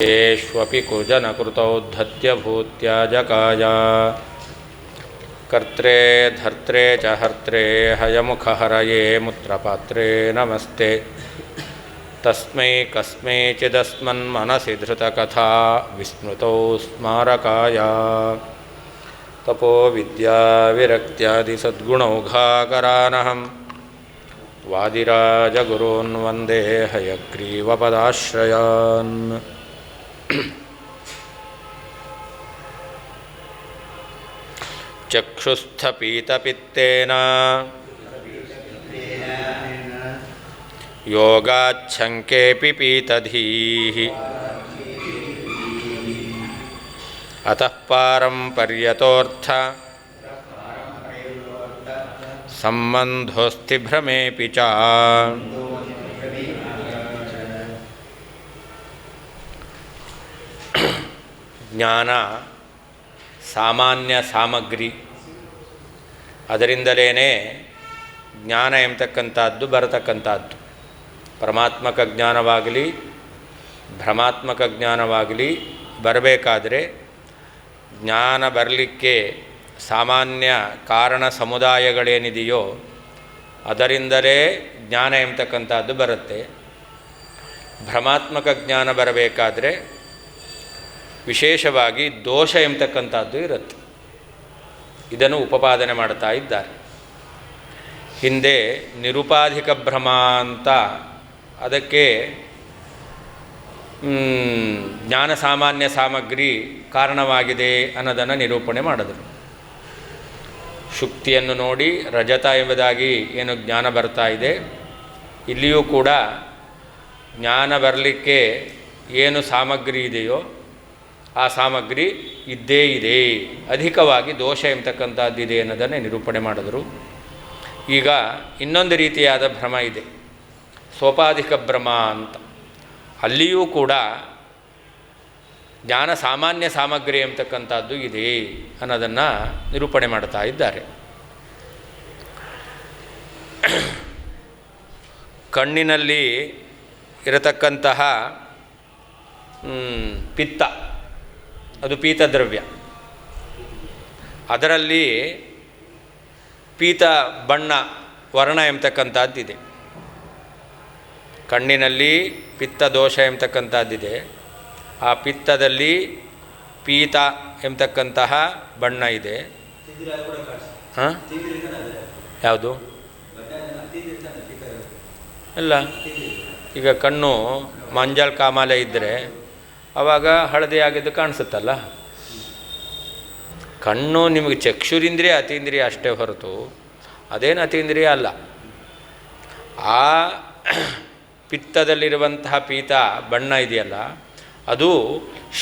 येष्वपि कुजनकृतौ धत्यभूत्याजकाय कर्त्रे धर्त्रे च हर्त्रे हयमुखहरये मुत्रपात्रे नमस्ते तस्मै कस्मैचिदस्मन्मनसि धृतकथा विस्मृतौ स्मारकाय तपो विद्याविरक्त्यादिसद्गुणौघाकरानहं वादिराजगुरून् वन्दे हयग्रीवपदाश्रयान्। चक्षुस्थपीतपित्तेन योगाच्छङ्केऽपि पीतधीः अतः पारम्पर्यतोऽर्थ सम्बन्धोऽस्ति भ्रमेऽपि च। ಜ್ಞಾನ ಸಾಮಾನ್ಯ ಸಾಮಗ್ರಿ, ಅದರಿಂದಲೇ ಜ್ಞಾನ ಎಂಬತಕ್ಕಂಥದ್ದು ಬರತಕ್ಕಂಥದ್ದು. ಪರಮಾತ್ಮಕ ಜ್ಞಾನವಾಗಲಿ ಭ್ರಮಾತ್ಮಕ ಜ್ಞಾನವಾಗಲಿ ಬರಬೇಕಾದರೆ ಜ್ಞಾನ ಬರಲಿಕ್ಕೆ ಸಾಮಾನ್ಯ ಕಾರಣ ಸಮುದಾಯಗಳೇನಿದೆಯೋ ಅದರಿಂದಲೇ ಜ್ಞಾನ ಎಂಬತಕ್ಕಂಥದ್ದು ಬರುತ್ತೆ. ಭ್ರಮಾತ್ಮಕ ಜ್ಞಾನ ಬರಬೇಕಾದರೆ ವಿಶೇಷವಾಗಿ ದೋಷ ಎಂಬತಕ್ಕಂಥದ್ದು ಇರುತ್ತೆ. ಇದನ್ನು ಉಪಪಾದನೆ ಮಾಡ್ತಾ ಇದ್ದಾರೆ. ಹಿಂದೆ ನಿರುಪಾಧಿಕ ಭ್ರಮ ಅಂತ ಅದಕ್ಕೆ ಜ್ಞಾನ ಸಾಮಾನ್ಯ ಸಾಮಗ್ರಿ ಕಾರಣವಾಗಿದೆ ಅನ್ನೋದನ್ನು ನಿರೂಪಣೆ ಮಾಡಿದರು. ಶುಕ್ತಿಯನ್ನು ನೋಡಿ ರಜತ ಎಂಬುದಾಗಿ ಏನು ಜ್ಞಾನ ಬರ್ತಾ ಇದೆ, ಇಲ್ಲಿಯೂ ಕೂಡ ಜ್ಞಾನ ಬರಲಿಕ್ಕೆ ಏನು ಸಾಮಗ್ರಿ ಇದೆಯೋ ಆ ಸಾಮಗ್ರಿ ಇದ್ದೇ ಇದೆ, ಅಧಿಕವಾಗಿ ದೋಷ ಎಂಬತಕ್ಕಂಥದ್ದಿದೆ ಅನ್ನೋದನ್ನೇ ನಿರೂಪಣೆ ಮಾಡಿದರು. ಈಗ ಇನ್ನೊಂದು ರೀತಿಯಾದ ಭ್ರಮ ಇದೆ, ಸೋಪಾಧಿಕ ಭ್ರಮ ಅಂತ. ಅಲ್ಲಿಯೂ ಕೂಡ ಜ್ಞಾನ ಸಾಮಾನ್ಯ ಸಾಮಗ್ರಿ ಎಂಬತಕ್ಕಂಥದ್ದು ಇದೆ ಅನ್ನೋದನ್ನು ನಿರೂಪಣೆ ಮಾಡ್ತಾ ಇದ್ದಾರೆ. ಕಣ್ಣಿನಲ್ಲಿ ಇರತಕ್ಕಂತಹ ಪಿತ್ತ, ಅದು ಪೀತದ್ರವ್ಯ. ಅದರಲ್ಲಿ ಪೀತ ಬಣ್ಣ ವರ್ಣ ಎಂಬತಕ್ಕಂಥದ್ದಿದೆ. ಕಣ್ಣಿನಲ್ಲಿ ಪಿತ್ತ ದೋಷ ಎಂಬತಕ್ಕಂಥದ್ದಿದೆ. ಆ ಪಿತ್ತದಲ್ಲಿ ಪೀತ ಎಂಬತಕ್ಕಂತಹ ಬಣ್ಣ ಇದೆ. ಹಾಂ, ಯಾವುದು ಇಲ್ಲ, ಈಗ ಕಣ್ಣು ಮಂಜಲ್ ಕಾಮಾಲೆ ಇದ್ದರೆ ಆವಾಗ ಹಳದಿ ಆಗಿದ್ದು ಕಾಣಿಸುತ್ತಲ್ಲ. ಕಣ್ಣು ನಿಮಗೆ ಚಕ್ಷುರಿಂದ್ರಿಯ ಅತೀಂದ್ರಿಯ ಅಷ್ಟೇ ಹೊರತು ಅದೇನು ಅತೀಂದ್ರಿಯ ಅಲ್ಲ. ಆ ಪಿತ್ತದಲ್ಲಿರುವಂತಹ ಪೀತ ಬಣ್ಣ ಇದೆಯಲ್ಲ, ಅದು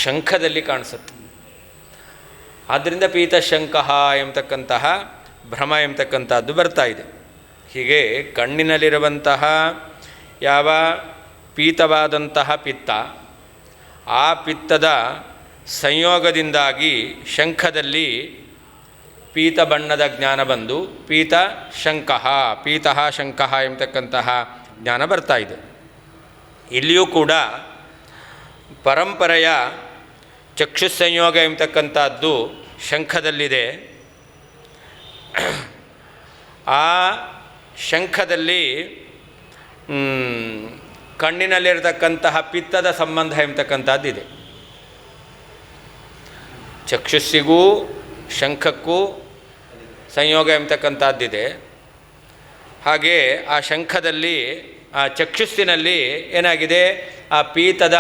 ಶಂಖದಲ್ಲಿ ಕಾಣಿಸುತ್ತೆ. ಆದ್ದರಿಂದ ಪೀತ ಶಂಖಃ ಎಂಬತಕ್ಕಂತಹ ಭ್ರಮ ಎಂಬತಕ್ಕಂಥದ್ದು ಬರ್ತಾ ಇದೆ. ಹೀಗೆ ಕಣ್ಣಿನಲ್ಲಿರುವಂತಹ ಯಾವ ಪೀತವಾದಂತಹ ಪಿತ್ತ, ಆ ಪಿತ್ತದ ಸಂಯೋಗದಿಂದಾಗಿ ಶಂಖದಲ್ಲಿ ಪೀತ ಬಣ್ಣದ ಜ್ಞಾನ ಬಂದು ಪೀತ ಶಂಖಃ, ಪೀತಃ ಶಂಖಃ ಎಂಬತಕ್ಕಂತಹ ಜ್ಞಾನ ಬರ್ತಾ ಇದೆ. ಇಲ್ಲಿಯೂ ಕೂಡ ಪರಂಪರೆಯ ಚಕ್ಷುಸಂಯೋಗ ಎಂಬತಕ್ಕಂಥದ್ದು ಶಂಖದಲ್ಲಿದೆ. ಆ ಶಂಖದಲ್ಲಿ ಕಣ್ಣಿನಲ್ಲಿರತಕ್ಕಂತಹ ಪಿತ್ತದ ಸಂಬಂಧ ಎಂಬತಕ್ಕಂಥದ್ದಿದೆ. ಚಕ್ಷುಸ್ಸಿಗೂ ಶಂಖಕ್ಕೂ ಸಂಯೋಗ ಎಂಬತಕ್ಕಂಥದ್ದಿದೆ. ಹಾಗೆ ಆ ಶಂಖದಲ್ಲಿ, ಆ ಚಕ್ಷುಸ್ಸಿನಲ್ಲಿ ಏನಾಗಿದೆ, ಆ ಪೀತದ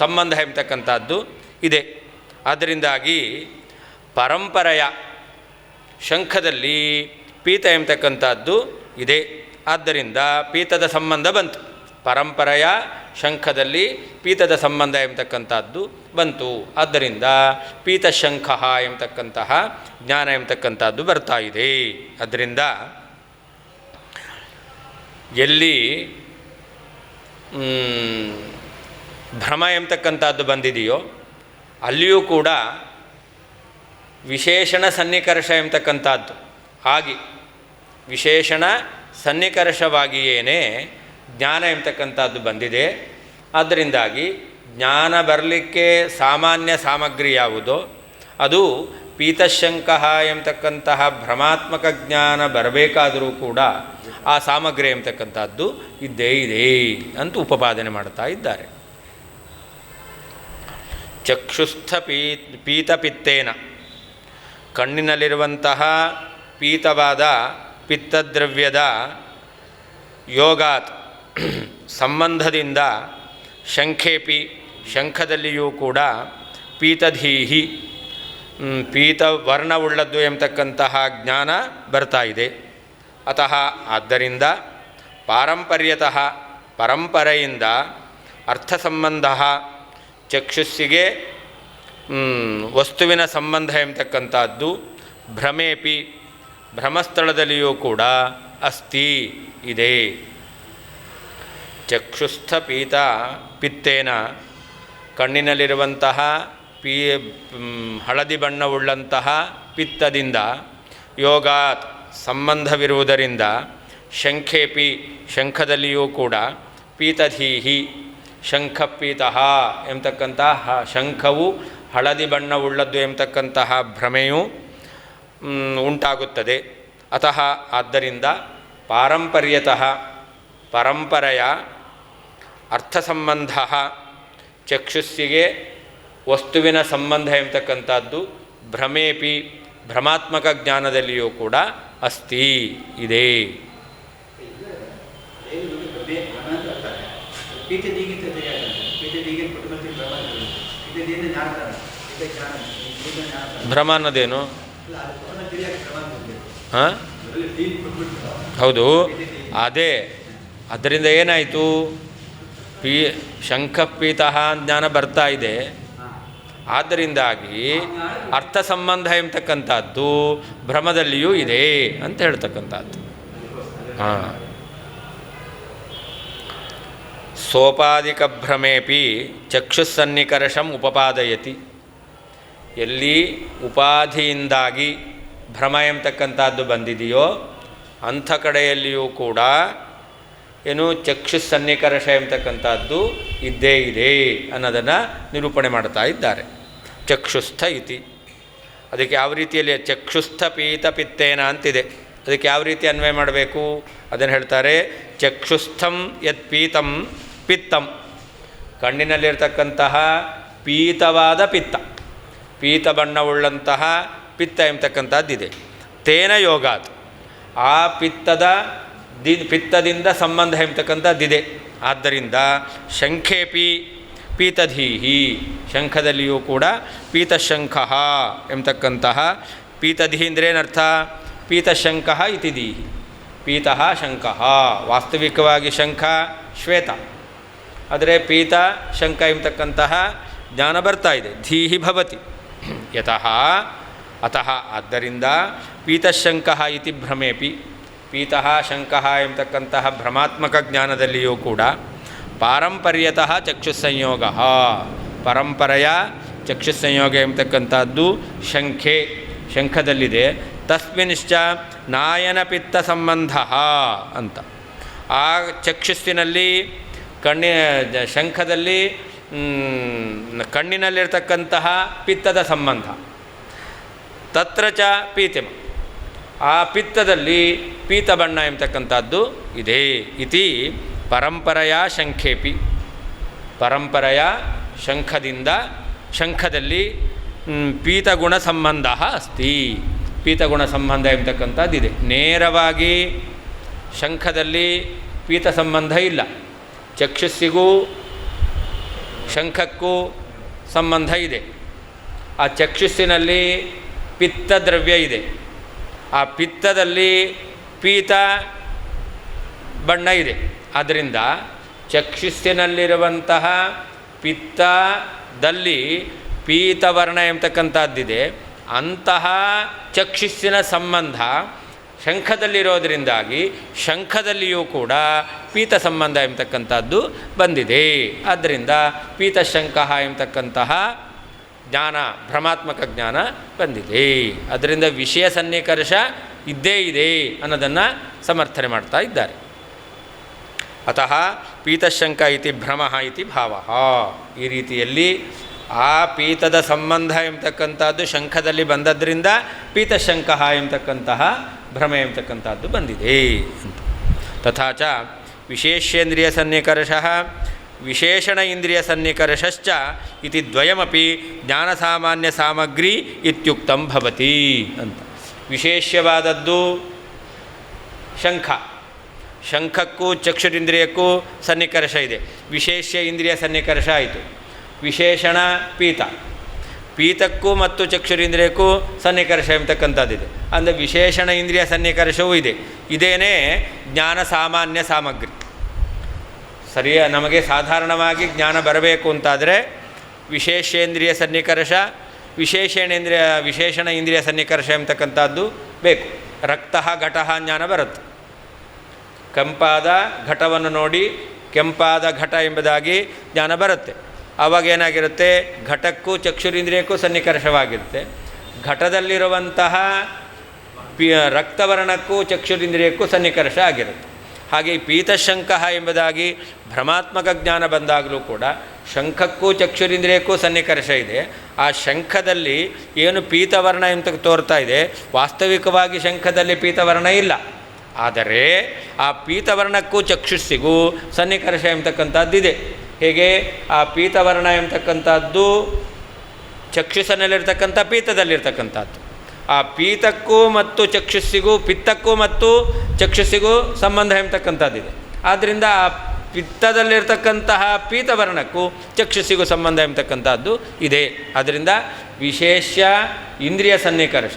ಸಂಬಂಧ ಎಂಬತಕ್ಕಂಥದ್ದು ಇದೆ. ಆದ್ದರಿಂದಾಗಿ ಪರಂಪರೆಯ ಶಂಖದಲ್ಲಿ ಪೀತ ಎಂಬತಕ್ಕಂಥದ್ದು ಇದೆ. ಆದ್ದರಿಂದ ಪೀತದ ಸಂಬಂಧ ಬಂತು. ಪರಂಪರೆಯ ಶಂಖದಲ್ಲಿ ಪೀತದ ಸಂಬಂಧ ಎಂಬತಕ್ಕಂಥದ್ದು ಬಂತು. ಆದ್ದರಿಂದ ಪೀತಶಂಖಃ ಎಂಬತಕ್ಕಂತಹ ಜ್ಞಾನ ಎಂಬತಕ್ಕಂಥದ್ದು ಬರ್ತಾ ಇದೆ. ಅದರಿಂದ ಎಲ್ಲಿ ಭ್ರಮ ಎಂಬತಕ್ಕಂಥದ್ದು ಬಂದಿದೆಯೋ ಅಲ್ಲಿಯೂ ಕೂಡ ವಿಶೇಷಣ ಸನ್ನಿಕರ್ಷ ಎಂಬತಕ್ಕಂಥದ್ದು ಆಗಿ, ವಿಶೇಷಣ ಸನ್ನಿಕರ್ಷವಾಗಿಯೇ ಜ್ಞಾನ ಎಂಬತಕ್ಕಂಥದ್ದು ಬಂದಿದೆ. ಆದ್ದರಿಂದಾಗಿ ಜ್ಞಾನ ಬರಲಿಕ್ಕೆ ಸಾಮಾನ್ಯ ಸಾಮಗ್ರಿ ಯಾವುದೋ ಅದು ಪೀತಶಂಕ ಎಂಬತಕ್ಕಂತಹ ಭ್ರಮಾತ್ಮಕ ಜ್ಞಾನ ಬರಬೇಕಾದರೂ ಕೂಡ ಆ ಸಾಮಗ್ರಿ ಎಂಬತಕ್ಕಂಥದ್ದು ಇದ್ದೇ ಇದೆ ಅಂತ ಉಪಪಾದನೆ ಮಾಡ್ತಾ ಇದ್ದಾರೆ. ಚಕ್ಷುಸ್ಥ ಪೀತಪಿತ್ತೇನ, ಕಣ್ಣಿನಲ್ಲಿರುವಂತಹ ಪೀತವಾದ ಪಿತ್ತದ್ರವ್ಯದ ಯೋಗಾತ್ ಸಂಬಂಧದಿಂದ ಶಂಖೇಪಿ, ಶಂಖದಲ್ಲಿಯೂ ಕೂಡ ಪೀತಧೀಹಿ, ಪೀತವರ್ಣವುಳ್ಳದ್ದು ಎಂಬತಕ್ಕಂತಹ ಜ್ಞಾನ ಬರ್ತಾ ಇದೆ. ಅತಃ ಆದ್ದರಿಂದ ಪಾರಂಪರ್ಯತಃ ಪರಂಪರೆಯಿಂದ ಅರ್ಥ ಸಂಬಂಧ ಚಕ್ಷುಸ್ಸಿಗೆ ವಸ್ತುವಿನ ಸಂಬಂಧ ಎಂಬತಕ್ಕಂಥದ್ದು ಭ್ರಮೇಪಿ, ಭ್ರಮಸ್ಥಳದಲ್ಲಿಯೂ ಕೂಡ ಅಸ್ತಿ ಇದೆ. ಚಕ್ಷುಸ್ಥ ಪೀತ ಪಿತ್ತೇನ, ಕಣ್ಣಿನಲ್ಲಿರುವಂತಹ ಹಳದಿ ಬಣ್ಣವುಳ್ಳಂತಹ ಪಿತ್ತದಿಂದ ಯೋಗಾತ್ ಸಂಬಂಧವಿರುವುದರಿಂದ ಶಂಖೇಪಿ, ಶಂಖದಲ್ಲಿಯೂ ಕೂಡ ಪೀತಧೀಹಿ, ಶಂಖಪೀತಃ ಎಂಬತಕ್ಕಂತಹ ಶಂಖವು ಹಳದಿ ಬಣ್ಣವುಳ್ಳದ್ದು ಎಂಬತಕ್ಕಂತಹ ಭ್ರಮೆಯು ಉಂಟಾಗುತ್ತದೆ. ಅತಃ ಆದ್ದರಿಂದ ಪಾರಂಪರ್ಯತಃ ಪರಂಪರೆಯ ಅರ್ಥಸಂಬಂಧ ಚಕ್ಷುಸ್ಸಿಗೆ ವಸ್ತುವಿನ ಸಂಬಂಧ ಎಂಬತಕ್ಕಂಥದ್ದು ಭ್ರಮೇಪಿ, ಭ್ರಮಾತ್ಮಕ ಜ್ಞಾನದಲ್ಲಿಯೂ ಕೂಡ ಅಸ್ತಿ ಇದೆ. ಭ್ರಮ ಅನ್ನೋದೇನು? ಹಾಂ, ಹೌದು, ಅದೇ. ಅದರಿಂದ ಏನಾಯಿತು? ಶಂಖಪೀತಃ ಜ್ಞಾನ ಬರ್ತಾ ಇದೆ. ಆದ್ದರಿಂದಾಗಿ ಅರ್ಥ ಸಂಬಂಧ ಎಂಬತಕ್ಕಂಥದ್ದು ಭ್ರಮದಲ್ಲಿಯೂ ಇದೆ ಅಂತ ಹೇಳ್ತಕ್ಕಂಥದ್ದು. ಹಾಂ, ಸೋಪಾದಿಕ ಭ್ರಮೇಪಿ ಚಕ್ಷುಸ್ಸನ್ನಿಕರ್ಷಂ ಉಪಪಾದಯತಿ. ಎಲ್ಲಿ ಉಪಾಧಿಯಿಂದಾಗಿ ಭ್ರಮ ಎಂಬತಕ್ಕಂಥದ್ದು ಬಂದಿದೆಯೋ ಅಂಥ ಕಡೆಯಲ್ಲಿಯೂ ಕೂಡ ಏನು ಚಕ್ಷುಸ್ಸನ್ನಿಕರ್ಷ ಎಂಬತಕ್ಕಂಥದ್ದು ಇದ್ದೇ ಇದೆ ಅನ್ನೋದನ್ನು ನಿರೂಪಣೆ ಮಾಡ್ತಾ ಇದ್ದಾರೆ. ಚಕ್ಷುಸ್ಥ ಇತಿ, ಅದಕ್ಕೆ ಯಾವ ರೀತಿಯಲ್ಲಿ ಚಕ್ಷುಸ್ಥ ಪೀತಪಿತ್ತೇನ ಅಂತಿದೆ, ಅದಕ್ಕೆ ಯಾವ ರೀತಿ ಅನ್ವಯ ಮಾಡಬೇಕು ಅದನ್ನು ಹೇಳ್ತಾರೆ. ಚಕ್ಷುಸ್ಥಂ ಯತ್ ಪೀತಂ ಪಿತ್ತಂ, ಕಣ್ಣಿನಲ್ಲಿರ್ತಕ್ಕಂತಹ ಪೀತವಾದ ಪಿತ್ತ, ಪೀತ ಬಣ್ಣವುಳ್ಳಂತಹ ಪಿತ್ತ ಎಂಬತಕ್ಕಂಥದ್ದಿದೆ. ತೇನ ಯೋಗಾತ್, ಆ ಪಿತ್ತದಿಂದ ಸಂಬಂಧ ಎಂಬತಕ್ಕಂಥದ್ದಿದೆ. ಆದ್ದರಿಂದ ಶಂಖೇಪಿ ಪೀತಧೀಹಿ, ಶಂಖದಲ್ಲಿಯೂ ಕೂಡ ಪೀತಶಂಖ ಎಂಬತಕ್ಕಂತಹ ಪೀತಧಿ ಅಂದ್ರೇನರ್ಥ? ಪೀತಶಂಖ ಇತಿ ದೀಹಿ, ಪೀತಃ ಶಂಖಃ. ವಾಸ್ತವಿಕವಾಗಿ ಶಂಖ ಶ್ವೇತ, ಆದರೆ ಪೀತ ಶಂಖ ಎಂಬತಕ್ಕಂತಹ ಜ್ಞಾನ ಬರ್ತಾ ಇದೆ. ಧೀಹಿ ಭವತಿ ಅತಃ ಆದ್ದರಿಂದ ಪೀತಶಂಖ ಇತಿ ಭ್ರಮೇಪಿ, ಪೀತಃ ಶಂಖಃ ಎಂಬತಕ್ಕಂತಹ ಭ್ರಮಾತ್ಮಕ ಜ್ಞಾನದಲ್ಲಿಯೂ ಕೂಡ ಪಾರಂಪರ್ಯತಃ ಚಕ್ಷುಸ್ಸಂಯೋಗ, ಪರಂಪರೆಯ ಚಕ್ಷುಸ್ಸಂಯೋಗ ಎಂಬತಕ್ಕಂಥದ್ದು ಶಂಖೆ, ಶಂಖದಲ್ಲಿದೆ. ತಸ್ಮಿನ್ಶ್ಚ ನಾಯನ ಪಿತ್ತ ಸಂಬಂಧ ಅಂತ, ಆ ಚಕ್ಷುಸ್ಸಿನಲ್ಲಿ ಶಂಖದಲ್ಲಿ ಕಣ್ಣಿನಲ್ಲಿರ್ತಕ್ಕಂತಹ ಪಿತ್ತದ ಸಂಬಂಧ. ತತ್ರ ಚ ಪೀತಿಮ, ಆ ಪಿತ್ತದಲ್ಲಿ ಪೀತ ಬಣ್ಣ ಎಂಬತಕ್ಕಂಥದ್ದು ಇದೆ. ಇತಿ ಪರಂಪರೆಯ ಶಂಖೇಪಿ, ಪರಂಪರೆಯ ಶಂಖದಿಂದ ಶಂಖದಲ್ಲಿ ಪೀತಗುಣ ಸಂಬಂಧ ಅಸ್ತಿ, ಪೀತಗುಣ ಸಂಬಂಧ ಎಂಬತಕ್ಕಂಥದ್ದಿದೆ. ನೇರವಾಗಿ ಶಂಖದಲ್ಲಿ ಪೀತ ಸಂಬಂಧ ಇಲ್ಲ, ಚಕ್ಷುಸ್ಸಿಗೂ ಶಂಖಕ್ಕೂ ಸಂಬಂಧ ಇದೆ. ಆ ಚಕ್ಷುಸ್ಸಿನಲ್ಲಿ ಪಿತ್ತದ್ರವ್ಯ ಇದೆ, ಆ ಪಿತ್ತದಲ್ಲಿ ಪೀತ ಬಣ್ಣ ಇದೆ. ಆದ್ದರಿಂದ ಚಕ್ಷುಸ್ಸಿನಲ್ಲಿರುವಂತಹ ಪಿತ್ತದಲ್ಲಿ ಪೀತವರ್ಣ ಎಂಬತಕ್ಕಂಥದ್ದಿದೆ. ಅಂತಹ ಚಕ್ಷುಸ್ಸಿನ ಸಂಬಂಧ ಶಂಖದಲ್ಲಿರೋದರಿಂದಾಗಿ ಶಂಖದಲ್ಲಿಯೂ ಕೂಡ ಪೀತ ಸಂಬಂಧ ಎಂಬತಕ್ಕಂಥದ್ದು ಬಂದಿದೆ. ಆದ್ದರಿಂದ ಪೀತಶಂಖ ಎಂಬತಕ್ಕಂತಹ ಜ್ಞಾನ, ಭ್ರಮಾತ್ಮಕ ಜ್ಞಾನ ಬಂದಿದೆ. ಅದರಿಂದ ವಿಷಯ ಸನ್ನಿಕರ್ಷ ಇದ್ದೇ ಇದೆ ಅನ್ನೋದನ್ನು ಸಮರ್ಥನೆ ಮಾಡ್ತಾ ಇದ್ದಾರೆ. ಅತಃ ಪೀತಶಂಕ ಇತಿ ಭ್ರಮಃ ಇತಿ ಭಾವಃ. ಈ ರೀತಿಯಲ್ಲಿ ಆ ಪೀತದ ಸಂಬಂಧ ಎಂಬತಕ್ಕಂಥದ್ದು ಶಂಖದಲ್ಲಿ ಬಂದದ್ದರಿಂದ ಪೀತಶಂಕ ಎಂಬತಕ್ಕಂತಹ ಭ್ರಮೆ ಎಂಬತಕ್ಕಂಥದ್ದು ಬಂದಿದೆ ಅಂತ. ತಥಾ ಚ ವಿಶೇಷೇಂದ್ರಿಯ ಸನ್ನಿಕರ್ಷಃ ವಿಶೇಷಣ ಇಂದ್ರಿಯ ಸನ್ನಿಕರ್ಷಶ್ಚ ಇತಿ ದ್ವಯಮಪಿ ಜ್ಞಾನಸಾಮಾನ್ಯ ಸಾಮಗ್ರಿ ಇತ್ಯುಕ್ತಂ ಭವತಿ ಅಂತ. ವಿಶೇಷ್ಯವಾದದ್ದು ಶಂಖ, ಶಂಖಕ್ಕೂ ಚಕ್ಷುರಿಂದ್ರಿಯಕ್ಕೂ ಸನ್ನಿಕರ್ಷ ಇದೆ. ವಿಶೇಷ್ಯ ಇಂದ್ರಿಯ ಸನ್ನಿಕರ್ಷ ಆಯಿತು. ವಿಶೇಷಣ ಪೀತ, ಪೀತಕ್ಕೂ ಮತ್ತು ಚಕ್ಷುರಿಂದ್ರಿಯಕ್ಕೂ ಸನ್ನಿಕರ್ಷ ಎಂಬತಕ್ಕಂಥದ್ದಿದೆ. ಅಂದರೆ ವಿಶೇಷಣ ಇಂದ್ರಿಯ ಸನ್ನಿಕರ್ಷವೂ ಇದೆ. ಇದೇನೇ ಜ್ಞಾನ ಸಾಮಾನ್ಯ ಸಾಮಗ್ರಿ. ನಮಗೆ ಸಾಧಾರಣವಾಗಿ ಜ್ಞಾನ ಬರಬೇಕು ಅಂತಾದರೆ ವಿಶೇಷೇಂದ್ರಿಯ ಸನ್ನಿಕರ್ಷ, ವಿಶೇಷಣ ಇಂದ್ರಿಯ ಸನ್ನಿಕರ್ಷ ಎಂಬತಕ್ಕಂಥದ್ದು ಬೇಕು. ರಕ್ತ ಘಟ ಜ್ಞಾನ ಬರುತ್ತೆ. ಕೆಂಪಾದ ಘಟವನ್ನು ನೋಡಿ ಕೆಂಪಾದ ಘಟ ಎಂಬುದಾಗಿ ಜ್ಞಾನ ಬರುತ್ತೆ. ಆವಾಗ ಏನಾಗಿರುತ್ತೆ, ಘಟಕ್ಕೂ ಚಕ್ಷುರಿಂದ್ರಿಯಕ್ಕೂ ಸನ್ನಿಕರ್ಷವಾಗಿರುತ್ತೆ. ಘಟದಲ್ಲಿರುವಂತಹ ರಕ್ತವರ್ಣಕ್ಕೂ ಚಕ್ಷುರಿಂದ್ರಿಯಕ್ಕೂ ಸನ್ನಿಕರ್ಷ ಆಗಿರುತ್ತೆ. ಹಾಗೆ ಪೀತಶಂಕ ಎಂಬುದಾಗಿ ಭ್ರಮಾತ್ಮಕ ಜ್ಞಾನ ಬಂದಾಗಲೂ ಕೂಡ ಶಂಖಕ್ಕೂ ಚಕ್ಷುರಿಂದ್ರಿಯಕ್ಕೂ ಸನ್ನಿಕರ್ಷ ಇದೆ. ಆ ಶಂಖದಲ್ಲಿ ಏನು ಪೀತವರ್ಣ ಅಂತ ತೋರ್ತಾ ಇದೆ, ವಾಸ್ತವಿಕವಾಗಿ ಶಂಖದಲ್ಲಿ ಪೀತವರ್ಣ ಇಲ್ಲ. ಆದರೆ ಆ ಪೀತವರ್ಣಕ್ಕೂ ಚಕ್ಷುಸ್ಸಿಗೂ ಸನ್ನಿಕರ್ಷ ಎಂಬತಕ್ಕಂಥದ್ದಿದೆ. ಹೇಗೆ ಆ ಪೀತವರ್ಣ ಎಂಬತಕ್ಕಂಥದ್ದು ಚಕ್ಷುಸ್ಸಿನಲ್ಲಿರ್ತಕ್ಕಂಥ ಪೀತದಲ್ಲಿರ್ತಕ್ಕಂಥದ್ದು. ಆ ಪೀತಕ್ಕೂ ಮತ್ತು ಚಕ್ಷುಸ್ಸಿಗೂ, ಪಿತ್ತಕ್ಕೂ ಮತ್ತು ಚಕ್ಷುಸ್ಸಿಗೂ ಸಂಬಂಧ ಎಂಬತಕ್ಕಂಥದ್ದಿದೆ. ಆದ್ದರಿಂದ ಆ ಪಿತ್ತದಲ್ಲಿರ್ತಕ್ಕಂತಹ ಪೀತವರ್ಣಕ್ಕೂ ಚಕ್ಷುಸ್ಸಿಗೂ ಸಂಬಂಧ ಎಂಬತಕ್ಕಂಥದ್ದು ಇದೆ. ಆದ್ದರಿಂದ ವಿಶೇಷ ಇಂದ್ರಿಯ ಸನ್ನಿಕರ್ಷ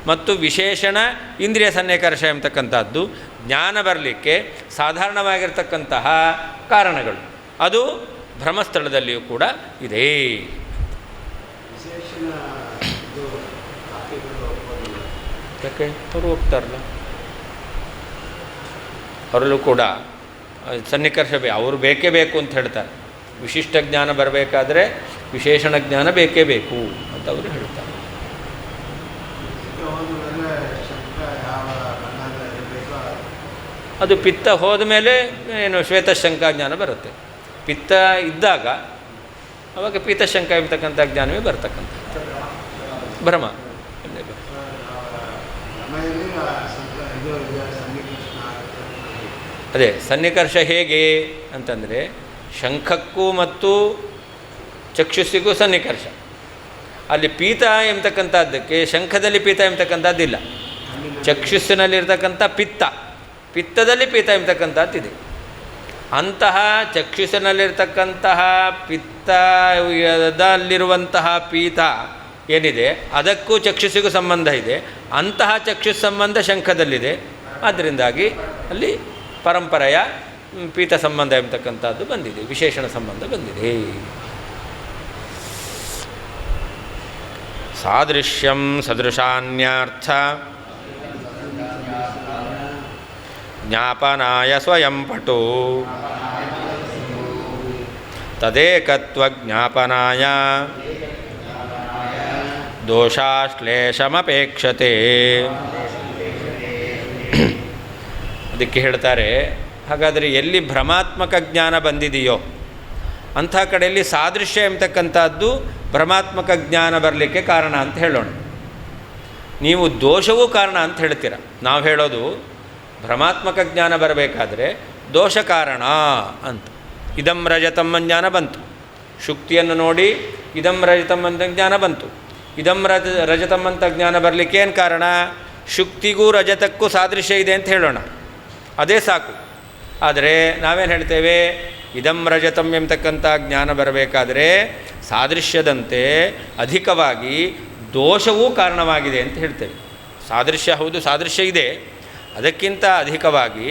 ಮತ್ತು ವಿಶೇಷಣ ಇಂದ್ರಿಯ ಸನ್ನಿಕರ್ಷ ಎಂಬತಕ್ಕಂಥದ್ದು ಜ್ಞಾನ ಬರಲಿಕ್ಕೆ ಸಾಧಾರಣವಾಗಿರ್ತಕ್ಕಂತಹ ಕಾರಣಗಳು. ಅದು ಭ್ರಮಸ್ಥಳದಲ್ಲಿಯೂ ಕೂಡ ಇದೆ. ಯಾಕೆ ಅವರು ಹೋಗ್ತಾರಲ್ಲ, ಅವರಲ್ಲೂ ಕೂಡ ಸನ್ನಿಕರ್ಷ ಅವರು ಬೇಕೇ ಬೇಕು ಅಂತ ಹೇಳ್ತಾರೆ. ವಿಶಿಷ್ಟ ಜ್ಞಾನ ಬರಬೇಕಾದ್ರೆ ವಿಶೇಷಣ ಜ್ಞಾನ ಬೇಕೇ ಬೇಕು ಅಂತ ಅವರು ಹೇಳ್ತಾರೆ. ಅದು ಪಿತ್ತ ಹೋದ ಮೇಲೆ ಏನು ಶ್ವೇತಶಂಕ ಜ್ಞಾನ ಬರುತ್ತೆ. ಪಿತ್ತ ಇದ್ದಾಗ ಅವಾಗ ಪೀತಶಂಕ ಎಂಬತಕ್ಕಂಥ ಜ್ಞಾನವೇ ಬರ್ತಕ್ಕಂಥ ಭ್ರಮ. ಅದೇ ಸನ್ನಿಕರ್ಷ ಹೇಗೆ ಅಂತಂದರೆ ಶಂಖಕ್ಕೂ ಮತ್ತು ಚಕ್ಷುಸ್ಸಿಗೂ ಸನ್ನಿಕರ್ಷ. ಅಲ್ಲಿ ಪೀತ ಎಂಬತಕ್ಕಂಥದ್ದಕ್ಕೆ ಶಂಖದಲ್ಲಿ ಪೀತ ಎಂಬತಕ್ಕಂಥದ್ದಿಲ್ಲ. ಚಕ್ಷುಸ್ಸಿನಲ್ಲಿರ್ತಕ್ಕಂಥ ಪಿತ್ತದಲ್ಲಿ ಪೀತ ಎಂಬತಕ್ಕಂಥದ್ದಿದೆ. ಅಂತಹ ಚಕ್ಷುಸ್ಸಿನಲ್ಲಿರ್ತಕ್ಕಂತಹ ಪಿತ್ತದಲ್ಲಿರುವಂತಹ ಪೀತ ಏನಿದೆ ಅದಕ್ಕೂ ಚಕ್ಷುಸ್ಸಿಗೂ ಸಂಬಂಧ ಇದೆ. ಅಂತಹ ಚಕ್ಷುಸ್ ಸಂಬಂಧ ಶಂಖದಲ್ಲಿದೆ. ಆದ್ದರಿಂದಾಗಿ ಅಲ್ಲಿ ಪರಂಪರೆಯ ಪೀತ ಸಂಬಂಧ ಎಂಬತಕ್ಕಂಥದ್ದು ಬಂದಿದೆ, ವಿಶೇಷಣ ಸಂಬಂಧ ಬಂದಿದೆ. ಸಾದೃಶ್ಯಂ ಸದೃಶಾನ್ಯಾರ್ಥ ಜ್ಞಾಪನಾಯ ಸ್ವಯಂ ಪಟು ತದೇಕತ್ವ ಜ್ಞಾಪನಾಯ ದೋಷಾಶ್ಲೇಷಮಪೇಕ್ಷತೆ. ಅದಕ್ಕೆ ಹೇಳ್ತಾರೆ, ಹಾಗಾದರೆ ಎಲ್ಲಿ ಭ್ರಮಾತ್ಮಕ ಜ್ಞಾನ ಬಂದಿದೆಯೋ ಅಂಥ ಕಡೆಯಲ್ಲಿ ಸಾದೃಶ್ಯ ಎಂಬತಕ್ಕಂಥದ್ದು ಭ್ರಮಾತ್ಮಕ ಜ್ಞಾನ ಬರಲಿಕ್ಕೆ ಕಾರಣ ಅಂತ ಹೇಳೋಣ. ನೀವು ದೋಷವೂ ಕಾರಣ ಅಂತ ಹೇಳ್ತೀರ. ನಾವು ಹೇಳೋದು ಭ್ರಮಾತ್ಮಕ ಜ್ಞಾನ ಬರಬೇಕಾದ್ರೆ ದೋಷ ಕಾರಣ ಅಂತ. ಇದಂ ರಜತಂ ಜ್ಞಾನ ಬಂತು, ಶುಕ್ತಿಯನ್ನು ನೋಡಿ ಇದಂ ರಜತಂ ಅಂತ ಜ್ಞಾನ ಬಂತು. ಇದಂ ರಜತಂ ಅಂತ ಜ್ಞಾನ ಬರಲಿಕ್ಕೆ ಏನು ಕಾರಣ? ಶುಕ್ತಿಗೂ ರಜತಕ್ಕೂ ಸಾದೃಶ್ಯ ಇದೆ ಅಂತ ಹೇಳೋಣ, ಅದೇ ಸಾಕು. ಆದರೆ ನಾವೇನು ಹೇಳ್ತೇವೆ, ಇದಂ ರಜತಂ ಎಂಬತಕ್ಕಂಥ ಜ್ಞಾನ ಬರಬೇಕಾದರೆ ಸಾದೃಶ್ಯದಂತೆ ಅಧಿಕವಾಗಿ ದೋಷವೂ ಕಾರಣವಾಗಿದೆ ಅಂತ ಹೇಳ್ತೇವೆ. ಸಾದೃಶ್ಯ ಹೌದು, ಸಾದೃಶ್ಯ ಇದೆ, ಅದಕ್ಕಿಂತ ಅಧಿಕವಾಗಿ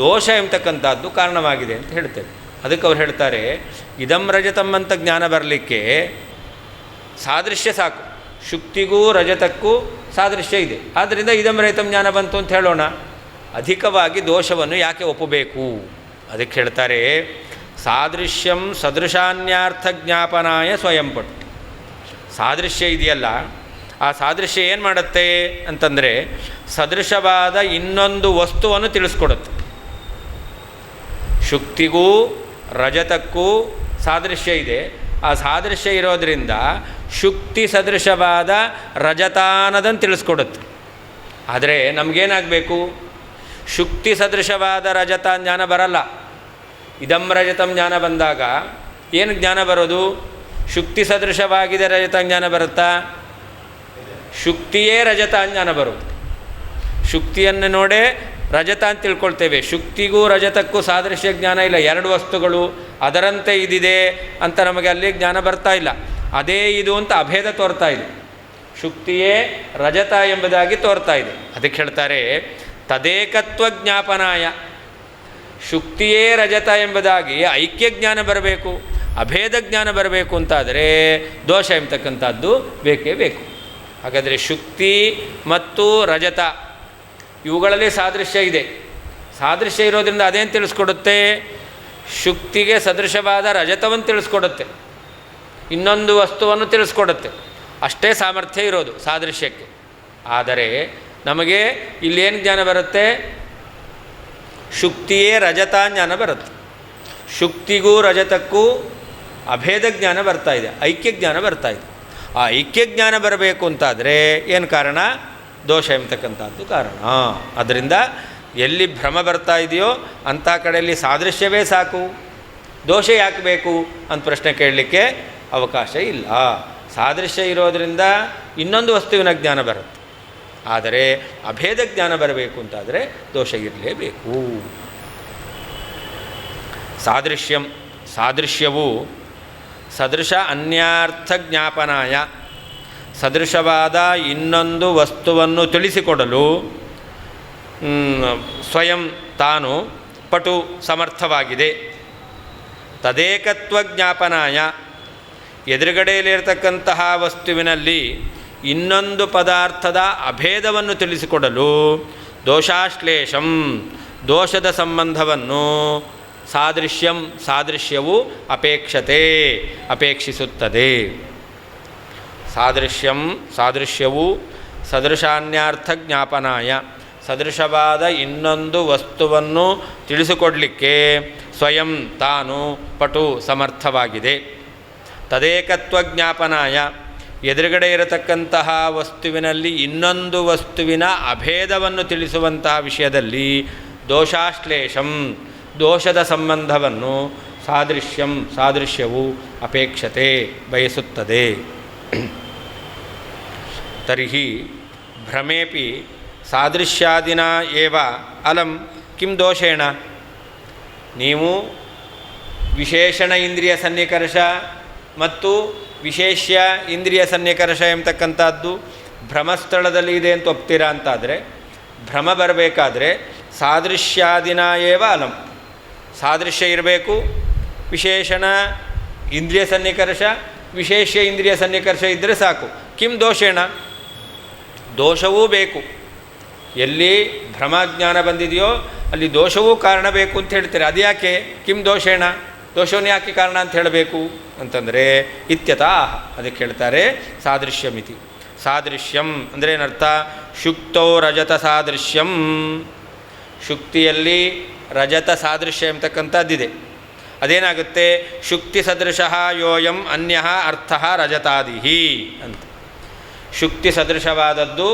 ದೋಷ ಎಂಬತಕ್ಕಂಥದ್ದು ಕಾರಣವಾಗಿದೆ ಅಂತ ಹೇಳ್ತೇವೆ. ಅದಕ್ಕೆ ಅವ್ರು ಹೇಳ್ತಾರೆ, ಇದಂ ರಜತಂ ಅಂತ ಜ್ಞಾನ ಬರಲಿಕ್ಕೆ ಸಾದೃಶ್ಯ ಸಾಕು, ಶುಕ್ತಿಗೂ ರಜತಕ್ಕೂ ಸಾದೃಶ್ಯ ಇದೆ, ಆದ್ದರಿಂದ ಇದಂ ರಜತಂ ಜ್ಞಾನ ಬಂತು ಅಂತ ಹೇಳೋಣ. ಅಧಿಕವಾಗಿ ದೋಷವನ್ನು ಯಾಕೆ ಒಪ್ಪಬೇಕು? ಅದಕ್ಕೆ ಹೇಳ್ತಾರೆ, ಸಾದೃಶ್ಯಂ ಸದೃಶಾನ್ಯಾರ್ಥ ಜ್ಞಾಪನಾಯ ಸ್ವಯಂಪಟ್ಟು. ಸಾದೃಶ್ಯ ಇದೆಯಲ್ಲ, ಆ ಸಾದೃಶ್ಯ ಏನು ಮಾಡುತ್ತೆ ಅಂತಂದರೆ ಸದೃಶವಾದ ಇನ್ನೊಂದು ವಸ್ತುವನ್ನು ತಿಳಿಸ್ಕೊಡುತ್ತೆ. ಶುಕ್ತಿಗೂ ರಜತಕ್ಕೂ ಸಾದೃಶ್ಯ ಇದೆ. ಆ ಸಾದೃಶ್ಯ ಇರೋದರಿಂದ ಶುಕ್ತಿ ಸದೃಶವಾದ ರಜತ ಅನ್ನೋದನ್ನು ತಿಳಿಸ್ಕೊಡುತ್ತೆ. ಆದರೆ ನಮಗೇನಾಗಬೇಕು? ಶುಕ್ತಿ ಸದೃಶವಾದ ರಜತ ಜ್ಞಾನ ಬರಲ್ಲ. ಇದಂ ರಜತಂ ಜ್ಞಾನ ಬಂದಾಗ ಏನು ಜ್ಞಾನ ಬರೋದು? ಶುಕ್ತಿ ಸದೃಶವಾಗಿದೆ ರಜತ ಜ್ಞಾನ ಬರುತ್ತಾ? ಶುಕ್ತಿಯೇ ರಜತ ಜ್ಞಾನ ಬರೋದು. ಶುಕ್ತಿಯನ್ನು ನೋಡೇ ರಜತ ಅಂತ ತಿಳ್ಕೊಳ್ತೇವೆ. ಶುಕ್ತಿಗೂ ರಜತಕ್ಕೂ ಸಾದೃಶ್ಯ ಜ್ಞಾನ ಇಲ್ಲ. ಎರಡು ವಸ್ತುಗಳು ಅದರಂತೆ ಇದಿದೆ ಅಂತ ನಮಗೆ ಅಲ್ಲಿ ಜ್ಞಾನ ಬರ್ತಾ ಇಲ್ಲ. ಅದೇ ಇದು ಅಂತ ಅಭೇದ ತೋರ್ತಾ ಇದೆ. ಶುಕ್ತಿಯೇ ರಜತ ಎಂಬುದಾಗಿ ತೋರ್ತಾ ಇದೆ. ಅದಕ್ಕೆ ಹೇಳ್ತಾರೆ ತದೇಕತ್ವ ಜ್ಞಾಪನಾಯ. ಶುಕ್ತಿಯೇ ರಜತ ಎಂಬುದಾಗಿ ಐಕ್ಯ ಜ್ಞಾನ ಬರಬೇಕು, ಅಭೇದ ಜ್ಞಾನ ಬರಬೇಕು ಅಂತಾದರೆ ದೋಷ ಎಂಬತಕ್ಕಂಥದ್ದು ಬೇಕೇ ಬೇಕು. ಹಾಗಾದರೆ ಶುಕ್ತಿ ಮತ್ತು ರಜತ ಇವುಗಳಲ್ಲಿ ಸಾದೃಶ್ಯ ಇದೆ. ಸಾದೃಶ್ಯ ಇರೋದ್ರಿಂದ ಅದೇನು ತಿಳಿಸ್ಕೊಡುತ್ತೆ? ಶುಕ್ತಿಗೆ ಸದೃಶವಾದ ರಜತವನ್ನು ತಿಳಿಸ್ಕೊಡುತ್ತೆ, ಇನ್ನೊಂದು ವಸ್ತುವನ್ನು ತಿಳಿಸ್ಕೊಡುತ್ತೆ. ಅಷ್ಟೇ ಸಾಮರ್ಥ್ಯ ಇರೋದು ಸಾದೃಶ್ಯಕ್ಕೆ. ಆದರೆ ನಮಗೆ ಇಲ್ಲೇನು ಜ್ಞಾನ ಬರುತ್ತೆ? ಶುಕ್ತಿಯೇ ರಜತ ಜ್ಞಾನ ಬರುತ್ತೆ. ಶುಕ್ತಿಗೂ ರಜತಕ್ಕೂ ಅಭೇದ ಜ್ಞಾನ ಬರ್ತಾ ಇದೆ, ಐಕ್ಯ ಜ್ಞಾನ ಬರ್ತಾ ಇದೆ. ಆ ಐಕ್ಯ ಜ್ಞಾನ ಬರಬೇಕು ಅಂತಾದರೆ ಏನು ಕಾರಣ? ದೋಷ ಎಂಬತಕ್ಕಂಥದ್ದು ಕಾರಣ. ಅದರಿಂದ ಎಲ್ಲಿ ಭ್ರಮ ಬರ್ತಾ ಇದೆಯೋ ಅಂಥ ಕಡೆಯಲ್ಲಿ ಸಾದೃಶ್ಯವೇ ಸಾಕು, ದೋಷ ಯಾಕೆ ಬೇಕು ಅಂತ ಪ್ರಶ್ನೆ ಕೇಳಲಿಕ್ಕೆ ಅವಕಾಶ ಇಲ್ಲ. ಸಾದೃಶ್ಯ ಇರೋದರಿಂದ ಇನ್ನೊಂದು ವಸ್ತುವಿನ ಜ್ಞಾನ ಬರುತ್ತೆ. ಆದರೆ ಅಭೇದ ಜ್ಞಾನ ಬರಬೇಕು ಅಂತಾದರೆ ದೋಷ ಇರಲೇಬೇಕು. ಸಾದೃಶ್ಯವು ಸದೃಶ ಅನ್ಯಾರ್ಥ ಜ್ಞಾಪನಾಯ, ಸದೃಶವಾದ ಇನ್ನೊಂದು ವಸ್ತುವನ್ನು ತಿಳಿಸಿಕೊಡಲು ಸ್ವಯಂ ತಾನು ಪಟು ಸಮರ್ಥವಾಗಿದೆ. ತದೇಕತ್ವ ಜ್ಞಾಪನಾಯ, ಎದುರುಗಡೆಯಲ್ಲಿರತಕ್ಕಂತಹ ವಸ್ತುವಿನಲ್ಲಿ ಇನ್ನೊಂದು ಪದಾರ್ಥದ ಅಭೇದವನ್ನು ತಿಳಿಸಿಕೊಡಲು ದೋಷಾಶ್ಲೇಷಂ, ದೋಷದ ಸಂಬಂಧವನ್ನು ಸಾದೃಶ್ಯವು ಅಪೇಕ್ಷಿಸುತ್ತದೆ. ಸಾದೃಶ್ಯವು ಸದೃಶಾನ್ಯಾರ್ಥ ಜ್ಞಾಪನಾಯ, ಸದೃಶವಾದ ಇನ್ನೊಂದು ವಸ್ತುವನ್ನು ತಿಳಿಸಿಕೊಡಲಿಕ್ಕೆ ಸ್ವಯಂ ತಾನು ಪಟು ಸಮರ್ಥವಾಗಿದೆ. ತದೇಕತ್ವ ಜ್ಞಾಪನಾಯ, ಎದುರುಗಡೆ ಇರತಕ್ಕಂತಹ ವಸ್ತುವಿನಲ್ಲಿ ಇನ್ನೊಂದು ವಸ್ತುವಿನ ಅಭೇದವನ್ನು ತಿಳಿಸುವಂತಹ ವಿಷಯದಲ್ಲಿ ದೋಷಾಶ್ಲೇಷಂ, ದೋಷದ ಸಂಬಂಧವನ್ನು ಸಾದೃಶ್ಯವು ಬಯಸುತ್ತದೆ. ತರ್ಹಿ ಭ್ರಮೇಪಿ ಸಾದೃಶ್ಯಾದಿನ ಏವ ಅಲಂ ಕಿಂ ದೋಷೇಣ. ನೀವು ವಿಶೇಷಣ ಇಂದ್ರಿಯ ಸನ್ನಿಕರ್ಷ ಮತ್ತು ವಿಶೇಷ್ಯ ಇಂದ್ರಿಯ ಸನ್ನಿಕರ್ಷ ಎಂಬತಕ್ಕಂಥದ್ದು ಭ್ರಮಸ್ಥಳದಲ್ಲಿ ಇದೆ ಅಂತ ಒಪ್ತೀರಾ ಅಂತಾದರೆ, ಭ್ರಮ ಬರಬೇಕಾದ್ರೆ ಸಾದೃಶ್ಯಾದಿನ ಏವ ಅಲಂ, ಸಾದೃಶ್ಯ ಇರಬೇಕು, ವಿಶೇಷಣ ಇಂದ್ರಿಯ ಸನ್ನಿಕರ್ಷ ವಿಶೇಷ್ಯ ಇಂದ್ರಿಯ ಸನ್ನಿಕರ್ಷ ಇದ್ದರೆ ಸಾಕು. ಕಿಂ ದೋಷೇಣ, ದೋಷವೂ ಬೇಕು. ಎಲ್ಲಿ ಭ್ರಮಜ್ಞಾನ ಬಂದಿದೆಯೋ ಅಲ್ಲಿ ದೋಷವೂ ಕಾರಣ ಬೇಕು ಅಂತ ಹೇಳ್ತಾರೆ. ಅದು ಯಾಕೆ? ಕಿಂ ದೋಷೇಣ, ದೋಷವನ್ನು ಯಾಕೆ ಕಾರಣ ಅಂತ ಹೇಳಬೇಕು ಅಂತಂದರೆ ಇತ್ಯತಃ, ಅದಕ್ಕೆ ಹೇಳ್ತಾರೆ ಸಾದೃಶ್ಯಮಿತಿ. ಸಾದೃಶ್ಯಂ ಅಂದರೆ ಏನರ್ಥ? ಶುಕ್ತೋ ರಜತ ಸಾದೃಶ್ಯಂ, ಶುಕ್ತಿಯಲ್ಲಿ ರಜತ ಸಾದೃಶ್ಯ ಎಂಬತಕ್ಕಂಥದ್ದಿದೆ. ಅದೇನಾಗುತ್ತೆ? ಶುಕ್ತಿ ಸದೃಶಃ ಯೋಯಂ ಅನ್ಯಃ ಅರ್ಥಃ ರಜತಾದಿಹಿ ಅಂತ. ಶುಕ್ತಿ ಸದೃಶವಾದದ್ದು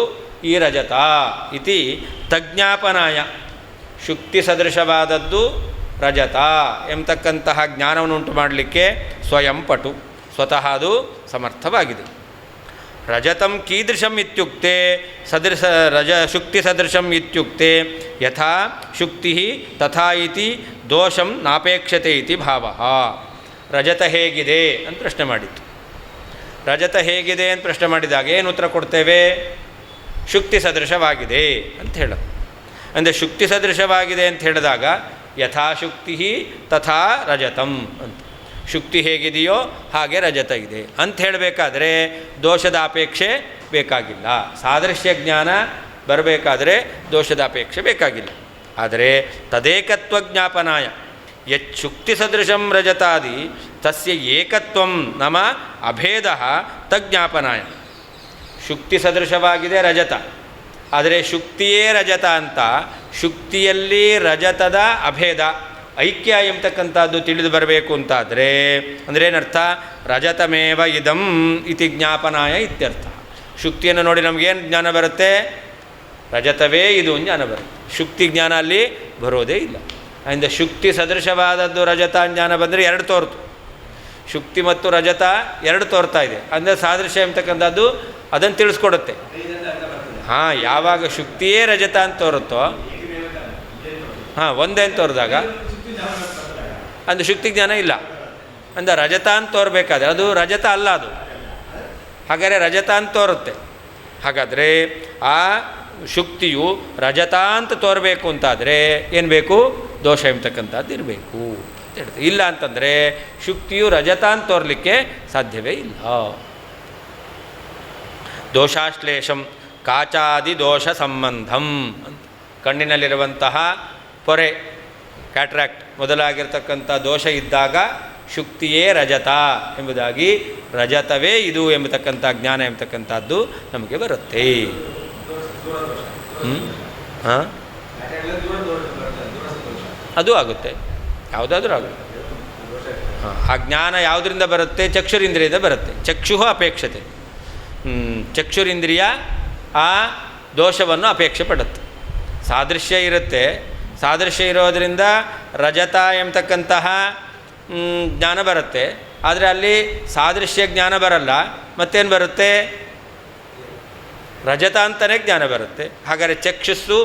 ಈ ರಜತ ಇತಿ ತಜ್ಞಾಪನಾಯ, ಶುಕ್ತಿ ಸದೃಶವಾದದ್ದು ರಜತ ಎಂಬತಕ್ಕಂತಹ ಜ್ಞಾನವನ್ನು ಉಂಟು ಮಾಡಲಿಕ್ಕೆ ಸ್ವಯಂ ಪಟು, ಸ್ವತಃ ಅದು ಸಮರ್ಥವಾಗಿದೆ. ರಜತಂ ಕೀದೃಶಂ ಇತ್ಯುಕ್ತೆ ಶುಕ್ತಿ ಸದೃಶಂ ಇತ್ಯುಕ್ತೆ ಯಥಾ ಶುಕ್ತಿ ತಥಾ ಇತಿ ದೋಷಂ ನಾಪೇಕ್ಷತೆ ಇತಿ ಭಾವ. ರಜತ ಹೇಗಿದೆ ಅಂತ ಪ್ರಶ್ನೆ ಮಾಡಿತ್ತು. ರಜತ ಹೇಗಿದೆ ಅಂತ ಪ್ರಶ್ನೆ ಮಾಡಿದಾಗ ಏನು ಉತ್ತರ ಕೊಡ್ತೇವೆ? ಶುಕ್ತಿ ಸದೃಶವಾಗಿದೆ ಅಂತ ಹೇಳೋದು. ಅಂದರೆ ಶುಕ್ತಿ ಸದೃಶವಾಗಿದೆ ಅಂತ ಹೇಳಿದಾಗ ಯಥಾಶುಕ್ತಿ ತಥಾ ರಜತಂ ಅಂತ, ಶುಕ್ತಿ ಹೇಗಿದೆಯೋ ಹಾಗೆ ರಜತ ಇದೆ ಅಂತ ಹೇಳಬೇಕಾದ್ರೆ ದೋಷದ ಅಪೇಕ್ಷೆ ಬೇಕಾಗಿಲ್ಲ. ಸಾದೃಶ್ಯ ಜ್ಞಾನ ಬರಬೇಕಾದರೆ ದೋಷದ ಅಪೇಕ್ಷೆ ಬೇಕಾಗಿಲ್ಲ. ಆದರೆ ತದೇಕತ್ವ ಜ್ಞಾಪನಾಯ ಯಚ್ಛುಕ್ತಿ ಸದೃಶಂ ರಜತಾದಿ ತಸ್ಯ ಏಕತ್ವಂ ನಮ ಅಭೇದ ತಜ್ಞಾಪನಾಯ. ಶುಕ್ತಿ ಸದೃಶವಾಗಿದೆ ರಜತ, ಆದರೆ ಶುಕ್ತಿಯೇ ರಜತ ಅಂತ ಶುಕ್ತಿಯಲ್ಲಿ ರಜತದ ಅಭೇದ ಐಕ್ಯ ಎಂಬತಕ್ಕಂಥದ್ದು ತಿಳಿದು ಬರಬೇಕು ಅಂತಾದರೆ ಅಂದರೆ ಏನರ್ಥ? ರಜತಮೇವ ಇದಂ ಇತಿ ಜ್ಞಾಪನಾಯ ಇತ್ಯರ್ಥ. ಶುಕ್ತಿಯನ್ನು ನೋಡಿ ನಮಗೇನು ಜ್ಞಾನ ಬರುತ್ತೆ? ರಜತವೇ ಇದು ಜ್ಞಾನ ಬರುತ್ತೆ. ಶುಕ್ತಿ ಜ್ಞಾನ ಅಲ್ಲಿ ಬರೋದೇ ಇಲ್ಲ. ಅದರಿಂದ ಶುಕ್ತಿ ಸದೃಶವಾದದ್ದು ರಜತ ಜ್ಞಾನ ಬಂದರೆ ಎರಡು ತೋರ್ತು. ಶುಕ್ತಿ ಮತ್ತು ರಜತ ಎರಡು ತೋರ್ತಾ ಇದೆ. ಅಂದರೆ ಸಾದೃಶ್ಯ ಎಂಬತಕ್ಕಂಥದ್ದು ಅದನ್ನು ತಿಳಿಸ್ಕೊಡುತ್ತೆ. ಹಾಂ, ಯಾವಾಗ ಶುಕ್ತಿಯೇ ರಜತ ಅಂತ ತೋರುತ್ತೋ, ಹಾಂ ಒಂದೇ ಅಂತ ತೋರಿದಾಗ ಅಂದು ಶುಕ್ತಿ ಜ್ಞಾನ ಇಲ್ಲ. ಅಂದ ರಜತ ಅಂತ ತೋರಬೇಕಾದ್ರೆ ಅದು ರಜತ ಅಲ್ಲ, ಅದು ಹಾಗಾದರೆ ರಜತ ಅಂತ ತೋರುತ್ತೆ. ಹಾಗಾದರೆ ಆ ಶುಕ್ತಿಯು ರಜತ ಅಂತ ತೋರಬೇಕು ಅಂತಾದರೆ ಏನು ಬೇಕು? ದೋಷ ಎಂಬತಕ್ಕಂಥದ್ದು ಇರಬೇಕು ಅಂತ ಹೇಳ್ತಾರೆ. ಇಲ್ಲ ಅಂತಂದರೆ ಶುಕ್ತಿಯು ರಜತ ಅಂತ ತೋರಲಿಕ್ಕೆ ಸಾಧ್ಯವೇ ಇಲ್ಲ. ದೋಷಾಶ್ಲೇಷಂ ಕಾಚಾದಿ ದೋಷ ಸಂಬಂಧಂ ಅಂತ. ಕಣ್ಣಿನಲ್ಲಿರುವಂತಹ ಪೊರೆ, ಕ್ಯಾಟ್ರಾಕ್ಟ್ ಮೊದಲಾಗಿರ್ತಕ್ಕಂಥ ದೋಷ ಇದ್ದಾಗ ಶುಕ್ತಿಯೇ ರಜತ ಎಂಬುದಾಗಿ, ರಜತವೇ ಇದು ಎಂಬತಕ್ಕಂಥ ಜ್ಞಾನ ಎಂಬತಕ್ಕಂಥದ್ದು ನಮಗೆ ಬರುತ್ತೆ. ಹಾಂ, ಅದು ಆಗುತ್ತೆ, ಯಾವುದಾದ್ರೂ ಆಗುತ್ತೆ. ಹಾಂ, ಆ ಜ್ಞಾನ ಯಾವುದರಿಂದ ಬರುತ್ತೆ? ಚಕ್ಷುರಿಂದ್ರಿಯದ ಬರುತ್ತೆ. ಚಕ್ಷು ಅಪೇಕ್ಷತೆ, ಚಕ್ಷುರಿಂದ್ರಿಯ ಆ ದೋಷವನ್ನು ಅಪೇಕ್ಷೆ ಪಡುತ್ತೆ. ಸಾದೃಶ್ಯ ಇರುತ್ತೆ. ಸಾದೃಶ್ಯ ಇರೋದರಿಂದ ರಜತ ಎಂಬತಕ್ಕಂತಹ ಜ್ಞಾನ ಬರುತ್ತೆ. ಆದರೆ ಅಲ್ಲಿ ಸಾದೃಶ್ಯ ಜ್ಞಾನ ಬರಲ್ಲ. ಮತ್ತೇನು ಬರುತ್ತೆ? ರಜತ ಅಂತಲೇ ಜ್ಞಾನ ಬರುತ್ತೆ. ಹಾಗಾದರೆ ಚಕ್ಷುಸ್ಸು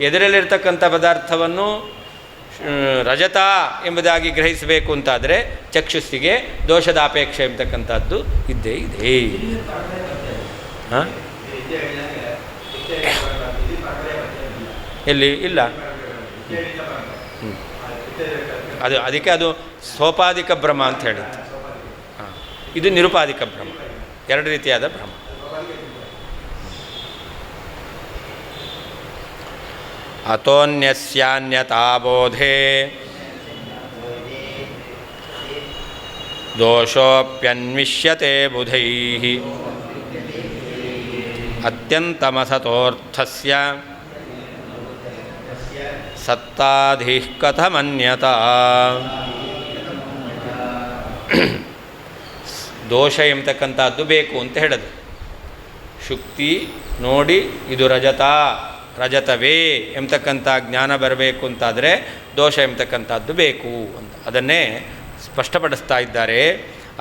ಎದುರಲ್ಲಿರ್ತಕ್ಕಂಥ ಪದಾರ್ಥವನ್ನು ರಜತ ಎಂಬುದಾಗಿ ಗ್ರಹಿಸಬೇಕು ಅಂತಾದರೆ ಚಕ್ಷುಸ್ಸಿಗೆ ದೋಷದ ಅಪೇಕ್ಷೆ ಎಂಬತಕ್ಕಂಥದ್ದು ಇದ್ದೇ ಇದೆ. ಹಾಂ, ಎಲ್ಲಿ ಇಲ್ಲ. ಅದು ಅದಕ್ಕೆ ಅದು ಸೋಪಾಧಿಕ ಭ್ರಮ ಅಂತ ಹೇಳಿತ್ತು. ಹಾಂ, ಇದು ನಿರುಪಾಧಿಕ ಭ್ರಮ, ಎರಡು ರೀತಿಯಾದ ಭ್ರಮ. ಅತೋನ್ಯಸ್ಯಾನ್ಯತಾಬೋಧೇ ದೋಷೋಪ್ಯನ್ವಿಷ್ಯತೆ ಬುಧೈಃ ಅತ್ಯಂತಮಸತೋರ್ಥಸ್ಯ ಸತ್ತಾಧಿಃ ಕಥಮನ್ಯತಾ. ದೋಷ ಎಂಬತಕ್ಕಂಥದ್ದು ಬೇಕು ಅಂತ ಹೇಳೋದು. ಶುಕ್ತಿ ನೋಡಿ ಇದು ರಜತ, ರಜತವೇ ಎಂಬತಕ್ಕಂಥ ಜ್ಞಾನ ಬರಬೇಕು ಅಂತಾದರೆ ದೋಷ ಎಂಬತಕ್ಕಂಥದ್ದು ಬೇಕು ಅಂತ ಅದನ್ನೇ ಸ್ಪಷ್ಟಪಡಿಸ್ತಾ ಇದ್ದಾರೆ.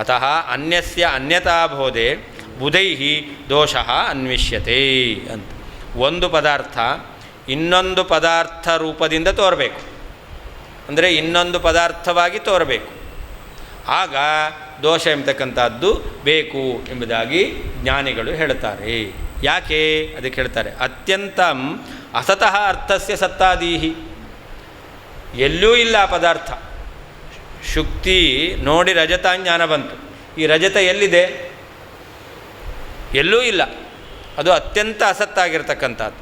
ಅತಃ ಅನ್ಯಸ್ಯ ಅನ್ಯತಾಬೋಧೆ ಬುಧೈಃ ದೋಷಃ ಅನ್ವಿಷ್ಯತೆ ಅಂತ. ಒಂದು ಪದಾರ್ಥ ಇನ್ನೊಂದು ಪದಾರ್ಥ ರೂಪದಿಂದ ತೋರಬೇಕು, ಅಂದರೆ ಇನ್ನೊಂದು ಪದಾರ್ಥವಾಗಿ ತೋರಬೇಕು. ಆಗ ದೋಷ ಎಂಬತಕ್ಕಂಥದ್ದು ಬೇಕು ಎಂಬುದಾಗಿ ಜ್ಞಾನಿಗಳು ಹೇಳ್ತಾರೆ. ಯಾಕೆ ಅದಕ್ಕೆ ಹೇಳ್ತಾರೆ? ಅತ್ಯಂತಂ ಅಸತಃ ಅರ್ಥಸ್ಯ ಸತ್ತಾದೀಹಿ. ಎಲ್ಲೂ ಇಲ್ಲ ಆ ಪದಾರ್ಥ. ಶುಕ್ತಿ ನೋಡಿ ರಜತ ಜ್ಞಾನ ಬಂತು. ಈ ರಜತ ಎಲ್ಲಿದೆ? ಎಲ್ಲೂ ಇಲ್ಲ. ಅದು ಅತ್ಯಂತ ಅಸತ್ತಾಗಿರ್ತಕ್ಕಂಥದ್ದು.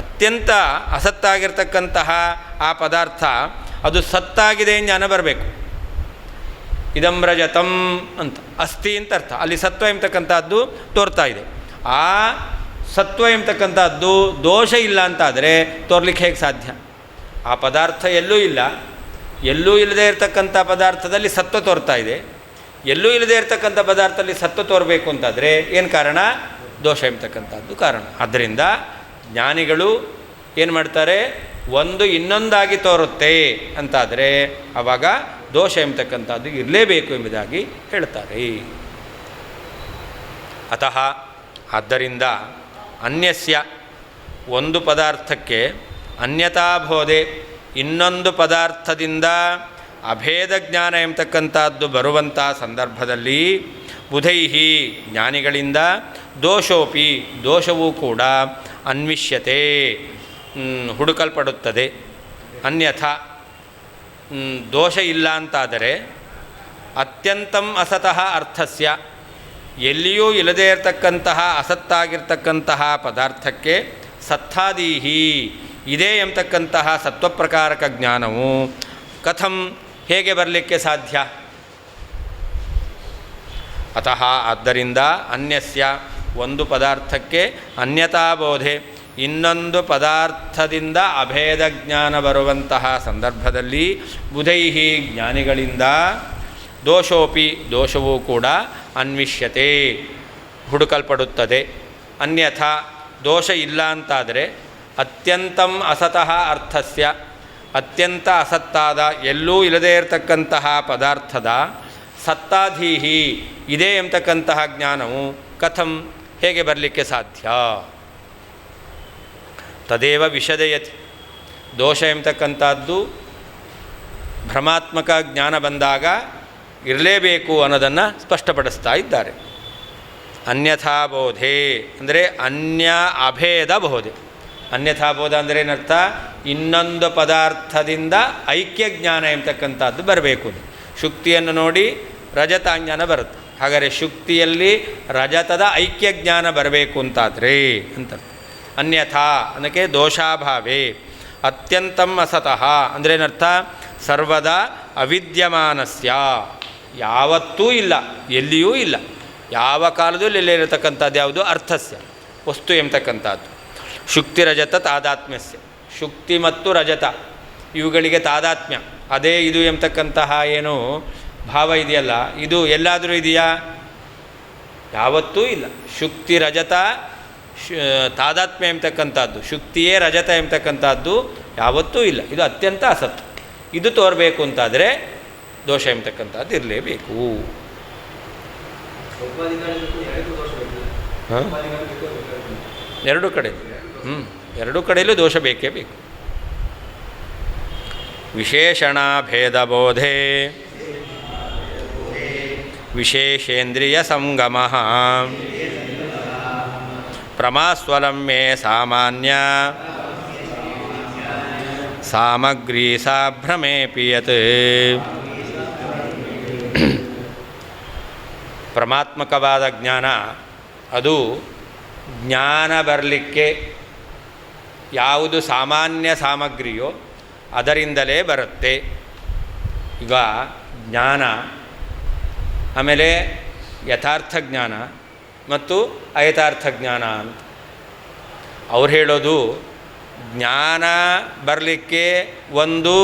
ಅತ್ಯಂತ ಅಸತ್ತಾಗಿರ್ತಕ್ಕಂತಹ ಆ ಪದಾರ್ಥ ಅದು ಸತ್ತಾಗಿದೆ ಜ್ಞಾನ ಬರಬೇಕು. ಇದಂ ರಜತಂ ಅಂತ ಅಸ್ಥಿ ಅಂತ ಅರ್ಥ. ಅಲ್ಲಿ ಸತ್ವ ಎಂಬತಕ್ಕಂಥದ್ದು ತೋರ್ತಾ ಇದೆ. ಆ ಸತ್ವ ಎಂಬತಕ್ಕಂಥದ್ದು ದೋಷ ಇಲ್ಲ ಅಂತಾದರೆ ತೋರ್ಲಿಕ್ಕೆ ಹೇಗೆ ಸಾಧ್ಯ? ಆ ಪದಾರ್ಥ ಎಲ್ಲೂ ಇಲ್ಲ. ಎಲ್ಲೂ ಇಲ್ಲದೆ ಇರತಕ್ಕಂಥ ಪದಾರ್ಥದಲ್ಲಿ ಸತ್ವ ತೋರ್ತಾ ಇದೆ. ಎಲ್ಲೂ ಇಲ್ಲದೆ ಇರತಕ್ಕಂಥ ಪದಾರ್ಥದಲ್ಲಿ ಸತ್ವ ತೋರಬೇಕು ಅಂತಾದರೆ ಏನು ಕಾರಣ? ದೋಷ ಎಂಬತಕ್ಕಂಥದ್ದು ಕಾರಣ. ಆದ್ದರಿಂದ ಜ್ಞಾನಿಗಳು ಏನು ಮಾಡ್ತಾರೆ? ಒಂದು ಇನ್ನೊಂದಾಗಿ ತೋರುತ್ತೆ ಅಂತಾದರೆ ಆವಾಗ ದೋಷ ಎಂಬತಕ್ಕಂಥದ್ದು ಇರಲೇಬೇಕು ಎಂಬುದಾಗಿ ಹೇಳ್ತಾರೆ. ಅತಃ ಆದ್ದರಿಂದ ಅನ್ಯಸ್ಯ ಒಂದು ಪದಾರ್ಥಕ್ಕೆ ಅನ್ಯತಾಬೋಧೆ ಇನ್ನೊಂದು ಪದಾರ್ಥದಿಂದ ಅಭೇದ ಜ್ಞಾನ ಎಂಬತಕ್ಕಂಥದ್ದು ಬರುವಂಥ ಸಂದರ್ಭದಲ್ಲಿ ಬುಧೈಹಿ ಜ್ಞಾನಿಗಳಿಂದ ದೋಷೋಪಿ ದೋಷವೂ ಕೂಡ ಅನ್ವಿಷ್ಯತೆ ಹುಡುಕಲ್ಪಡುತ್ತದೆ. ಅನ್ಯಥಾ ದೋಷ ಇಲ್ಲ ಅಂತಾದರೆ ಅತ್ಯಂತಂ ಅಸತಃ ಅರ್ಥಸ್ಯ ಎಲ್ಲಿಯೂ ಇಲ್ಲದೇ ಇರತಕ್ಕಂತಹ ಅಸತ್ತಾಗಿರ್ತಕ್ಕಂತಹ ಪದಾರ್ಥಕ್ಕೆ ಸತ್ತಾದೀಹಿ ಇದೇ ಎಂಬತಕ್ಕಂತಹ ಸತ್ವಪ್ರಕಾರಕ ಜ್ಞಾನವು ಕಥಂ ಹೇಗೆ ಬರಲಿಕ್ಕೆ ಸಾಧ್ಯ? ಅತಃ ಆದ್ದರಿಂದ ಅನ್ಯಸ್ಯ ಒಂದು ಪದಾರ್ಥಕ್ಕೆ ಅನ್ಯತಾಬೋಧೆ ಇನ್ನೊಂದು ಪದಾರ್ಥದಿಂದ ಅಭೇದ ಜ್ಞಾನ ಬರುವಂತಹ ಸಂದರ್ಭದಲ್ಲಿ ಬುಧೈಹಿ ಜ್ಞಾನಿಗಳಿಂದ ದೋಷೋಪಿ ದೋಷವೂ ಕೂಡ ಅನ್ವಿಷ್ಯತೆ ಹುಡುಕಲ್ಪಡುತ್ತದೆ. ಅನ್ಯಥಾ ದೋಷ ಇಲ್ಲ ಅಂತಾದರೆ ಅತ್ಯಂತಂ ಅಸತಃ ಅರ್ಥಸ್ಯ ಅತ್ಯಂತ ಅಸತ್ತಾದ ಎಲ್ಲೂ ಇಲ್ಲದೇ ಇರತಕ್ಕಂತಹ ಪದಾರ್ಥದ ಸತ್ತಾಧೀಹಿ ಇದೆ ಎಂಬತಕ್ಕಂತಹ ಜ್ಞಾನವು ಕಥಂ ಹೇಗೆ ಬರಲಿಕ್ಕೆ ಸಾಧ್ಯ? ತದೇವ ವಿಷದಯತಿ. ದೋಷ ಎಂಬತಕ್ಕಂಥದ್ದು ಭ್ರಮಾತ್ಮಕ ಜ್ಞಾನ ಬಂದಾಗ ಇರಲೇಬೇಕು ಅನ್ನೋದನ್ನು ಸ್ಪಷ್ಟಪಡಿಸ್ತಾ ಇದ್ದಾರೆ. ಅನ್ಯಥಾ ಬೋಧೆ ಅಂದರೆ ಅನ್ಯ ಅಭೇದ ಬೋಧೆ. ಅನ್ಯಥಾ ಬೋಧ ಅಂದರೆ ಏನರ್ಥ? ಇನ್ನೊಂದು ಪದಾರ್ಥದಿಂದ ಐಕ್ಯ ಜ್ಞಾನ ಎಂಬತಕ್ಕಂಥದ್ದು ಬರಬೇಕು. ಶುಕ್ತಿಯನ್ನು ನೋಡಿ ರಜತ ಜ್ಞಾನ ಬರುತ್ತೆ. ಹಾಗಾದರೆ ಶುಕ್ತಿಯಲ್ಲಿ ರಜತದ ಐಕ್ಯ ಜ್ಞಾನ ಬರಬೇಕು ಅಂತಾದರೆ ಅಂತ. ಅನ್ಯಥಾ ಅದಕ್ಕೆ ದೋಷಾಭಾವೇ ಅತ್ಯಂತಂ ಅಸತಃ ಅಂದರೆ ಏನರ್ಥ? ಸರ್ವದಾ ಅವಿದ್ಯಮಾನಸ್ಯ ಯಾವತ್ತೂ ಇಲ್ಲ, ಎಲ್ಲಿಯೂ ಇಲ್ಲ, ಯಾವ ಕಾಲದಲ್ಲೂ ಇಲ್ಲಿರತಕ್ಕಂಥದ್ದು ಯಾವುದು? ಅರ್ಥಸ್ಯ ವಸ್ತು ಎಂಬತಕ್ಕಂಥದ್ದು. ಶುಕ್ತಿ ರಜತ ತಾದಾತ್ಮ್ಯಸ್ಯ ಶುಕ್ತಿ ಮತ್ತು ರಜತ ಇವುಗಳಿಗೆ ತಾದಾತ್ಮ್ಯ ಅದೇ ಇದು ಎಂಬತಕ್ಕಂತಹ ಏನು ಭಾವ ಇದೆಯಲ್ಲ, ಇದು ಎಲ್ಲಾದರೂ ಇದೆಯಾ? ಯಾವತ್ತೂ ಇಲ್ಲ. ಶುಕ್ತಿ ರಜತ ತಾದಾತ್ಮ್ಯ ಎಂಬತಕ್ಕಂಥದ್ದು, ಶುಕ್ತಿಯೇ ರಜತ ಎಂಬತಕ್ಕಂಥದ್ದು ಯಾವತ್ತೂ ಇಲ್ಲ. ಇದು ಅತ್ಯಂತ ಅಸತ್ತು. ಇದು ತೋರಬೇಕು ಅಂತಾದರೆ ದೋಷ ಎಂಬತಕ್ಕಂಥದ್ದು ಇರಲೇಬೇಕು. ಎರಡು ಕಡೆ ಎರಡು ಕಡೆಯಲ್ಲೂ ದೋಷ ಬೇಕೇ ಬೇಕು. ವಿಶೇಷಣ ಭೇದಬೋಧೆ ವಿಶೇಷೇಂದ್ರಿಯ ಸಂಗಮ ಪ್ರಮಾಸ್ವಲಂ ಮೇ ಸಾಮಾನ್ಯ ಸಾಮಗ್ರಿ ಸಾಭ್ರಮೇಪಿ ಯತ್. ಪ್ರಮಾತ್ಮಕವಾದ ಜ್ಞಾನ ಅದು ಜ್ಞಾನ ಬರಲಿಕ್ಕೆ ಯಾವುದು ಸಾಮಾನ್ಯ ಸಾಮಗ್ರಿಯೋ ಅದರಿಂದಲೇ ಬರುತ್ತೆ. ಈಗ ಜ್ಞಾನ, ಆಮೇಲೆ ಯಥಾರ್ಥ ಜ್ಞಾನ ಮತ್ತು ಅಯಥಾರ್ಥ ಜ್ಞಾನ ಅಂತ ಅವ್ರು ಹೇಳೋದು. ಜ್ಞಾನ ಬರಲಿಕ್ಕೆ ಒಂದು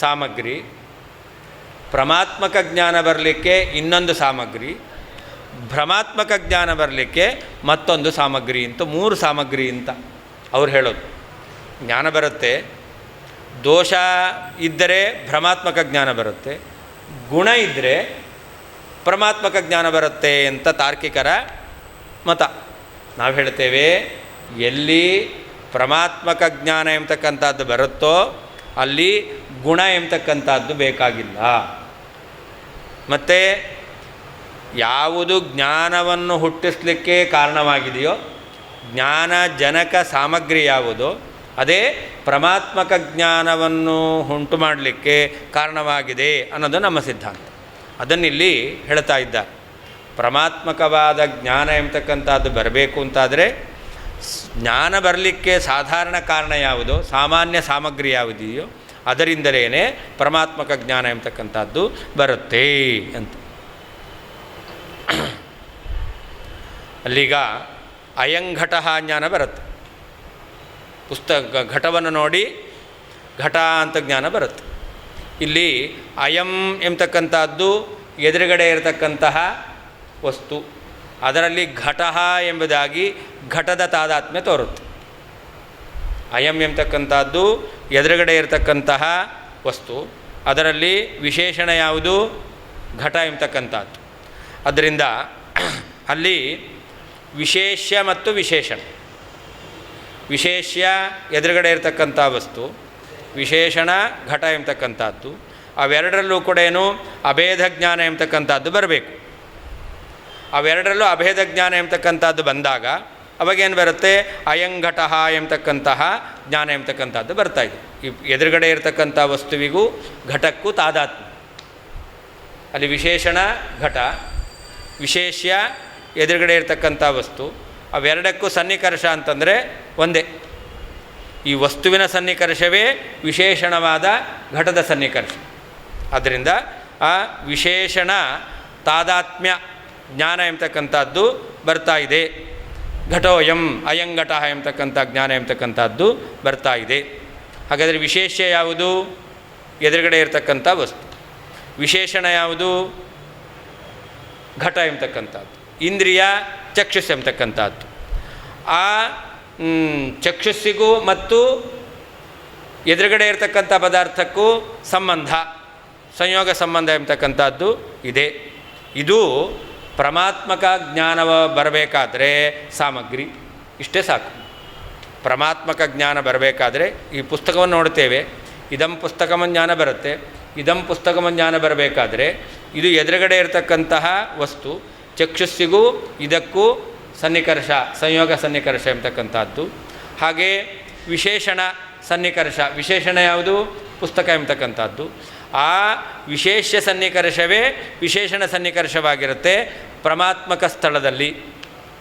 ಸಾಮಗ್ರಿ, ಪ್ರಮಾತ್ಮಕ ಜ್ಞಾನ ಬರಲಿಕ್ಕೆ ಇನ್ನೊಂದು ಸಾಮಗ್ರಿ, ಭ್ರಮಾತ್ಮಕ ಜ್ಞಾನ ಬರಲಿಕ್ಕೆ ಮತ್ತೊಂದು ಸಾಮಗ್ರಿ ಅಂತ, ಮೂರು ಸಾಮಗ್ರಿ ಅಂತ ಅವ್ರು ಹೇಳೋದು. ಜ್ಞಾನ ಬರುತ್ತೆ, ದೋಷ ಇದ್ದರೆ ಭ್ರಮಾತ್ಮಕ ಜ್ಞಾನ ಬರುತ್ತೆ, ಗುಣ ಇದ್ದರೆ ಪ್ರಮಾತ್ಮಕ ಜ್ಞಾನ ಬರುತ್ತೆ ಅಂತ ತಾರ್ಕಿಕರ ಮತ. ನಾವು ಹೇಳ್ತೇವೆ ಎಲ್ಲಿ ಪ್ರಮಾತ್ಮಕ ಜ್ಞಾನ ಎಂಬತಕ್ಕಂಥದ್ದು ಬರುತ್ತೋ ಅಲ್ಲಿ ಗುಣ ಎಂಬತಕ್ಕಂಥದ್ದು ಬೇಕಾಗಿಲ್ಲ. ಮತ್ತು ಯಾವುದು ಜ್ಞಾನವನ್ನು ಹುಟ್ಟಿಸಲಿಕ್ಕೆ ಕಾರಣವಾಗಿದೆಯೋ, ಜ್ಞಾನ ಜನಕ ಸಾಮಗ್ರಿ ಯಾವುದೋ ಅದೇ ಪ್ರಮಾತ್ಮಕ ಜ್ಞಾನವನ್ನು ಉಂಟು ಮಾಡಲಿಕ್ಕೆ ಕಾರಣವಾಗಿದೆ ಅನ್ನೋದು ನಮ್ಮ ಸಿದ್ಧಾಂತ. ಅದನ್ನಿಲ್ಲಿ ಹೇಳ್ತಾ ಇದ್ದಾರೆ. ಪ್ರಮಾತ್ಮಕವಾದ ಜ್ಞಾನ ಎಂಬತಕ್ಕಂಥದ್ದು ಬರಬೇಕು ಅಂತಾದರೆ ಜ್ಞಾನ ಬರಲಿಕ್ಕೆ ಸಾಧಾರಣ ಕಾರಣ ಯಾವುದೋ, ಸಾಮಾನ್ಯ ಸಾಮಗ್ರಿ ಯಾವುದೆಯೋ ಅದರಿಂದಲೇ ಪ್ರಮಾತ್ಮಕ ಜ್ಞಾನ ಎಂಬತಕ್ಕಂಥದ್ದು ಬರುತ್ತೆ ಅಂತ. ಅಲ್ಲೀಗ ಅಯಂಘಟ ಜ್ಞಾನ ಬರುತ್ತೆ. ಘಟವನ್ನು ನೋಡಿ ಘಟ ಅಂತ ಜ್ಞಾನ ಬರುತ್ತೆ. ಇಲ್ಲಿ ಅಯಂ ಎಂಬತಕ್ಕಂಥದ್ದು ಎದುರುಗಡೆ ಇರತಕ್ಕಂತಹ ವಸ್ತು, ಅದರಲ್ಲಿ ಘಟ ಎಂಬುದಾಗಿ ಘಟದ ತಾದಾತ್ಮ್ಯ ತೋರುತ್ತೆ. ಅಯಂ ಎಂಬತಕ್ಕಂಥದ್ದು ಎದುರುಗಡೆ ಇರತಕ್ಕಂತಹ ವಸ್ತು, ಅದರಲ್ಲಿ ವಿಶೇಷಣ ಯಾವುದು? ಘಟ ಎಂಬತಕ್ಕಂಥದ್ದು. ಅದರಿಂದ ಅಲ್ಲಿ ವಿಶೇಷ್ಯ ಮತ್ತು ವಿಶೇಷಣ. ವಿಶೇಷ್ಯ ಎದುರುಗಡೆ ಇರತಕ್ಕಂಥ ವಸ್ತು, ವಿಶೇಷಣ ಘಟ ಎಂಬತಕ್ಕಂಥದ್ದು. ಅವೆರಡರಲ್ಲೂ ಕೂಡ ಏನು ಅಭೇದ ಜ್ಞಾನ ಎಂಬತಕ್ಕಂಥದ್ದು ಬರಬೇಕು. ಅವೆರಡರಲ್ಲೂ ಅಭೇದ ಜ್ಞಾನ ಎಂಬತಕ್ಕಂಥದ್ದು ಬಂದಾಗ ಅವಾಗೇನು ಬರುತ್ತೆ? ಅಯಂಘಟ ಎಂಬತಕ್ಕಂತಹ ಜ್ಞಾನ ಎಂಬತಕ್ಕಂಥದ್ದು ಬರ್ತಾಯಿದೆ. ಈ ಎದುರುಗಡೆ ಇರತಕ್ಕಂಥ ವಸ್ತುವಿಗೂ ಘಟಕ್ಕೂ ತಾದಾತ್ಮ್ಯ. ಅಲ್ಲಿ ವಿಶೇಷಣ ಘಟ, ವಿಶೇಷ್ಯ ಎದುರುಗಡೆ ಇರತಕ್ಕಂಥ ವಸ್ತು, ಅವೆರಡಕ್ಕೂ ಸನ್ನಿಕರ್ಷ ಅಂತಂದರೆ ಒಂದೇ. ಈ ವಸ್ತುವಿನ ಸನ್ನಿಕರ್ಷವೇ ವಿಶೇಷಣವಾದ ಘಟದ ಸನ್ನಿಕರ್ಷ. ಆದ್ದರಿಂದ ಆ ವಿಶೇಷಣ ತಾದಾತ್ಮ್ಯ ಜ್ಞಾನ ಎಂಬತಕ್ಕಂಥದ್ದು ಬರ್ತಾ ಇದೆ. ಘಟೋಯಂ ಅಯಂಘಟ ಎಂಬತಕ್ಕಂಥ ಜ್ಞಾನ ಎಂಬತಕ್ಕಂಥದ್ದು ಬರ್ತಾ ಇದೆ. ಹಾಗಾದರೆ ವಿಶೇಷ ಯಾವುದು? ಎದುರುಗಡೆ ಇರತಕ್ಕಂಥ ವಸ್ತು. ವಿಶೇಷಣ ಯಾವುದು? ಘಟ ಎಂಬತಕ್ಕಂಥದ್ದು. ಇಂದ್ರಿಯ ಚಕ್ಷುಸ್ ಎಂಬತಕ್ಕಂಥದ್ದು. ಆ ಚಕ್ಷುಸ್ಸಿಗೂ ಮತ್ತು ಎದುರುಗಡೆ ಇರತಕ್ಕಂಥ ಪದಾರ್ಥಕ್ಕೂ ಸಂಬಂಧ, ಸಂಯೋಗ ಸಂಬಂಧ ಎಂಬತಕ್ಕಂಥದ್ದು ಇದೆ. ಇದು ಪ್ರಮಾತ್ಮಕ ಜ್ಞಾನವ ಬರಬೇಕಾದ್ರೆ ಸಾಮಗ್ರಿ ಇಷ್ಟೇ ಸಾಕು. ಪ್ರಮಾತ್ಮಕ ಜ್ಞಾನ ಬರಬೇಕಾದ್ರೆ ಈ ಪುಸ್ತಕವನ್ನು ನೋಡ್ತೇವೆ, ಇದಂ ಪುಸ್ತಕಮ ಜ್ಞಾನ ಬರುತ್ತೆ. ಇದಂ ಪುಸ್ತಕಮ ಜ್ಞಾನ ಬರಬೇಕಾದ್ರೆ ಇದು ಎದುರುಗಡೆ ಇರತಕ್ಕಂತಹ ವಸ್ತು ಚಕ್ಷುಸ್ಸಿಗೂ ಇದಕ್ಕೂ ಸನ್ನಿಕರ್ಷ, ಸಂಯೋಗ ಸನ್ನಿಕರ್ಷ ಎಂಬತಕ್ಕಂಥದ್ದು. ಹಾಗೆ ವಿಶೇಷಣ ಸನ್ನಿಕರ್ಷ, ವಿಶೇಷಣ ಯಾವುದು? ಪುಸ್ತಕ ಎಂಬತಕ್ಕಂಥದ್ದು. ಆ ವಿಶೇಷ ಸನ್ನಿಕರ್ಷವೇ ವಿಶೇಷಣ ಸನ್ನಿಕರ್ಷವಾಗಿರುತ್ತೆ ಪರಮಾತ್ಮಕ ಸ್ಥಳದಲ್ಲಿ.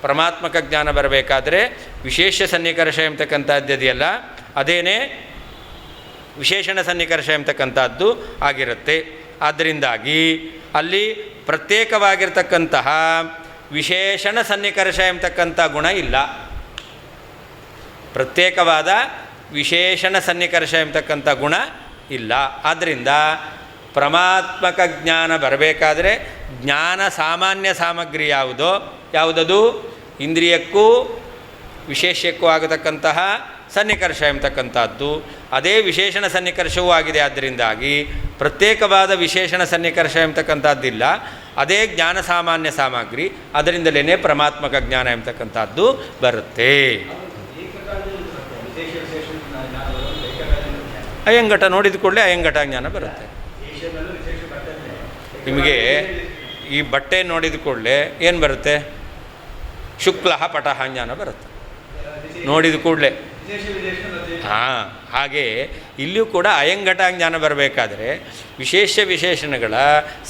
ಪರಮಾತ್ಮಕ ಜ್ಞಾನ ಬರಬೇಕಾದ್ರೆ ವಿಶೇಷ ಸನ್ನಿಕರ್ಷ ಎಂಬತಕ್ಕಂಥದ್ದಿದೆಯಲ್ಲ, ಅದೇನೇ ವಿಶೇಷಣ ಸನ್ನಿಕರ್ಷ ಎಂಬತಕ್ಕಂಥದ್ದು ಆಗಿರುತ್ತೆ. ಆದ್ದರಿಂದಾಗಿ ಅಲ್ಲಿ ಪ್ರತ್ಯೇಕವಾಗಿರ್ತಕ್ಕಂತಹ ವಿಶೇಷಣ ಸನ್ನಿಕರ್ಷ ಎಂಬತಕ್ಕಂಥ ಗುಣ ಇಲ್ಲ. ಪ್ರತ್ಯೇಕವಾದ ವಿಶೇಷಣ ಸನ್ನಿಕರ್ಷ ಎಂಬತಕ್ಕಂಥ ಗುಣ ಇಲ್ಲ. ಆದ್ದರಿಂದ ಪರಮಾತ್ಮಕ ಜ್ಞಾನ ಬರಬೇಕಾದ್ರೆ ಜ್ಞಾನ ಸಾಮಾನ್ಯ ಸಾಮಗ್ರಿ ಯಾವುದದು? ಇಂದ್ರಿಯಕ್ಕೂ ವಿಶೇಷಕ್ಕೂ ಆಗತಕ್ಕಂತಹ ಸನ್ನಿಕರ್ಷ ಎಂಬತಕ್ಕಂಥದ್ದು. ಅದೇ ವಿಶೇಷಣ ಸನ್ನಿಕರ್ಷವೂ ಆಗಿದೆ. ಆದ್ದರಿಂದಾಗಿ ಪ್ರತ್ಯೇಕವಾದ ವಿಶೇಷಣ ಸನ್ನಿಕರ್ಷ ಎಂಬತಕ್ಕಂಥದ್ದಿಲ್ಲ. ಅದೇ ಜ್ಞಾನ ಸಾಮಾನ್ಯ ಸಾಮಗ್ರಿ. ಅದರಿಂದಲೇ ಪರಮಾತ್ಮಕ ಜ್ಞಾನ ಎಂಬತಕ್ಕಂಥದ್ದು ಬರುತ್ತೆ. ಅಯಂಘಟ ನೋಡಿದ ಕೂಡಲೇ ಅಯಂಘಟ ಜ್ಞಾನ ಬರುತ್ತೆ. ನಿಮಗೆ ಈ ಬಟ್ಟೆ ನೋಡಿದ ಕೂಡಲೇ ಏನು ಬರುತ್ತೆ? ಶುಕ್ಲ ಪಟಹ ಜ್ಞಾನ ಬರುತ್ತೆ ನೋಡಿದ ಕೂಡಲೇ. ಹಾಗೆ ಇಲ್ಲಿಯೂ ಕೂಡ ಅಯಂಘಟ ಜ್ಞಾನ ಬರಬೇಕಾದ್ರೆ ವಿಶೇಷ ವಿಶೇಷಣಗಳ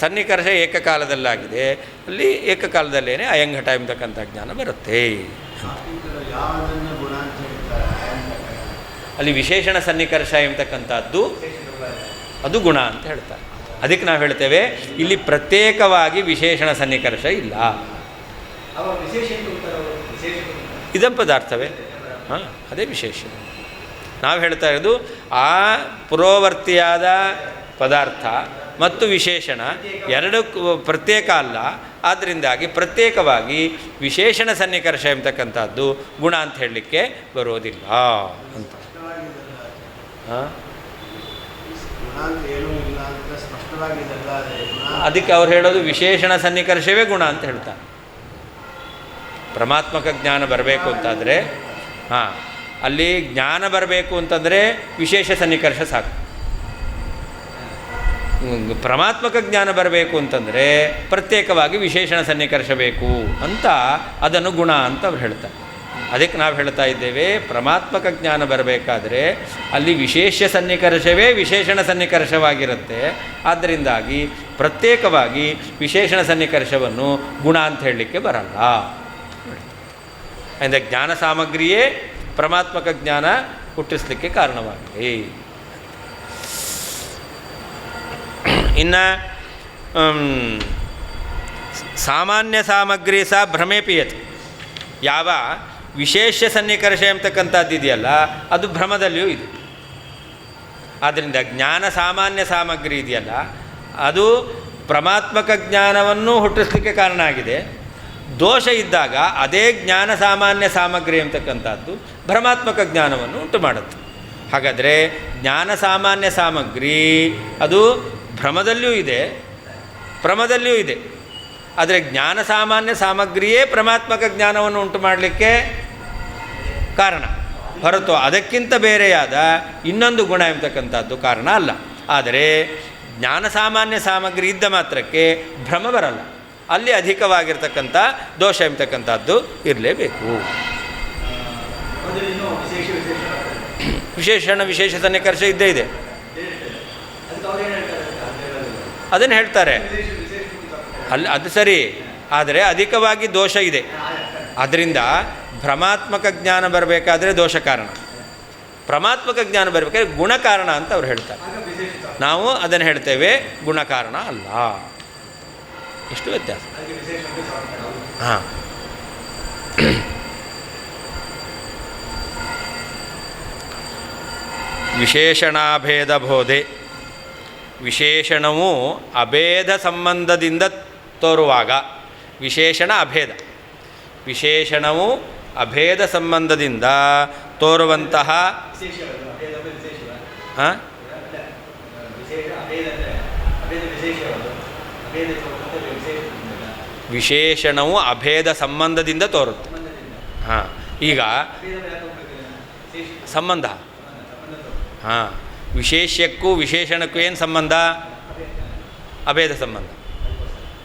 ಸನ್ನಿಕರ್ಷ ಏಕಕಾಲದಲ್ಲಾಗಿದೆ. ಅಲ್ಲಿ ಏಕಕಾಲದಲ್ಲೇ ಅಯಂಘಟ ಎಂಬತಕ್ಕಂಥ ಜ್ಞಾನ ಬರುತ್ತೆ. ಅಲ್ಲಿ ವಿಶೇಷಣ ಸನ್ನಿಕರ್ಷ ಎಂಬತಕ್ಕಂಥದ್ದು ಅದು ಗುಣ ಅಂತ ಹೇಳ್ತಾರೆ. ಅದಕ್ಕೆ ನಾವು ಹೇಳ್ತೇವೆ ಇಲ್ಲಿ ಪ್ರತ್ಯೇಕವಾಗಿ ವಿಶೇಷಣ ಸನ್ನಿಕರ್ಷ ಇಲ್ಲ. ಇದಂ ಪದಾರ್ಥವೇ, ಅದೇ ವಿಶೇಷ. ನಾವು ಹೇಳ್ತಾ ಇರೋದು ಆ ಪುರೋವರ್ತಿಯಾದ ಪದಾರ್ಥ ಮತ್ತು ವಿಶೇಷಣ ಎರಡು ಪ್ರತ್ಯೇಕ ಅಲ್ಲ. ಆದ್ದರಿಂದಾಗಿ ಪ್ರತ್ಯೇಕವಾಗಿ ವಿಶೇಷಣ ಸನ್ನಿಕರ್ಷ ಎಂಬತಕ್ಕಂಥದ್ದು ಗುಣ ಅಂತ ಹೇಳಲಿಕ್ಕೆ ಬರೋದಿಲ್ಲ ಅಂತ. ಅದಕ್ಕೆ ಅವ್ರು ಹೇಳೋದು ವಿಶೇಷಣ ಸನ್ನಿಕರ್ಷವೇ ಗುಣ ಅಂತ ಹೇಳ್ತಾರೆ. ಪರಮಾತ್ಮಕ ಜ್ಞಾನ ಬರಬೇಕು ಅಂತಾದರೆ ಅಲ್ಲಿ ಜ್ಞಾನ ಬರಬೇಕು ಅಂತಂದರೆ ವಿಶೇಷ ಸನ್ನಿಕರ್ಷ ಸಾಕು. ಪರಮಾತ್ಮಕ ಜ್ಞಾನ ಬರಬೇಕು ಅಂತಂದರೆ ಪ್ರತ್ಯೇಕವಾಗಿ ವಿಶೇಷಣ ಸನ್ನಿಕರ್ಷ ಬೇಕು ಅಂತ ಅದನ್ನು ಗುಣ ಅಂತ ಅವ್ರು ಹೇಳ್ತಾರೆ. ಅದಕ್ಕೆ ನಾವು ಹೇಳ್ತಾ ಇದ್ದೇವೆ ಪರಮಾತ್ಮಕ ಜ್ಞಾನ ಬರಬೇಕಾದ್ರೆ ಅಲ್ಲಿ ವಿಶೇಷ ಸನ್ನಿಕರ್ಷವೇ ವಿಶೇಷಣ ಸನ್ನಿಕರ್ಷವಾಗಿರುತ್ತೆ. ಆದ್ದರಿಂದಾಗಿ ಪ್ರತ್ಯೇಕವಾಗಿ ವಿಶೇಷಣ ಸನ್ನಿಕರ್ಷವನ್ನು ಗುಣ ಅಂತ ಹೇಳಲಿಕ್ಕೆ ಬರಲ್ಲ. ಅಂದರೆ ಜ್ಞಾನ ಸಾಮಗ್ರಿಯೇ ಪರಮಾತ್ಮಕ ಜ್ಞಾನ ಹುಟ್ಟಿಸಲಿಕ್ಕೆ ಕಾರಣವಾಗಿದೆ. ಇನ್ನು ಸಾಮಾನ್ಯ ಸಾಮಗ್ರಿ ಸಹ ಭ್ರಮೇಪಿಯತೆ. ಯಾವ ವಿಶೇಷ ಸನ್ನಿಕರ್ಷ ಎಂಬತಕ್ಕಂಥದ್ದು ಇದೆಯಲ್ಲ ಅದು ಭ್ರಮದಲ್ಲಿಯೂ ಇದೆ. ಆದ್ದರಿಂದ ಜ್ಞಾನ ಸಾಮಾನ್ಯ ಸಾಮಗ್ರಿ ಇದೆಯಲ್ಲ ಅದು ಪರಮಾತ್ಮಕ ಜ್ಞಾನವನ್ನು ಹುಟ್ಟಿಸಲಿಕ್ಕೆ ಕಾರಣ ಆಗಿದೆ. ದೋಷ ಇದ್ದಾಗ ಅದೇ ಜ್ಞಾನ ಸಾಮಾನ್ಯ ಸಾಮಗ್ರಿ ಎಂಬತಕ್ಕಂಥದ್ದು ಭ್ರಮಾತ್ಮಕ ಜ್ಞಾನವನ್ನು ಉಂಟು ಮಾಡುತ್ತೆ. ಹಾಗಾದರೆ ಜ್ಞಾನ ಸಾಮಾನ್ಯ ಸಾಮಗ್ರಿ ಅದು ಭ್ರಮದಲ್ಲಿಯೂ ಇದೆ, ಪ್ರಮದಲ್ಲಿಯೂ ಇದೆ. ಆದರೆ ಜ್ಞಾನ ಸಾಮಾನ್ಯ ಸಾಮಗ್ರಿಯೇ ಪರಮಾತ್ಮಕ ಜ್ಞಾನವನ್ನು ಉಂಟು ಮಾಡಲಿಕ್ಕೆ ಕಾರಣ ಹೊರತು ಅದಕ್ಕಿಂತ ಬೇರೆಯಾದ ಇನ್ನೊಂದು ಗುಣ ಎಂಬತಕ್ಕಂಥದ್ದು ಕಾರಣ ಅಲ್ಲ. ಆದರೆ ಜ್ಞಾನ ಸಾಮಾನ್ಯ ಸಾಮಗ್ರಿ ಇದ್ದ ಮಾತ್ರಕ್ಕೆ ಭ್ರಮ ಬರಲ್ಲ. ಅಲ್ಲಿ ಅಧಿಕವಾಗಿರ್ತಕ್ಕಂಥ ದೋಷ ಎಂಬತಕ್ಕಂಥದ್ದು ಇರಲೇಬೇಕು. ವಿಶೇಷಣ ವಿಶೇಷ ಸನ್ನಿಕರ್ಷ ಇದ್ದೇ ಇದೆ, ಅದನ್ನು ಹೇಳ್ತಾರೆ. ಅಲ್ಲಿ ಅದು ಸರಿ, ಆದರೆ ಅಧಿಕವಾಗಿ ದೋಷ ಇದೆ. ಆದ್ದರಿಂದ ಭ್ರಮಾತ್ಮಕ ಜ್ಞಾನ ಬರಬೇಕಾದ್ರೆ ದೋಷ ಕಾರಣ, ಪರಮಾತ್ಮಕ ಜ್ಞಾನ ಬರಬೇಕಾದ್ರೆ ಗುಣ ಕಾರಣ ಅಂತ ಅವ್ರು ಹೇಳ್ತಾರೆ. ನಾವು ಅದನ್ನು ಹೇಳ್ತೇವೆ ಗುಣ ಕಾರಣ ಅಲ್ಲ. ಎಷ್ಟು ವ್ಯತ್ಯಾಸ. ವಿಶೇಷಣಾಭೇದ ಬೋಧೆ. ವಿಶೇಷಣವು ಅಭೇದ ಸಂಬಂಧದಿಂದ ತೋರುವಾಗ, ವಿಶೇಷಣ ಅಭೇದ, ವಿಶೇಷಣವು ಅಭೇದ ಸಂಬಂಧದಿಂದ ತೋರುವಂತಹ ವಿಶೇಷಣವು ಅಭೇದ ಸಂಬಂಧದಿಂದ ತೋರುತ್ತೆ. ಹಾಂ, ಈಗ ಸಂಬಂಧ, ಹಾಂ, ವಿಶೇಷ್ಯಕ್ಕೂ ವಿಶೇಷಣಕ್ಕೂ ಏನು ಸಂಬಂಧ? ಅಭೇದ ಸಂಬಂಧ.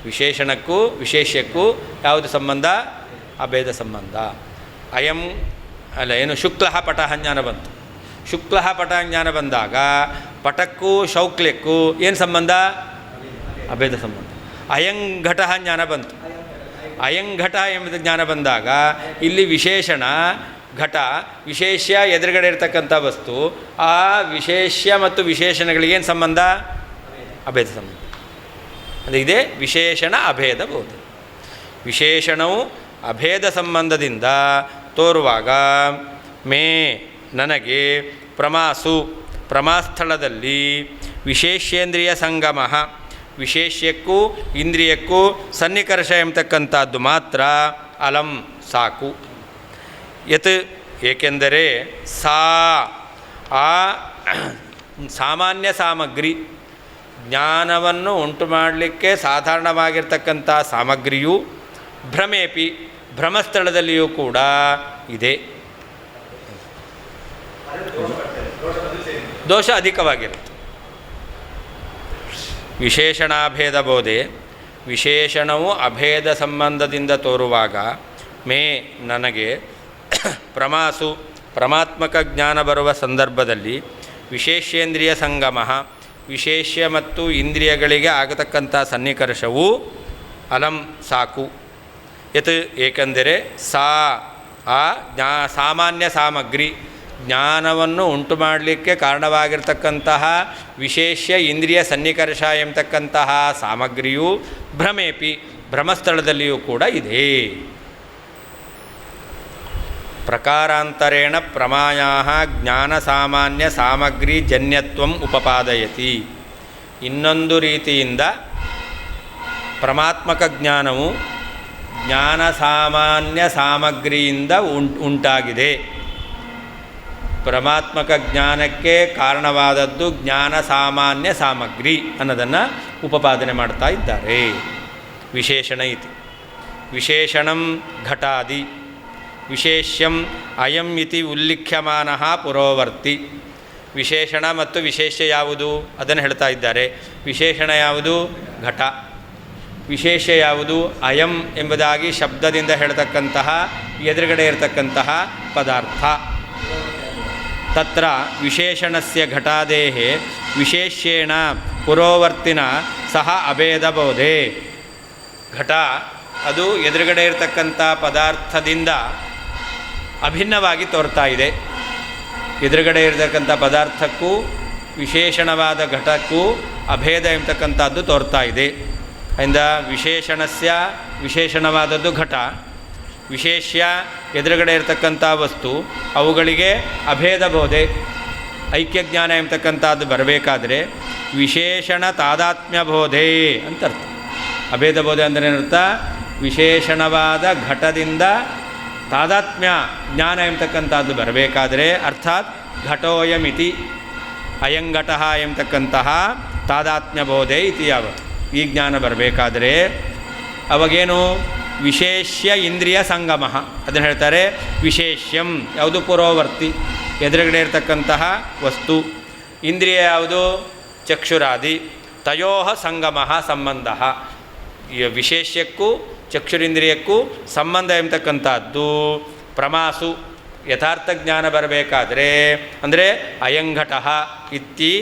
ವಿಶೇಷಣಕ್ಕೂ ವಿಶೇಷ್ಯಕ್ಕೂ ಯಾವುದು ಸಂಬಂಧ? ಅಭೇದ ಸಂಬಂಧ. ಅಯಂ ಅಲ್ಲ ಏನು ಶುಕ್ಲಃ ಪಟಃ ಜ್ಞಾನ ಬಂತು. ಶುಕ್ಲಃ ಪಟಃ ಜ್ಞಾನ ಬಂದಾಗ ಪಟಕ್ಕೂ ಶೌಕ್ಲ್ಯಕ್ಕೂ ಏನು ಸಂಬಂಧ? ಅಭೇದ ಸಂಬಂಧ. ಅಯಂಘಟಃ ಜ್ಞಾನ ಬಂತು. ಅಯಂಘಟ ಎಂಬುದು ಜ್ಞಾನ ಬಂದಾಗ ಇಲ್ಲಿ ವಿಶೇಷಣ ಘಟ, ವಿಶೇಷ್ಯ ಎದುರುಗಡೆ ಇರತಕ್ಕಂಥ ವಸ್ತು, ಆ ವಿಶೇಷ್ಯ ಮತ್ತು ವಿಶೇಷಣಗಳಿಗೇನು ಸಂಬಂಧ? ಅಭೇದ ಸಂಬಂಧ. ಅಂದರೆ ಇದೇ ವಿಶೇಷಣ ಅಭೇದ ಬೋಧ. ವಿಶೇಷಣವು ಅಭೇದ ಸಂಬಂಧದಿಂದ ತೋರುವಾಗ ಮೇ ನನಗೆ ಪ್ರಮಾಸು ಪ್ರಮಾಸ್ಥಳದಲ್ಲಿ ವಿಶೇಷೇಂದ್ರಿಯ ಸಂಗಮ, ವಿಶೇಷ್ಯಕ್ಕೂ ಇಂದ್ರಿಯಕ್ಕೂ ಸನ್ನಿಕರ್ಷ ಎಂಬತಕ್ಕಂಥದ್ದು ಮಾತ್ರ ಅಲಂ ಸಾಕು. ಯತ್ ಏಕೆಂದರೆ ಸಾ ಆ ಸಾಮಾನ್ಯ ಸಾಮಗ್ರಿ, ಜ್ಞಾನವನ್ನು ಉಂಟು ಮಾಡಲಿಕ್ಕೆ ಸಾಧಾರಣವಾಗಿರ್ತಕ್ಕಂಥ ಸಾಮಗ್ರಿಯು ಭ್ರಮೇಪಿ ಭ್ರಮಸ್ಥಳದಲ್ಲಿಯೂ ಕೂಡ ಇದೆ. ದೋಷ ಅಧಿಕವಾಗಿರುತ್ತೆ. ವಿಶೇಷಣಾಭೇದ ಬೋಧೆ. ವಿಶೇಷಣವು ಅಭೇದ ಸಂಬಂಧದಿಂದ ತೋರುವಾಗ ಮೇ ನನಗೆ ಪ್ರಮಾಸು ಪ್ರಮಾತ್ಮಕ ಜ್ಞಾನ ಬರುವ ಸಂದರ್ಭದಲ್ಲಿ ವಿಶೇಷೇಂದ್ರಿಯ ಸಂಗಮ, ವಿಶೇಷ್ಯ ಮತ್ತು ಇಂದ್ರಿಯಗಳಿಗೆ ಆಗತಕ್ಕಂಥ ಸನ್ನಿಕರ್ಷವು ಅಲಂ ಸಾಕು. ಯತ್ ಏಕೆಂದರೆ ಸಾ ಆ ಸಾಮಾನ್ಯ ಸಾಮಗ್ರಿ, ಜ್ಞಾನವನ್ನು ಉಂಟು ಮಾಡಲಿಕ್ಕೆ ಕಾರಣವಾಗಿರ್ತಕ್ಕಂತಹ ವಿಶೇಷ್ಯ ಇಂದ್ರಿಯ ಸನ್ನಿಕರ್ಷ ಎಂಬತಕ್ಕಂತಹ ಸಾಮಗ್ರಿಯು ಭ್ರಮೇಪಿ ಭ್ರಮಸ್ಥಳದಲ್ಲಿಯೂ ಕೂಡ ಇದೆ. ಪ್ರಕಾರಾಂತರೇಣ ಪ್ರಮಾಯಾ ಜ್ಞಾನ ಸಾಮಾನ್ಯ ಸಾಮಗ್ರಿ ಜನ್ಯತ್ವಂ ಉಪಪಾದಯತಿ. ಇನ್ನೊಂದು ರೀತಿಯಿಂದ ಪ್ರಮಾತ್ಮಕ ಜ್ಞಾನವು ಜ್ಞಾನ ಸಾಮಾನ್ಯ ಸಾಮಗ್ರಿಯಿಂದ ಉಂಟಾಗಿದೆ. ಪರಮಾತ್ಮಕ ಜ್ಞಾನಕ್ಕೆ ಕಾರಣವಾದದ್ದು ಜ್ಞಾನ ಸಾಮಾನ್ಯ ಸಾಮಗ್ರಿ ಅನ್ನೋದನ್ನು ಉಪಪಾದನೆ ಮಾಡ್ತಾ ಇದ್ದಾರೆ. ವಿಶೇಷಣ ಇತಿ ವಿಶೇಷಣಂ ಘಟಾದಿ ವಿಶೇಷ್ಯಂ ಅಯಂ ಇತಿ ಉಲ್ಲಿಖ್ಯಮಾನಃ ಪುರೋವರ್ತಿ. ವಿಶೇಷಣ ಮತ್ತು ವಿಶೇಷ್ಯ ಯಾವುದು ಅದನ್ನು ಹೇಳ್ತಾ ಇದ್ದಾರೆ. ವಿಶೇಷಣ ಯಾವುದು? ಘಟ. ವಿಶೇಷ್ಯ ಯಾವುದು? ಅಯಂ ಎಂಬುದಾಗಿ ಶಬ್ದದಿಂದ ಹೇಳ್ತಕ್ಕಂತಹ ಎದುರುಗಡೆ ಇರತಕ್ಕಂತಹ ಪದಾರ್ಥ. ತತ್ರ ವಿಶೇಷಣಸ್ಯ ಘಟಾದೇಹ ವಿಶೇಷ್ಯೇಣ ಪುರೋವರ್ತಿನ ಸಹ ಅಭೇದಬೋಧೆ. ಘಟ ಅದು ಎದುರುಗಡೆ ಇರತಕ್ಕಂಥ ಪದಾರ್ಥದಿಂದ ಅಭಿನ್ನವಾಗಿ ತೋರ್ತಾ ಇದೆ. ಎದುರುಗಡೆ ಇರತಕ್ಕಂಥ ಪದಾರ್ಥಕ್ಕೂ ವಿಶೇಷಣವಾದ ಘಟಕ್ಕೂ ಅಭೇದ ಎಂಬತಕ್ಕಂಥದ್ದು ತೋರ್ತಾ ಇದೆ. ಅದರಿಂದ ವಿಶೇಷಣಸ್ಯ ವಿಶೇಷಣವಾದದ್ದು ಘಟ, ವಿಶೇಷ್ಯ ಎದುರುಗಡೆ ಇರತಕ್ಕಂಥ ವಸ್ತು, ಅವುಗಳಿಗೆ ಅಭೇದ ಬೋಧೆ ಐಕ್ಯಜ್ಞಾನ ಎಂಬತಕ್ಕಂಥದ್ದು ಬರಬೇಕಾದ್ರೆ ವಿಶೇಷಣ ತಾದಾತ್ಮ್ಯ ಬೋಧೆ ಅಂತ ಅರ್ಥ. ಅಭೇದ ಬೋಧೆ ಅಂದರೆ ಏನರ್ಥ? ವಿಶೇಷಣವಾದ ಘಟದಿಂದ ತಾದಾತ್ಮ್ಯ ಜ್ಞಾನ ಎಂಬತಕ್ಕಂಥದ್ದು ಬರಬೇಕಾದರೆ, ಅರ್ಥಾತ್ ಘಟೋಯಮಿತಿ ಅಯಂಘಟಃ ಎಂಬತಕ್ಕಂತಹ ತಾದಾತ್ಮ್ಯ ಬೋಧೆ ಇತಿ ಯಾವತ್ತು ಈ ಜ್ಞಾನ ಬರಬೇಕಾದರೆ ಅವಾಗೇನು? ವಿಶೇಷ್ಯ ಇಂದ್ರಿಯ ಸಂಗಮ ಅದನ್ನು ಹೇಳ್ತಾರೆ. ವಿಶೇಷ್ಯಂ ಯಾವುದು? ಪುರೋವರ್ತಿ ಎದುರುಗಡೆ ಇರತಕ್ಕಂತಹ ವಸ್ತು. ಇಂದ್ರಿಯ ಯಾವುದು? ಚಕ್ಷುರಾದಿ. ತಯೋ ಸಂಗಮ ಸಂಬಂಧ. ಈ ವಿಶೇಷ್ಯಕ್ಕೂ ಚಕ್ಷುರಿಂದ್ರಿಯಕ್ಕೂ ಸಂಬಂಧ ಎಂಬತಕ್ಕಂಥದ್ದು ಪ್ರಮಾಸು ಯಥಾರ್ಥ ಜ್ಞಾನ ಬರಬೇಕಾದ್ರೆ ಅಂದರೆ ಅಯಂಘಟಃ ಇತ್ತಿ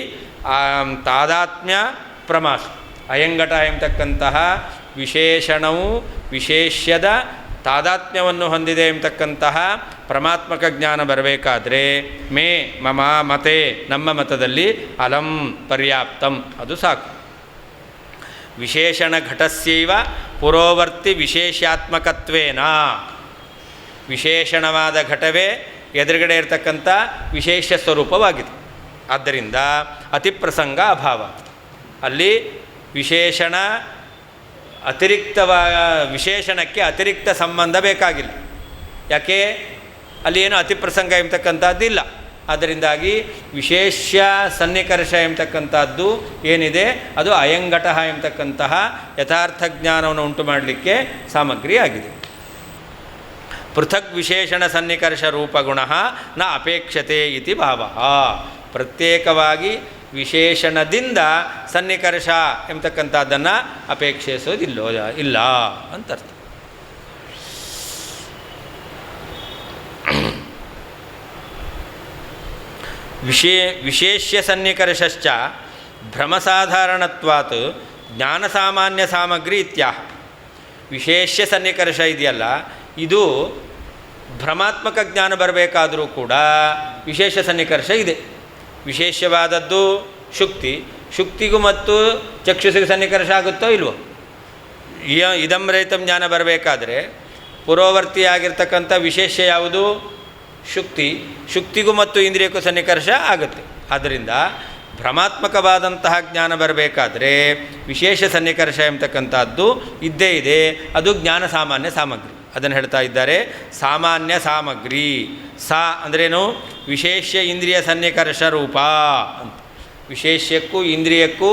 ತಾದಾತ್ಮ್ಯ ಪ್ರಮಾಸು. ಅಯಂಘಟ ಎಂಬತಕ್ಕಂತಹ ವಿಶೇಷಣವು ವಿಶೇಷ್ಯದ ತಾದಾತ್ಮ್ಯವನ್ನು ಹೊಂದಿದೆ ಎಂಬತಕ್ಕಂತಹ ಪರಮಾತ್ಮಕ ಜ್ಞಾನ ಬರಬೇಕಾದ್ರೆ ಮೇ ಮಮ ಮತೆ ನಮ್ಮ ಮತದಲ್ಲಿ ಅಲಂ ಪರ್ಯಾಪ್ತಂ ಅದು ಸಾಕು. ವಿಶೇಷಣ ಘಟಸ್ಯೈವ ಪುರೋವರ್ತಿ ವಿಶೇಷಾತ್ಮಕತ್ವೇನ. ವಿಶೇಷಣವಾದ ಘಟವೇ ಎದುರುಗಡೆ ಇರತಕ್ಕಂಥ ವಿಶೇಷ ಸ್ವರೂಪವಾಗಿದೆ. ಆದ್ದರಿಂದ ಅತಿಪ್ರಸಂಗ ಅಭಾವ. ಅಲ್ಲಿ ವಿಶೇಷಣ ವಿಶೇಷಣಕ್ಕೆ ಅತಿರಿಕ್ತ ಸಂಬಂಧ ಬೇಕಾಗಿಲ್ಲ. ಯಾಕೆ? ಅಲ್ಲಿ ಏನು ಅತಿಪ್ರಸಂಗ ಎಂಬತಕ್ಕಂಥದ್ದಿಲ್ಲ. ಅದರಿಂದಾಗಿ ವಿಶೇಷ್ಯ ಸನ್ನಿಕರ್ಷ ಎಂಬತಕ್ಕಂಥದ್ದು ಏನಿದೆ ಅದು ಅಯಂಘಟಃ ಎಂಬತಕ್ಕಂತಹ ಯಥಾರ್ಥ ಜ್ಞಾನವನ್ನು ಉಂಟು ಮಾಡಲಿಕ್ಕೆ ಸಾಮಗ್ರಿ ಆಗಿದೆ. ಪೃಥಕ್ ವಿಶೇಷಣ ಸನ್ನಿಕರ್ಷ ರೂಪಗುಣ ನ ಅಪೇಕ್ಷತೆ ಇತಿ ಭಾವ. ಪ್ರತ್ಯೇಕವಾಗಿ ವಿಶೇಷಣದಿಂದ ಸನ್ನಿಕರ್ಷ ಎಂಬತಕ್ಕಂಥದ್ದನ್ನು ಇಲ್ಲ ಅಂತರ್ಥ. ವಿಶೇಷ್ಯ ಸನ್ನಿಕರ್ಷಶ್ಚ ಭ್ರಮಸಾಧಾರಣತ್ವಾತ್ ಜ್ಞಾನಸಾಮಾನ್ಯ ಸಾಮಗ್ರಿ ಇತ್ಯಾಹ. ವಿಶೇಷ್ಯ ಸನ್ನಿಕರ್ಷ ಇದೆಯಲ್ಲ, ಇದು ಭ್ರಮಾತ್ಮಕ ಜ್ಞಾನ ಬರಬೇಕಾದರೂ ಕೂಡ ವಿಶೇಷ ಸನ್ನಿಕರ್ಷ ಇದೆ. ವಿಶೇಷವಾದದ್ದು ಶುಕ್ತಿಗೂ ಮತ್ತು ಚಕ್ಷುಸಿಗೆ ಸನ್ನಿಕರ್ಷ ಆಗುತ್ತೋ ಇಲ್ವೋ? ಇದಂ ರಹಿತಂ ಜ್ಞಾನ ಬರಬೇಕಾದ್ರೆ ಪುರೋವರ್ತಿಯಾಗಿರ್ತಕ್ಕಂಥ ವಿಶೇಷ ಯಾವುದು? ಶುಕ್ತಿಗೂ ಮತ್ತು ಇಂದ್ರಿಯಕ್ಕೂ ಸನ್ನಿಕರ್ಷ ಆಗುತ್ತೆ. ಆದ್ದರಿಂದ ಭ್ರಮಾತ್ಮಕವಾದಂತಹ ಜ್ಞಾನ ಬರಬೇಕಾದ್ರೆ ವಿಶೇಷ ಸನ್ನಿಕರ್ಷ ಎಂಬತಕ್ಕಂಥದ್ದು ಇದ್ದೇ ಇದೆ. ಅದು ಜ್ಞಾನ ಸಾಮಾನ್ಯ ಸಾಮಗ್ರಿ. ಅದನ್ನು ಹೇಳ್ತಾ ಇದ್ದಾರೆ ಸಾಮಾನ್ಯ ಸಾಮಗ್ರಿ. ಅಂದ್ರೇನು? ವಿಶೇಷ್ಯ ಇಂದ್ರಿಯ ಸನ್ನಿಕರ್ಷ ರೂಪ ಅಂತ. ವಿಶೇಷ್ಯಕ್ಕೂ ಇಂದ್ರಿಯಕ್ಕೂ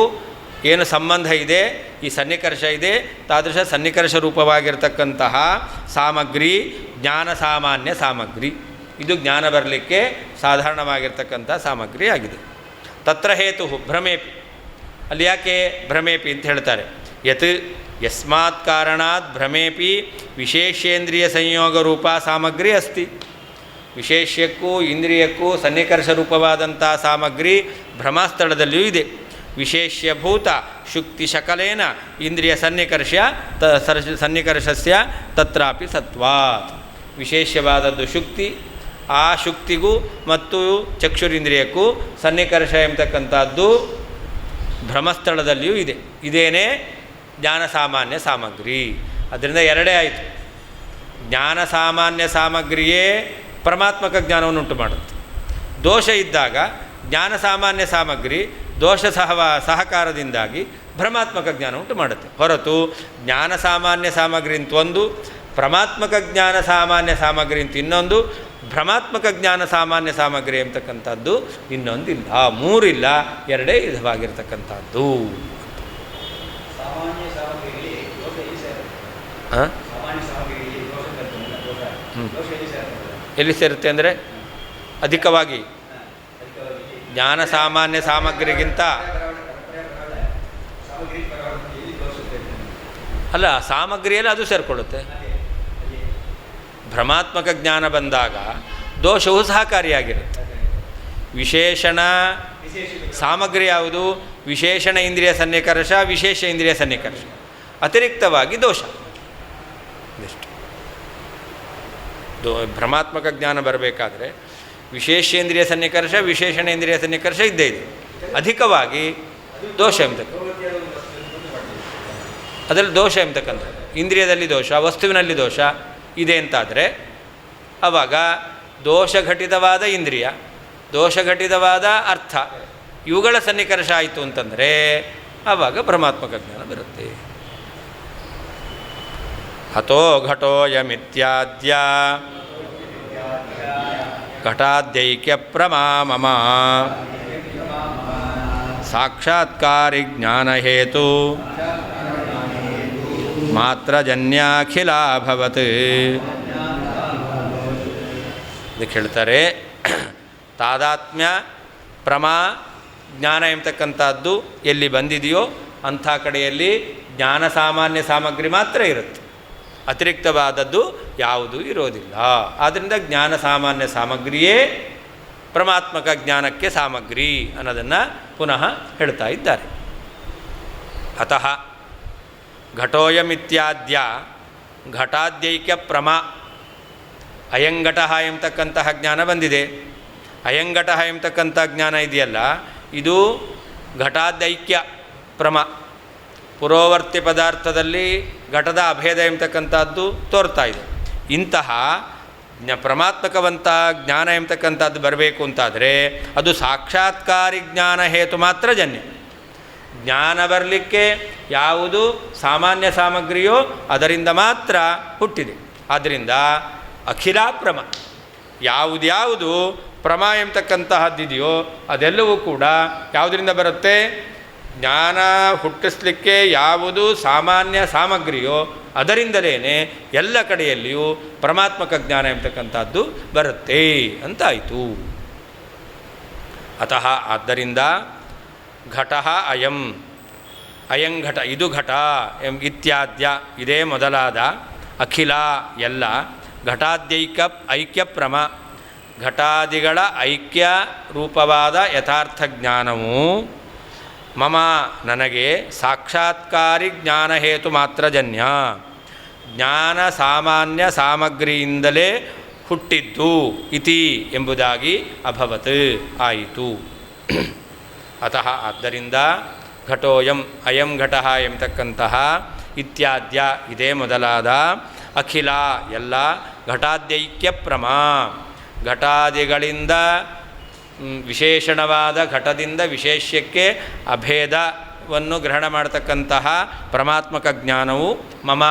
ಏನು ಸಂಬಂಧ ಇದೆ, ಈ ಸನ್ನಿಕರ್ಷ ಇದೆ, ತಾದೃಶ ಸನ್ನಿಕರ್ಷ ರೂಪವಾಗಿರ್ತಕ್ಕಂತಹ ಸಾಮಗ್ರಿ ಜ್ಞಾನ ಸಾಮಾನ್ಯ ಸಾಮಗ್ರಿ. ಇದು ಜ್ಞಾನ ಬರಲಿಕ್ಕೆ ಸಾಧಾರಣವಾಗಿರ್ತಕ್ಕಂಥ ಸಾಮಗ್ರಿ ಆಗಿದೆ. ತತ್ರ ಹೇತು ಭ್ರಮೇಪಿ. ಅಲ್ಲಿ ಯಾಕೆ ಭ್ರಮೇಪಿ ಅಂತ ಹೇಳ್ತಾರೆ? ಯಸ್ಮಾತ್ ಕಾರಣಾತ್ ಭ್ರಮೇಪಿ ವಿಶೇಷೇಂದ್ರಿಯ ಸಂಯೋಗ ರೂಪ ಸಾಮಗ್ರಿ ಅಸ್ತಿ. ವಿಶೇಷ್ಯಕ್ಕೂ ಇಂದ್ರಿಯಕ್ಕೂ ಸನ್ನಿಕರ್ಷ ರೂಪವಾದಂಥ ಸಾಮಗ್ರಿ ಭ್ರಮಾಸ್ಥಳದಲ್ಲಿಯೂ ಇದೆ. ವಿಶೇಷ್ಯಭೂತ ಶುಕ್ತಿ ಶಕಲೇನ ಇಂದ್ರಿಯ ಸನ್ನಿಕರ್ಷಸ್ಯ ತತ್ರಾಪಿ ಸತ್ವಾತ್. ವಿಶೇಷವಾದದ್ದು ಶುಕ್ತಿ, ಆ ಶುಕ್ತಿಗೂ ಮತ್ತು ಚಕ್ಷುರಿಂದ್ರಿಯಕ್ಕೂ ಸನ್ನಿಕರ್ಷ ಎಂಬತಕ್ಕಂಥದ್ದು ಭ್ರಮಸ್ಥಳದಲ್ಲಿಯೂ ಇದೆ. ಇದೇನೇ ಜ್ಞಾನ ಸಾಮಾನ್ಯ ಸಾಮಗ್ರಿ. ಅದರಿಂದ ಎರಡೇ ಆಯಿತು. ಜ್ಞಾನ ಸಾಮಾನ್ಯ ಸಾಮಗ್ರಿಯೇ ಪರಮಾತ್ಮಕ ಜ್ಞಾನವನ್ನು ಉಂಟು ಮಾಡುತ್ತೆ. ದೋಷ ಇದ್ದಾಗ ಜ್ಞಾನ ಸಾಮಾನ್ಯ ಸಾಮಗ್ರಿ ದೋಷ ಸಹಕಾರದಿಂದಾಗಿ ಭ್ರಮಾತ್ಮಕ ಜ್ಞಾನ ಉಂಟು ಮಾಡುತ್ತೆ. ಹೊರತು ಜ್ಞಾನ ಸಾಮಾನ್ಯ ಸಾಮಗ್ರಿ ಅಂತ ಒಂದು, ಪರಮಾತ್ಮಕ ಜ್ಞಾನ ಸಾಮಾನ್ಯ ಸಾಮಗ್ರಿ ಅಂತ ಇನ್ನೊಂದು, ಭ್ರಮಾತ್ಮಕ ಜ್ಞಾನ ಸಾಮಾನ್ಯ ಸಾಮಗ್ರಿ ಎಂಬತಕ್ಕಂಥದ್ದು ಇನ್ನೊಂದಿಲ್ಲ. ಮೂರಿಲ್ಲ, ಎರಡೇ ವಿಧವಾಗಿರ್ತಕ್ಕಂಥದ್ದು. ಎಲ್ಲಿ ಸೇರುತ್ತೆ ಅಂದರೆ ಅಧಿಕವಾಗಿ ಜ್ಞಾನ ಸಾಮಾನ್ಯ ಸಾಮಗ್ರಿಗಿಂತ ಅಲ್ಲ, ಸಾಮಗ್ರಿಯಲ್ಲಿ ಅದು ಸೇರಿಕೊಳ್ಳುತ್ತೆ. ಭ್ರಮಾತ್ಮಕ ಜ್ಞಾನ ಬಂದಾಗ ದೋಷವು ಸಹಕಾರಿಯಾಗಿರುತ್ತೆ. ವಿಶೇಷಣ ಸಾಮಗ್ರಿ ಯಾವುದು? ವಿಶೇಷಣ ಇಂದ್ರಿಯ ಸನ್ನಿಕರ್ಷ, ವಿಶೇಷ ಇಂದ್ರಿಯ ಸನ್ನಿಕರ್ಷ, ಅತಿರಿಕ್ತವಾಗಿ ದೋಷ. ಭ್ರಮಾತ್ಮಕ ಜ್ಞಾನ ಬರಬೇಕಾದ್ರೆ ವಿಶೇಷೇಂದ್ರಿಯ ಸನ್ನಿಕರ್ಷ, ವಿಶೇಷಣ ಇಂದ್ರಿಯ ಸನ್ನಿಕರ್ಷ ಇದ್ದೇ ಇದೆ. ಅಧಿಕವಾಗಿ ದೋಷ ಎಂಬತಕ್ಕ, ಅದರಲ್ಲಿ ದೋಷ ಎಂಬತಕ್ಕಂಥ ಇಂದ್ರಿಯದಲ್ಲಿ ದೋಷ, ವಸ್ತುವಿನಲ್ಲಿ ದೋಷ ಇದೆ ಅಂತಾದರೆ ಆವಾಗ ದೋಷಘಟಿತವಾದ ಇಂದ್ರಿಯ, ದೋಷಘಟಿತವಾದ ಅರ್ಥ, ಇವುಗಳ ಸನ್ನಿಕರ್ಷ ಆಯಿತು ಅಂತಂದರೆ ಆವಾಗ ಭ್ರಮಾತ್ಮಕ ಜ್ಞಾನ ಬರುತ್ತೆ. ಹತೋ ಘಟೋಯಮಿತ್ಯಾದ್ಯ ಘಟಾದ್ಯೈಕ್ಯ ಪ್ರಮಾಮಮ ಸಾಕ್ಷಾತ್ಕಾರಿ ಜ್ಞಾನಹೇತು ಮಾತ್ರಜನ್ಯಾಖಿಲಾಭವತ್. ಇದಕ್ಕೆ ಹೇಳ್ತಾರೆ ತಾದಾತ್ಮ್ಯ ಪ್ರಮಾ ಜ್ಞಾನ ಎಂಬತಕ್ಕಂಥದ್ದು ಎಲ್ಲಿ ಬಂದಿದೆಯೋ ಅಂಥ ಕಡೆಯಲ್ಲಿ ಜ್ಞಾನ ಸಾಮಾನ್ಯ ಸಾಮಗ್ರಿ ಮಾತ್ರ ಇರುತ್ತೆ, ಅತಿರಿಕ್ತವಾದದ್ದು ಯಾವುದೂ ಇರೋದಿಲ್ಲ. ಆದ್ದರಿಂದ ಜ್ಞಾನ ಸಾಮಾನ್ಯ ಸಾಮಗ್ರಿಯೇ ಪರಮಾತ್ಮಕ ಜ್ಞಾನಕ್ಕೆ ಸಾಮಗ್ರಿ ಅನ್ನೋದನ್ನು ಪುನಃ ಹೇಳ್ತಾ ಇದ್ದಾರೆ. ಅತಃ ಘಟೋಯಮಿತ್ಯಾದ್ಯ ಘಟಾದ್ಯೈಕ್ಯ ಪ್ರಮಾ, ಅಯಂಘಟಃ ಎಂಬತಕ್ಕಂತಹ ಜ್ಞಾನ ಬಂದಿದೆ. ಅಯಂಘಟಃ ಎಂಬತಕ್ಕಂಥ ಜ್ಞಾನ ಇದೆಯಲ್ಲ, ಇದು ಘಟಾದ್ಯೈಕ್ಯ ಪ್ರಮ, ಪುರೋವರ್ತಿ ಪದಾರ್ಥದಲ್ಲಿ ಘಟದ ಅಭೇದ ಎಂಬತಕ್ಕಂಥದ್ದು ತೋರ್ತಾ ಇದೆ. ಇಂತಹ ಪರಮಾತ್ಮಕವಂತ ಜ್ಞಾನ ಎಂಬತಕ್ಕಂಥದ್ದು ಬರಬೇಕು ಅಂತಾದರೆ ಅದು ಸಾಕ್ಷಾತ್ಕಾರಿ ಜ್ಞಾನ ಹೇತು ಮಾತ್ರ ಜನ್ಯ. ಜ್ಞಾನ ಬರಲಿಕ್ಕೆ ಯಾವುದು ಸಾಮಾನ್ಯ ಸಾಮಗ್ರಿಯೋ ಅದರಿಂದ ಮಾತ್ರ ಹುಟ್ಟಿದೆ. ಆದ್ದರಿಂದ ಅಖಿಲ ಪ್ರಮ, ಯಾವುದ್ಯಾವುದು ಪ್ರಮ ಎಂಬತಕ್ಕಂತಹದ್ದಿದೆಯೋ ಅದೆಲ್ಲವೂ ಕೂಡ ಯಾವುದರಿಂದ ಬರುತ್ತೆ? ಜ್ಞಾನ ಹುಟ್ಟಿಸ್ಲಿಕ್ಕೆ ಯಾವುದು ಸಾಮಾನ್ಯ ಸಾಮಗ್ರಿಯೋ ಅದರಿಂದಲೇ ಎಲ್ಲ ಕಡೆಯಲ್ಲಿಯೂ ಪರಮಾತ್ಮಕ ಜ್ಞಾನ ಎಂಬತಕ್ಕಂಥದ್ದು ಬರುತ್ತೆ ಅಂತಾಯಿತು. ಅತಃ ಆದ್ದರಿಂದ ಘಟ ಅಯಂ, ಅಯಂ ಘಟ, ಇದು ಘಟ ಇತ್ಯಾದ್ಯ, ಇದೇ ಮೊದಲಾದ ಅಖಿಲ ಎಲ್ಲ ಐಕ್ಯಪ್ರಮ, ಘಟಾದಿಗಳ ಐಕ್ಯ ರೂಪವಾದ ಯಥಾರ್ಥ ಜ್ಞಾನವು ಮಮ ನನಗೆ ಸಾಕ್ಷಾತ್ಕಾರಿ ಜ್ಞಾನ ಹೇತು ಮಾತ್ರ ಜನ್ಯ, ಜ್ಞಾನ ಸಾಮಾನ್ಯ ಸಾಮಗ್ರಿಯಿಂದಲೇ ಹುಟ್ಟಿದ್ದು ಇತಿ ಎಂಬುದಾಗಿ ಅಭವತ್ ಆಯಿತು. ಅತಃ ಆದ್ದರಿಂದ ಘಟೋಯಂ ಅಯಂ ಘಟ ಎಂಬತಕ್ಕಂತಹ ಇತ್ಯಾದ್ಯ ಇದೇ ಮೊದಲಾದ ಅಖಿಲ ಎಲ್ಲ ಘಟಾದ್ಯೈಕ್ಯ ಪ್ರಮ, ಘಟಾದಿಗಳಿಂದ ವಿಶೇಷಣವಾದ ಘಟದಿಂದ ವಿಶೇಷ್ಯಕ್ಕೆ ಅಭೇದವನ್ನು ಗ್ರಹಣ ಮಾಡತಕ್ಕಂತಹ ಪರಮಾತ್ಮಕ ಜ್ಞಾನವು ಮಮ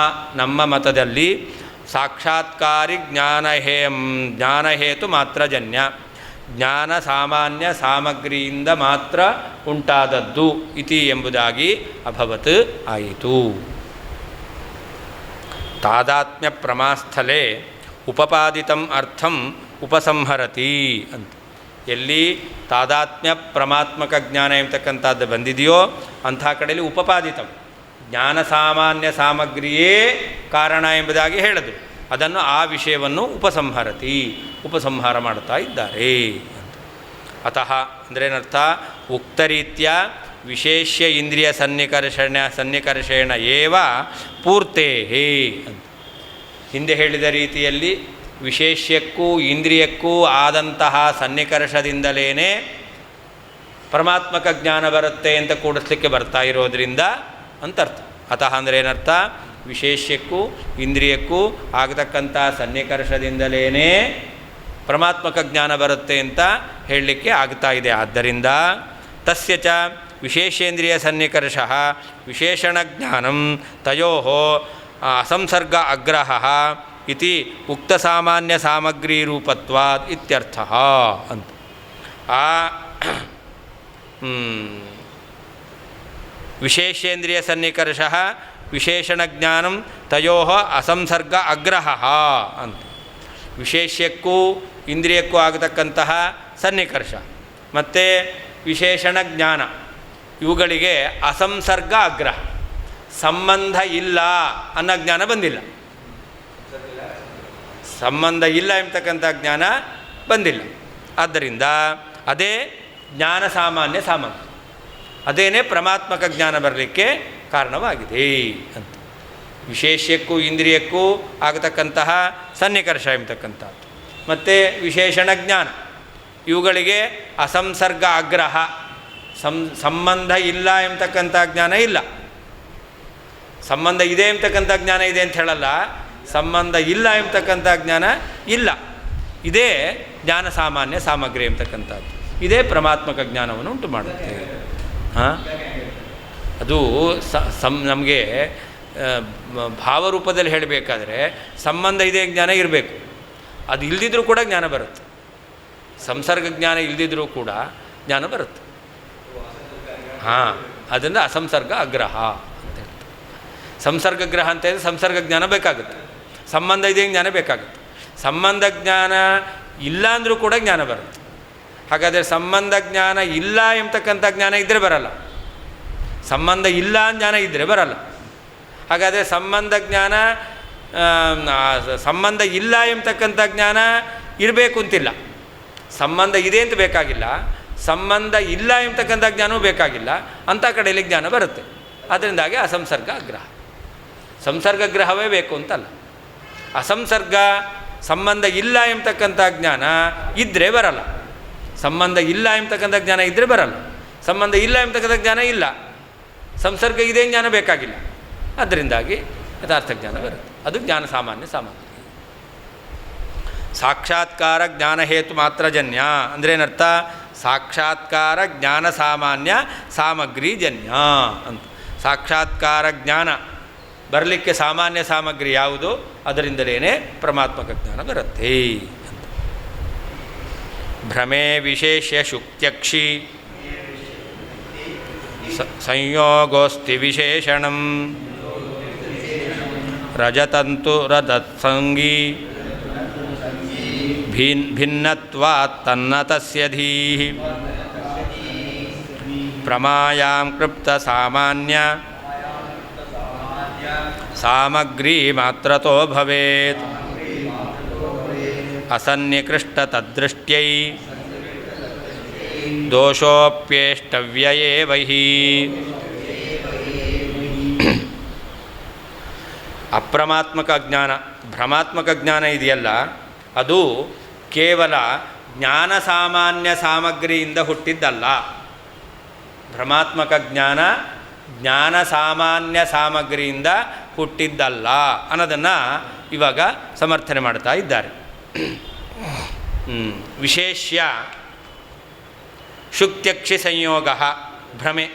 ನಮ್ಮ ಮತದಲ್ಲಿ ಸಾಕ್ಷಾತ್ಕಾರಿ ಜ್ಞಾನ ಹೇತು ಮಾತ್ರ ಜನ್ಯ, ಜ್ಞಾನ ಸಾಮಾನ್ಯ ಸಾಮಗ್ರಿಯಿಂದ ಮಾತ್ರ ಉಂಟಾದದ್ದು ಇತಿ ಎಂಬುದಾಗಿ ಅಭವತ್ ಆಯಿತು. ತಾದಾತ್ಮ್ಯ ಪ್ರಮಾಸ್ಥಲೆ ಉಪಪಾದಿತಂ ಅರ್ಥಂ ಉಪಸಂಹರತಿ ಅಂತ. ಎಲ್ಲಿ ತಾದಾತ್ಮ್ಯ ಪ್ರಮಾತ್ಮಕ ಜ್ಞಾನ ಎಂಬತಕ್ಕಂಥದ್ದು ಬಂದಿದೆಯೋ ಅಂಥ ಕಡೆಯಲ್ಲಿ ಉಪಪಾದಿತಂ, ಜ್ಞಾನ ಸಾಮಾನ್ಯ ಸಾಮಗ್ರಿಯೇ ಕಾರಣ ಎಂಬುದಾಗಿ ಹೇಳಿದ್ರು. ಅದನ್ನು ಆ ವಿಷಯವನ್ನು ಉಪಸಂಹಾರ ಮಾಡ್ತಾ ಇದ್ದಾರೆ. ಅತಃ ಅಂದ್ರೇನರ್ಥ? ಉಕ್ತರೀತ್ಯ ವಿಶೇಷ್ಯ ಇಂದ್ರಿಯ ಸನ್ನಿಕರ್ಷೇಣ ಏವ ಪೂರ್ತೇಹೇ ಅಂತ. ಹಿಂದೆ ಹೇಳಿದ ರೀತಿಯಲ್ಲಿ ವಿಶೇಷ್ಯಕ್ಕೂ ಇಂದ್ರಿಯಕ್ಕೂ ಆದಂತಹ ಸನ್ನಿಕರ್ಷದಿಂದಲೇ ಪರಮಾತ್ಮಕ ಜ್ಞಾನ ಬರುತ್ತೆ ಅಂತ ಕೂಡಿಸ್ಲಿಕ್ಕೆ ಬರ್ತಾ ಇರೋದ್ರಿಂದ ಅಂತರ್ಥ. ಅತಃ ಅಂದರೆ ಏನರ್ಥ? ವಿಶೇಷ್ಯಕ್ಕೂ ಇಂದ್ರಿಯಕ್ಕೂ ಆಗತಕ್ಕಂಥ ಸನ್ನಿಕರ್ಷದಿಂದಲೇ ಪರಮಾತ್ಮಕ ಜ್ಞಾನ ಬರುತ್ತೆ ಅಂತ ಹೇಳಲಿಕ್ಕೆ ಆಗ್ತಾ ಇದೆ. ಆದ್ದರಿಂದ ತಸ್ಯ ಚ ವಿಶೇಷೇಂದ್ರಿಯ ಸನ್ನಿಕರ್ಷ ವಿಶೇಷಣ ಜ್ಞಾನಂ ತಯೋಃ ಅಸಂಸರ್ಗ ಅಗ್ರಹ ಇತಿ ಉಕ್ತ ಸಾಮಾನ್ಯ ಸಾಮಗ್ರಿ ರೂಪತ್ವಾತ್ ಇತ್ಯರ್ಥಃ ಅಂತ. ಆ ವಿಶೇಷೇಂದ್ರಿಯ ಸನ್ನಿಕರ್ಷ ವಿಶೇಷಣ ಜ್ಞಾನಂ ತಯೋಃ ಅಸಂಸರ್ಗ ಅಗ್ರಹ ಅಂತ. ವಿಶೇಷ್ಯಕ್ಕೂ ಇಂದ್ರಿಯಕ್ಕೂ ಆಗತಕ್ಕಂತಹ ಸನ್ನಿಕರ್ಷ ಮತ್ತು ವಿಶೇಷಣ ಜ್ಞಾನ ಇವುಗಳಿಗೆ ಅಸಂಸರ್ಗ ಅಗ್ರಹ, ಸಂಬಂಧ ಇಲ್ಲ ಅನ್ನೋ ಜ್ಞಾನ ಬಂದಿಲ್ಲ. ಸಂಬಂಧ ಇಲ್ಲ ಎಂಬತಕ್ಕಂಥ ಜ್ಞಾನ ಬಂದಿಲ್ಲ. ಆದ್ದರಿಂದ ಅದೇ ಜ್ಞಾನ ಸಾಮಾನ್ಯ ಸಾಮಗ್ರಿ, ಅದೇನೇ ಪರಮಾತ್ಮಕ ಜ್ಞಾನ ಬರಲಿಕ್ಕೆ ಕಾರಣವಾಗಿದೆ ಅಂತ. ವಿಶೇಷ್ಯಕ್ಕೂ ಇಂದ್ರಿಯಕ್ಕೂ ಆಗತಕ್ಕಂತಹ ಸನ್ನಿಕರ್ಷ ಎಂಬತಕ್ಕಂಥದ್ದು ಮತ್ತು ವಿಶೇಷಣ ಜ್ಞಾನ ಇವುಗಳಿಗೆ ಅಸಂಸರ್ಗ ಆಗ್ರಹ, ಸಂಬಂಧ ಇಲ್ಲ ಎಂಬತಕ್ಕಂಥ ಜ್ಞಾನ ಇಲ್ಲ. ಸಂಬಂಧ ಇದೆ ಎಂಬತಕ್ಕಂಥ ಜ್ಞಾನ ಇದೆ ಅಂತ ಹೇಳಲ್ಲ, ಸಂಬಂಧ ಇಲ್ಲ ಎಂಬತಕ್ಕಂಥ ಜ್ಞಾನ ಇಲ್ಲ. ಇದೇ ಜ್ಞಾನ ಸಾಮಾನ್ಯ ಸಾಮಗ್ರಿ ಎಂಬತಕ್ಕಂಥದ್ದು, ಇದೇ ಪರಮಾತ್ಮಕ ಜ್ಞಾನವನ್ನು ಉಂಟು ಮಾಡುತ್ತೆ. ಅದು ನಮಗೆ ಭಾವರೂಪದಲ್ಲಿ ಹೇಳಬೇಕಾದ್ರೆ ಸಂಬಂಧ ಇದೆ ಜ್ಞಾನ ಇರಬೇಕು. ಅದು ಇಲ್ಲದಿದ್ರೂ ಕೂಡ ಜ್ಞಾನ ಬರುತ್ತೆ. ಸಂಸರ್ಗ ಜ್ಞಾನ ಇಲ್ಲದಿದ್ರೂ ಕೂಡ ಜ್ಞಾನ ಬರುತ್ತೆ. ಅದರಿಂದ ಅಸಂಸರ್ಗ ಅಗ್ರಹ ಅಂತ ಹೇಳ್ತಾರೆ. ಸಂಸರ್ಗಗ್ರಹ ಅಂತ ಹೇಳಿದ್ರೆ ಸಂಸರ್ಗ ಜ್ಞಾನ ಬೇಕಾಗುತ್ತೆ, ಸಂಬಂಧ ಇದೆ ಜ್ಞಾನ ಬೇಕಾಗುತ್ತೆ. ಸಂಬಂಧ ಜ್ಞಾನ ಇಲ್ಲ ಅಂದರೂ ಕೂಡ ಜ್ಞಾನ ಬರುತ್ತೆ. ಹಾಗಾದರೆ ಸಂಬಂಧ ಜ್ಞಾನ ಇಲ್ಲ ಎಂಬತಕ್ಕಂಥ ಜ್ಞಾನ ಇದ್ದರೆ ಬರಲ್ಲ, ಸಂಬಂಧ ಇಲ್ಲ ಜ್ಞಾನ ಇದ್ದರೆ ಬರಲ್ಲ. ಹಾಗಾದರೆ ಸಂಬಂಧ ಇಲ್ಲ ಎಂಬತಕ್ಕಂಥ ಜ್ಞಾನ ಇರಬೇಕು ಅಂತಿಲ್ಲ, ಸಂಬಂಧ ಇದೆ ಅಂತ ಬೇಕಾಗಿಲ್ಲ, ಸಂಬಂಧ ಇಲ್ಲ ಎಂಬತಕ್ಕಂಥ ಜ್ಞಾನವೂ ಬೇಕಾಗಿಲ್ಲ. ಅಂಥ ಕಡೆಯಲ್ಲಿ ಜ್ಞಾನ ಬರುತ್ತೆ. ಅದರಿಂದಾಗಿ ಅಸಂಸರ್ಗ ಅಗ್ರಹ. ಸಂಸರ್ಗಗ್ರಹವೇ ಬೇಕು ಅಂತಲ್ಲ, ಅಸಂಸರ್ಗ ಸಂಬಂಧ ಇಲ್ಲ ಎಂಬತಕ್ಕಂಥ ಜ್ಞಾನ ಇದ್ದರೆ ಬರಲ್ಲ. ಸಂಬಂಧ ಇಲ್ಲ ಎಂಬತಕ್ಕಂಥ ಜ್ಞಾನ ಇದ್ದರೆ ಬರಲ್ಲ, ಸಂಬಂಧ ಇಲ್ಲ ಎಂಬತಕ್ಕಂಥ ಜ್ಞಾನ ಇಲ್ಲ, ಸಂಸರ್ಗ ಇದೆ ಜ್ಞಾನ ಬೇಕಾಗಿಲ್ಲ. ಅದರಿಂದಾಗಿ ಯಥಾರ್ಥ ಜ್ಞಾನ ಬರುತ್ತೆ. ಅದು ಜ್ಞಾನ ಸಾಮಾನ್ಯ ಸಾಮಗ್ರಿ. ಸಾಕ್ಷಾತ್ಕಾರ ಜ್ಞಾನ ಹೇತು ಮಾತ್ರ ಜನ್ಯ ಅಂದ್ರೇನರ್ಥ? ಸಾಕ್ಷಾತ್ಕಾರ ಜ್ಞಾನ ಸಾಮಾನ್ಯ ಸಾಮಗ್ರಿ ಜನ್ಯ ಅಂತ. ಸಾಕ್ಷಾತ್ಕಾರ ಜ್ಞಾನ ಬರಲಿಕ್ಕೆ ಸಾಮಾನ್ಯ ಸಾಮಗ್ರಿ ಯಾವುದು? ಅದರಿಂದಲೇ ಪರಮಾತ್ಮಕ ಜ್ಞಾನ ಬರುತ್ತೆ ಅಂತ. ಭ್ರಮೇ ವಿಶೇಷ್ಯ ಶುಕ್ತ್ಯಕ್ಷಿ ಸಂಯೋಗೋಸ್ತಿ ವಿಶೇಷಣಂ ರಜತಂತು ರಜತ್ಸಂಗೀ ಭಿನ್ನತ್ವಾತ್ ತನ್ನತಸ್ಯ ಧೀಃ ಪ್ರಮಾಯಾಂ ಕೃಪ್ತ ಸಾಮಾನ್ಯ ಸಾಮಗ್ರಿ ಮಾತ್ರತೋ ಭವೇತ್ ಅಸನ್ನಿಕೃಷ್ಟ ತದ್ದೃಷ್ಟ್ಯೈ ದೋಷೋಪ್ಯೇಷ್ಟವ್ಯಯೇ ವಹಿ. ಅಪ್ರಮಾತ್ಮಕ ಜ್ಞಾನ, ಭ್ರಮಾತ್ಮಕ ಜ್ಞಾನ ಇದೆಯಲ್ಲ, ಅದು ಕೇವಲ ಜ್ಞಾನ ಸಾಮಾನ್ಯ ಸಾಮಗ್ರಿಯಿಂದ ಹುಟ್ಟಿದ್ದಲ್ಲ. ಭ್ರಮಾತ್ಮಕ ಜ್ಞಾನ ಜ್ಞಾನ ಸಾಮಾನ್ಯ ಸಾಮಗ್ರಿಯಿಂದ ಹುಟ್ಟಿದ್ದಲ್ಲ ಅನ್ನೋದನ್ನು ಇವಾಗ ಸಮರ್ಥನೆ ಮಾಡ್ತಾ ಇದ್ದಾರೆ. ವಿಶೇಷ್ಯ ಶುಕ್ತ್ಯಕ್ಷಿ ಸಂಯೋಗ ಭ್ರಮೆ.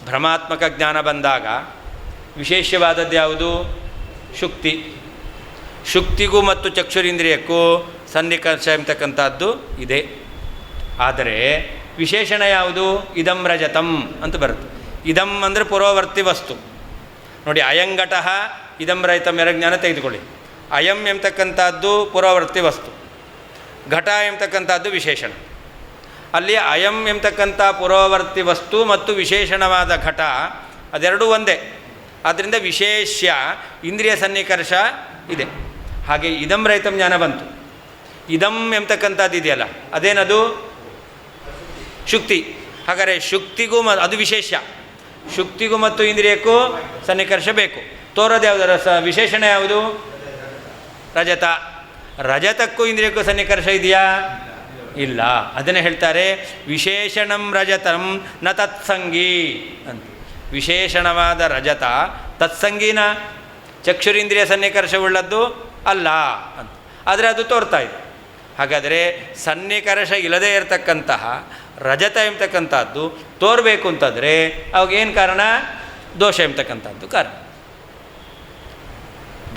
ಭ್ರಮಾತ್ಮಕ ಜ್ಞಾನ ಬಂದಾಗ ವಿಶೇಷವಾದದ್ದು ಯಾವುದು? ಶುಕ್ತಿ. ಶುಕ್ತಿಗೂ ಮತ್ತು ಚಕ್ಷುರಿಂದ್ರಿಯಕ್ಕೂ ಸನ್ನಿಕರ್ಷ ಎಂಬತಕ್ಕಂಥದ್ದು ಇದೆ. ಆದರೆ ವಿಶೇಷಣ ಯಾವುದು? ಇದಂ ರಜತಂ ಅಂತ ಬರುತ್ತೆ. ಇದಂ ಅಂದರೆ ಪೂರ್ವವರ್ತಿ ವಸ್ತು. ನೋಡಿ, ಅಯಂಘಟಃ ಇದಂ ರಹಿತಂ ಎರಡು ಜ್ಞಾನ ತೆಗೆದುಕೊಳ್ಳಿ. ಅಯಂ ಎಂಬತಕ್ಕಂಥದ್ದು ಪೂರ್ವವರ್ತಿ ವಸ್ತು, ಘಟ ಎಂಬತಕ್ಕಂಥದ್ದು ವಿಶೇಷಣ. ಅಲ್ಲಿ ಅಯಂ ಎಂಬತಕ್ಕಂಥ ಪೂರ್ವವರ್ತಿ ವಸ್ತು ಮತ್ತು ವಿಶೇಷಣವಾದ ಘಟ ಅದೆರಡೂ ಒಂದೇ. ಆದ್ದರಿಂದ ವಿಶೇಷ್ಯ ಇಂದ್ರಿಯ ಸನ್ನಿಕರ್ಷ ಇದೆ. ಹಾಗೆ ಇದಂ ರಹಿತಂ ಜ್ಞಾನ ಬಂತು. ಇದಂ ಎಂಬತಕ್ಕಂಥದ್ದು ಇದೆಯಲ್ಲ, ಅದೇನದು? ಶುಕ್ತಿ. ಹಾಗಾದರೆ ಶುಕ್ತಿಗೂ ಅದು ವಿಶೇಷ. ಶುಕ್ತಿಗೂ ಮತ್ತು ಇಂದ್ರಿಯಕ್ಕೂ ಸನ್ನಿಕರ್ಷ ಬೇಕು. ತೋರೋದು ಯಾವುದು? ವಿಶೇಷಣ ಯಾವುದು? ರಜತ. ರಜತಕ್ಕೂ ಇಂದ್ರಿಯಕ್ಕೂ ಸನ್ನಿಕರ್ಷ ಇದೆಯಾ? ಇಲ್ಲ. ಅದನ್ನೇ ಹೇಳ್ತಾರೆ ವಿಶೇಷಣಂ ರಜತಂ ನ ತತ್ಸಂಗೀ ಅಂತ. ವಿಶೇಷಣವಾದ ರಜತ ತತ್ಸಂಗೀನ ಚಕ್ಷುರಿಂದ್ರಿಯ ಸನ್ನಿಕರ್ಷವುಳ್ಳದ್ದು ಅಲ್ಲ ಅಂತ. ಆದರೆ ಅದು ತೋರ್ತಾ ಇದೆ. ಹಾಗಾದರೆ ಸನ್ನಿಕರ್ಷ ಇಲ್ಲದೇ ಇರತಕ್ಕಂತಹ ರಜತ ಎಂಬತಕ್ಕಂಥದ್ದು ತೋರಬೇಕು ಅಂತಂದರೆ ಅವಾಗೇನು ಕಾರಣ? ದೋಷ ಎಂಬತಕ್ಕಂಥದ್ದು ಕಾರಣ.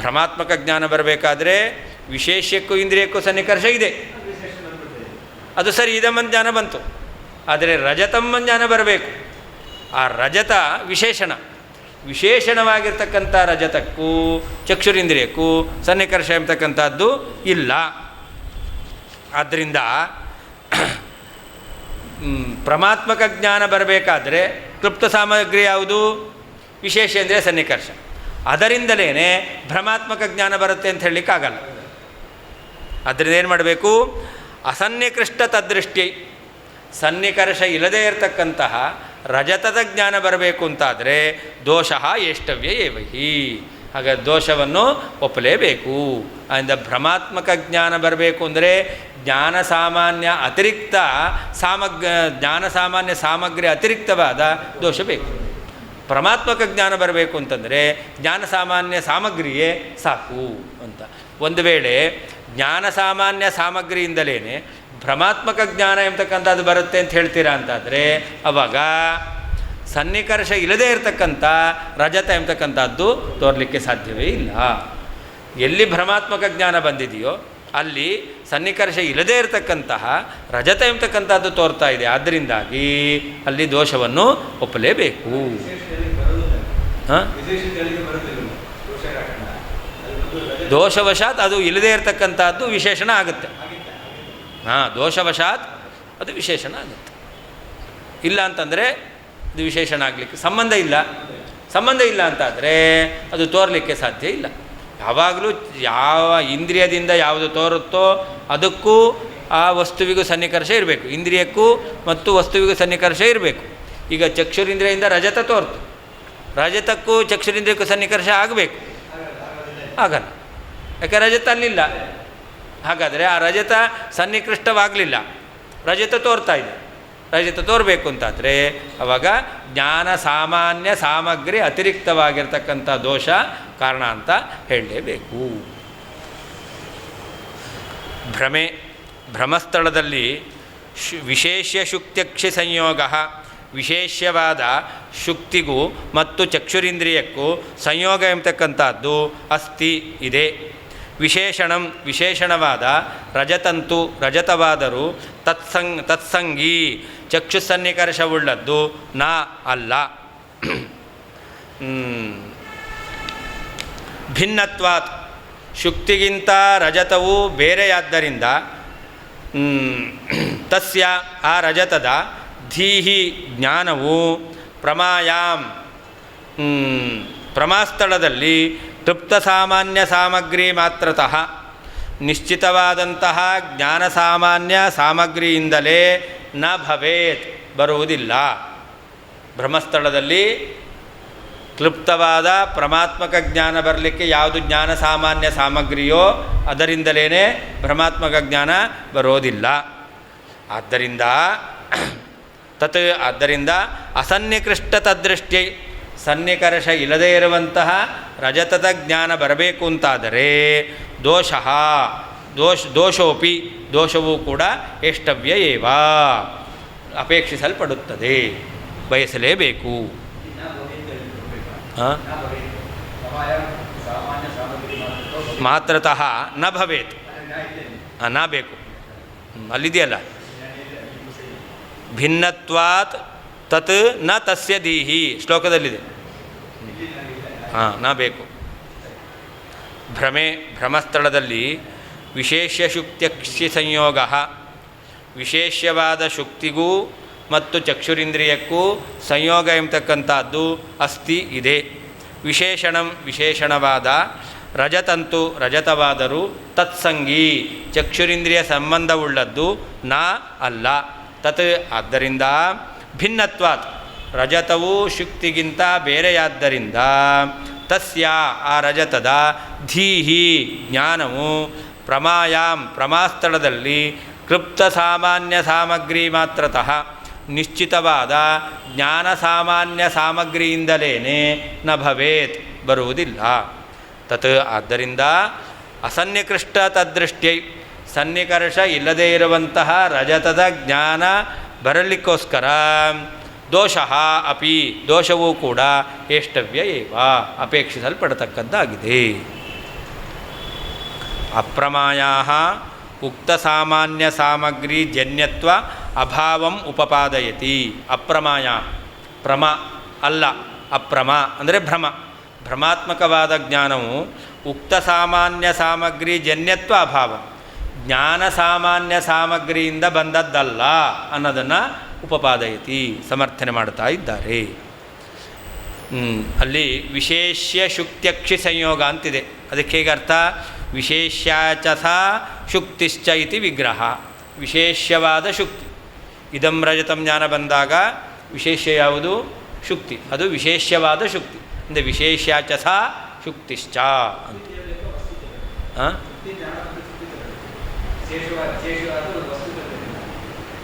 ಭ್ರಮಾತ್ಮಕ ಜ್ಞಾನ ಬರಬೇಕಾದ್ರೆ ವಿಶೇಷಕ್ಕೂ ಇಂದ್ರಿಯಕ್ಕೂ ಸನ್ನಿಕರ್ಷ ಇದೆ, ಅದು ಸರಿ, ಇದಮ್ಮ ಜ್ಞಾನ ಬಂತು. ಆದರೆ ರಜತಮ್ಮ ಜ್ಞಾನ ಬರಬೇಕು. ಆ ರಜತ ವಿಶೇಷಣ. ವಿಶೇಷಣವಾಗಿರ್ತಕ್ಕಂಥ ರಜತಕ್ಕೂ ಚಕ್ಷುರಿಂದ್ರಿಯಕ್ಕೂ ಸನ್ನಿಕರ್ಷ ಎಂಬತಕ್ಕಂಥದ್ದು ಇಲ್ಲ. ಆದ್ದರಿಂದ ಪ್ರಮಾತ್ಮಕ ಜ್ಞಾನ ಬರಬೇಕಾದ್ರೆ ಕ್ಲುಪ್ತ ಸಾಮಗ್ರಿ ಯಾವುದು? ವಿಶೇಷೇಂದ್ರಿಯ ಸನ್ನಿಕರ್ಷ. ಅದರಿಂದಲೇ ಭ್ರಮಾತ್ಮಕ ಜ್ಞಾನ ಬರುತ್ತೆ ಅಂತ ಹೇಳಲಿಕ್ಕಾಗಲ್ಲ. ಅದರಿಂದ ಏನು ಮಾಡಬೇಕು? ಅಸನ್ನಿಕೃಷ್ಟ ತದ್ದೃಷ್ಟಿ, ಸನ್ನಿಕರ್ಷ ಇಲ್ಲದೇ ಇರತಕ್ಕಂತಹ ರಜತದ ಜ್ಞಾನ ಬರಬೇಕು ಅಂತಾದರೆ ದೋಷ ಏಷ್ಟವ್ಯ ಏವಹಿ, ಹಾಗೆ ದೋಷವನ್ನು ಒಪ್ಪಲೇಬೇಕು. ಆದ್ದರಿಂದ ಭ್ರಮಾತ್ಮಕ ಜ್ಞಾನ ಬರಬೇಕು ಅಂದರೆ ಜ್ಞಾನ ಸಾಮಾನ್ಯ ಅತಿರಿಕ್ತ ಜ್ಞಾನ ಸಾಮಾನ್ಯ ಸಾಮಗ್ರಿ ಅತಿರಿಕ್ತವಾದ ದೋಷ ಬೇಕು. ಪರಮಾತ್ಮಕ ಜ್ಞಾನ ಬರಬೇಕು ಅಂತಂದರೆ ಜ್ಞಾನ ಸಾಮಾನ್ಯ ಸಾಮಗ್ರಿಯೇ ಸಾಕು ಅಂತ. ಒಂದು ವೇಳೆ ಜ್ಞಾನ ಸಾಮಾನ್ಯ ಸಾಮಗ್ರಿಯಿಂದಲೇ ಭ್ರಮಾತ್ಮಕ ಜ್ಞಾನ ಎಂಬತಕ್ಕಂಥದ್ದು ಬರುತ್ತೆ ಅಂತ ಹೇಳ್ತೀರಾ ಅಂತಾದರೆ ಆವಾಗ ಸನ್ನಿಕರ್ಷ ಇಲ್ಲದೇ ಇರತಕ್ಕಂಥ ರಜತ ಎಂಬತಕ್ಕಂಥದ್ದು ತೋರಲಿಕ್ಕೆ ಸಾಧ್ಯವೇ ಇಲ್ಲ. ಎಲ್ಲಿ ಭ್ರಮಾತ್ಮಕ ಜ್ಞಾನ ಬಂದಿದೆಯೋ ಅಲ್ಲಿ ಸನ್ನಿಕರ್ಷ ಇಲ್ಲದೇ ಇರತಕ್ಕಂತಹ ರಜತ ಎಂಬತಕ್ಕಂಥದ್ದು ತೋರ್ತಾ ಇದೆ. ಆದ್ದರಿಂದಾಗಿ ಅಲ್ಲಿ ದೋಷವನ್ನು ಒಪ್ಪಲೇಬೇಕು. ದೋಷವಶಾತ್ ಅದು ಇಲ್ಲದೇ ಇರತಕ್ಕಂಥದ್ದು ವಿಶೇಷಣ ಆಗುತ್ತೆ. ದೋಷವಶಾತ್ ಅದು ವಿಶೇಷಣ ಆಗುತ್ತೆ. ಇಲ್ಲ ಅಂತಂದರೆ ಅದು ವಿಶೇಷಣ ಆಗಲಿಕ್ಕೆ ಸಂಬಂಧ ಇಲ್ಲ ಅಂತಾದರೆ ಅದು ತೋರಲಿಕ್ಕೆ ಸಾಧ್ಯ ಇಲ್ಲ. ಯಾವಾಗಲೂ ಯಾವ ಇಂದ್ರಿಯದಿಂದ ಯಾವುದು ತೋರುತ್ತೋ ಅದಕ್ಕೂ ಆ ವಸ್ತುವಿಗೂ ಸನ್ನಿಕರ್ಷ ಇರಬೇಕು. ಇಂದ್ರಿಯಕ್ಕೂ ಮತ್ತು ವಸ್ತುವಿಗೂ ಸನ್ನಿಕರ್ಷ ಇರಬೇಕು. ಈಗ ಚಕ್ಷುರಿಂದ್ರಿಯಿಂದ ರಜತ ತೋರ್ತು, ರಜತಕ್ಕೂ ಚಕ್ಷುರಿಂದ್ರಿಯಕ್ಕೂ ಸನ್ನಿಕರ್ಷ ಆಗಬೇಕು, ಆಗಲ್ಲ. ಯಾಕೆ? ರಜತ ಅಲ್ಲಿಲ್ಲ. ಹಾಗಾದರೆ ಆ ರಜತ ಸನ್ನಿಕೃಷ್ಟವಾಗಲಿಲ್ಲ, ರಜತ ತೋರ್ತಾ ಇದೆ. ರಜತ ತೋರಬೇಕು ಅಂತಾದರೆ ಆವಾಗ ಜ್ಞಾನ ಸಾಮಾನ್ಯ ಸಾಮಗ್ರಿ ಅತಿರಿಕ್ತವಾಗಿರ್ತಕ್ಕಂಥ ದೋಷ ಕಾರಣ ಅಂತ ಹೇಳಲೇಬೇಕು. ಭ್ರಮೆ ಭ್ರಮಸ್ಥಳದಲ್ಲಿ ವಿಶೇಷ್ಯ ಶುಕ್ತ್ಯಕ್ಷಿ ಸಂಯೋಗ, ವಿಶೇಷ್ಯವಾದ ಶುಕ್ತಿಗೂ ಮತ್ತು ಚಕ್ಷುರಿಂದ್ರಿಯಕ್ಕೂ ಸಂಯೋಗ ಎಂಬತಕ್ಕಂಥದ್ದು ಅಸ್ತಿ ಇದೆ. ವಿಶೇಷಣವಾದ ರಜತಂತು ರಜತವಾದರೂ ತತ್ಸಂಗೀ ಚಕ್ಷುಸನ್ನಿಕರ್ಷವುಳ್ಳದ್ದು ನ ಅಲ್ಲ. ಭಿನ್ನತ್ವಾತ್ ಶುಕ್ತಿಗಿಂತ ರಜತವು ಬೇರೆಯಾದ್ದರಿಂದ ತಸ್ಯ ಆ ರಜತದ ಧೀಹಿ ಜ್ಞಾನವು ಪ್ರಮಾಯಾಂ ಪ್ರಮಾಸ್ಥಳದಲ್ಲಿ ತೃಪ್ತ ಸಾಮಾನ್ಯ ಸಾಮಗ್ರಿ ಮಾತ್ರತಃ ನಿಶ್ಚಿತವಾದಂತಹ ಜ್ಞಾನ ಸಾಮಾನ್ಯ ಸಾಮಗ್ರಿಯಿಂದಲೇ ನ ಭವೇತ್ ಬರುವುದಿಲ್ಲ. ಬ್ರಹ್ಮಸ್ಥಳದಲ್ಲಿ ಕ್ಲುಪ್ತವಾದ ಪ್ರಮಾತ್ಮಕ ಜ್ಞಾನ ಬರಲಿಕ್ಕೆ ಯಾವುದು ಜ್ಞಾನ ಸಾಮಾನ್ಯ ಸಾಮಗ್ರಿಯೋ ಅದರಿಂದಲೇ ಭ್ರಮಾತ್ಮಕ ಜ್ಞಾನ ಬರೋದಿಲ್ಲ. ಆದ್ದರಿಂದ ಅಸನ್ನಿಕೃಷ್ಟ ತದ್ದೃಷ್ಟಿ ಸನ್ನಿಕರ್ಷ ಇಲ್ಲದೇ ಇರುವಂತಹ ರಜತದ ಜ್ಞಾನ ಬರಬೇಕು ಅಂತಾದರೆ ದೋಷೋಪಿ ದೋಷವೂ ಕೂಡ ಏಷ್ಟವ್ಯ ಏವ ಅಪೇಕ್ಷಿಸಲ್ಪಡುತ್ತದೆ, ಬಯಸಲೇಬೇಕು. ಮಾತ್ರತಃ ನ ಭವೇತ್ ನ ಬೇಕು ಅಲ್ಲಿದೆಯಲ್ಲ, ಭಿನ್ನತ್ವಾತ್ ತತ್ ನ ತಸ್ಯ ದೀಹಿ ಶ್ಲೋಕದಲ್ಲಿದೆ. ನ ಬೇಕು. ಭ್ರಮಸ್ಥಳದಲ್ಲಿ ವಿಶೇಷ್ಯ ಶುಕ್ತ್ಯಕ್ಷಿ ಸಂಯೋಗ, ವಿಶೇಷ್ಯವಾದ ಶುಕ್ತಿಗೂ ಮತ್ತು ಚಕ್ಷುರಿಂದ್ರಿಯಕ್ಕೂ ಸಂಯೋಗ ಎಂಬತಕ್ಕಂಥದ್ದು ಅಸ್ತಿ ಇದೆ. ವಿಶೇಷಣವಾದ ರಜತಂತು ರಜತವಾದರೂ ತತ್ಸಂಗೀ ಚಕ್ಷುರಿಂದ್ರಿಯ ಸಂಬಂಧವುಳ್ಳದ್ದು ನ ಅಲ್ಲ. ತತ್ ಆದ್ದರಿಂದ ಭಿನ್ನತ್ವಾತ್ ರಜತವು ಶುಕ್ತಿಗಿಂತ ಬೇರೆಯಾದ್ದರಿಂದ ತಸ್ಯ ಆ ರಜತದ ಧೀಹಿ ಜ್ಞಾನವು ಪ್ರಮಾಯಾಂ ಪ್ರಮಾಸ್ಥಳದಲ್ಲಿ ಕೃಪ್ತ ಸಾಮಾನ್ಯ ಸಾಮಗ್ರಿ ಮಾತ್ರತಃ ನಿಶ್ಚಿತವಾದ ಜ್ಞಾನ ಸಾಮಾನ್ಯ ಸಾಮಗ್ರಿಯಿಂದಲೇ ನ ಭವೇತ್ ಬರುವುದಿಲ್ಲ. ತತ್ ಆದ್ದರಿಂದ ಅಸನ್ನಿಕೃಷ್ಟ ತದ್ದೃಷ್ಟ್ಯೈ ಸನ್ನಿಕರ್ಷ ಇಲ್ಲದೇ ಇರುವಂತಹ ರಜತದ ಜ್ಞಾನ ಬರಲಿಕ್ಕೋಸ್ಕರ ದೋಷವೂ ಕೂಡ ಏಷ್ಟವ್ಯ ಏವ ಅಪೇಕ್ಷಿಸಲ್ಪಡತಕ್ಕದ್ದಾಗಿದೆ. ಅಪ್ರಮಾಯಾಃ ಉಕ್ತ ಸಾಮಾನ್ಯ ಸಾಮಗ್ರಿ ಜನ್ಯತ್ವ ಅಭಾವಂ ಉಪಪಾದಯತಿ. ಅಪ್ರಮಾಯ ಪ್ರಮ ಅಲ್ಲ, ಅಪ್ರಮ ಅಂದರೆ ಭ್ರಮಾತ್ಮಕವಾದ ಜ್ಞಾನವು ಉಕ್ತ ಸಾಮಾನ್ಯ ಸಾಮಗ್ರಿ ಜನ್ಯತ್ವ ಅಭಾವ ಜ್ಞಾನ ಸಾಮಾನ್ಯ ಸಾಮಗ್ರಿಯಿಂದ ಬಂದದ್ದಲ್ಲ ಅನ್ನೋದನ್ನು ಉಪಪಾದಯತಿ ಸಮರ್ಥನೆ ಮಾಡ್ತಾ ಇದ್ದಾರೆ. ಅಲ್ಲಿ ವಿಶೇಷ್ಯ ಶುಕ್ತ್ಯಕ್ಷಿ ಸಂಯೋಗ ಅಂತಿದೆ. ಅದಕ್ಕೆ ಹೇಗೆ ಅರ್ಥ? ವಿಶೇಷ್ಯಾಚಸ ಶುಕ್ತಿಶ್ಚ ಇತಿ ವಿಗ್ರಹ. ವಿಶೇಷ್ಯವಾದ ಶುಕ್ತಿ, ಇದಂ ರಜತಂ ಜ್ಞಾನ ಬಂದಾಗ ವಿಶೇಷ್ಯ ಯಾವುದು? ಶುಕ್ತಿ. ಅದು ವಿಶೇಷ್ಯವಾದ ಶುಕ್ತಿ ಅಂದರೆ ವಿಶೇಷ್ಯಾಚಸ ಶುಕ್ತಿಶ್ಚ ಅಂತ.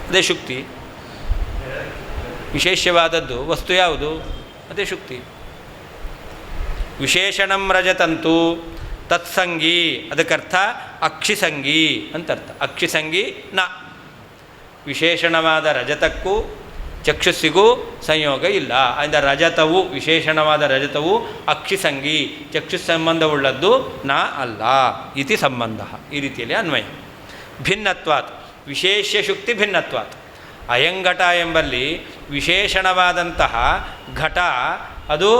ಅದೇ ಶುಕ್ತಿ. ವಿಶೇಷ್ಯವಾದದ್ದು ವಸ್ತು ಯಾವುದು? ಅದೇ ಶುಕ್ತಿ. ವಿಶೇಷಣಂ ರಜತಂತು ತತ್ಸಂಗಿ, ಅದಕ್ಕರ್ಥ ಅಕ್ಷಿಸಂಗಿ ಅಂತರ್ಥ. ಅಕ್ಷಿಸಂಗಿ ನ ವಿಶೇಷಣವಾದ ರಜತಕ್ಕೂ ಚಕ್ಷುಸ್ಸಿಗೂ ಸಂಯೋಗ ಇಲ್ಲ. ಅಂದರೆ ರಜತವು ವಿಶೇಷಣವಾದ ರಜತವು ಅಕ್ಷಿಸಂಗಿ ಚಕ್ಷುಸ್ ಸಂಬಂಧವುಳ್ಳದ್ದು ನ ಅಲ್ಲ ಇತಿ ಸಂಬಂಧ. ಈ ರೀತಿಯಲ್ಲಿ ಅನ್ವಯ. ಭಿನ್ನತ್ವಾತ್ ವಿಶೇಷ್ಯ ಶುಕ್ತಿ ಭಿನ್ನತ್ವಾತ್. ಅಯಂಘಟ ಎಂಬಲ್ಲಿ ವಿಶೇಷಣವಾದಂತಹ ಘಟ ಅದು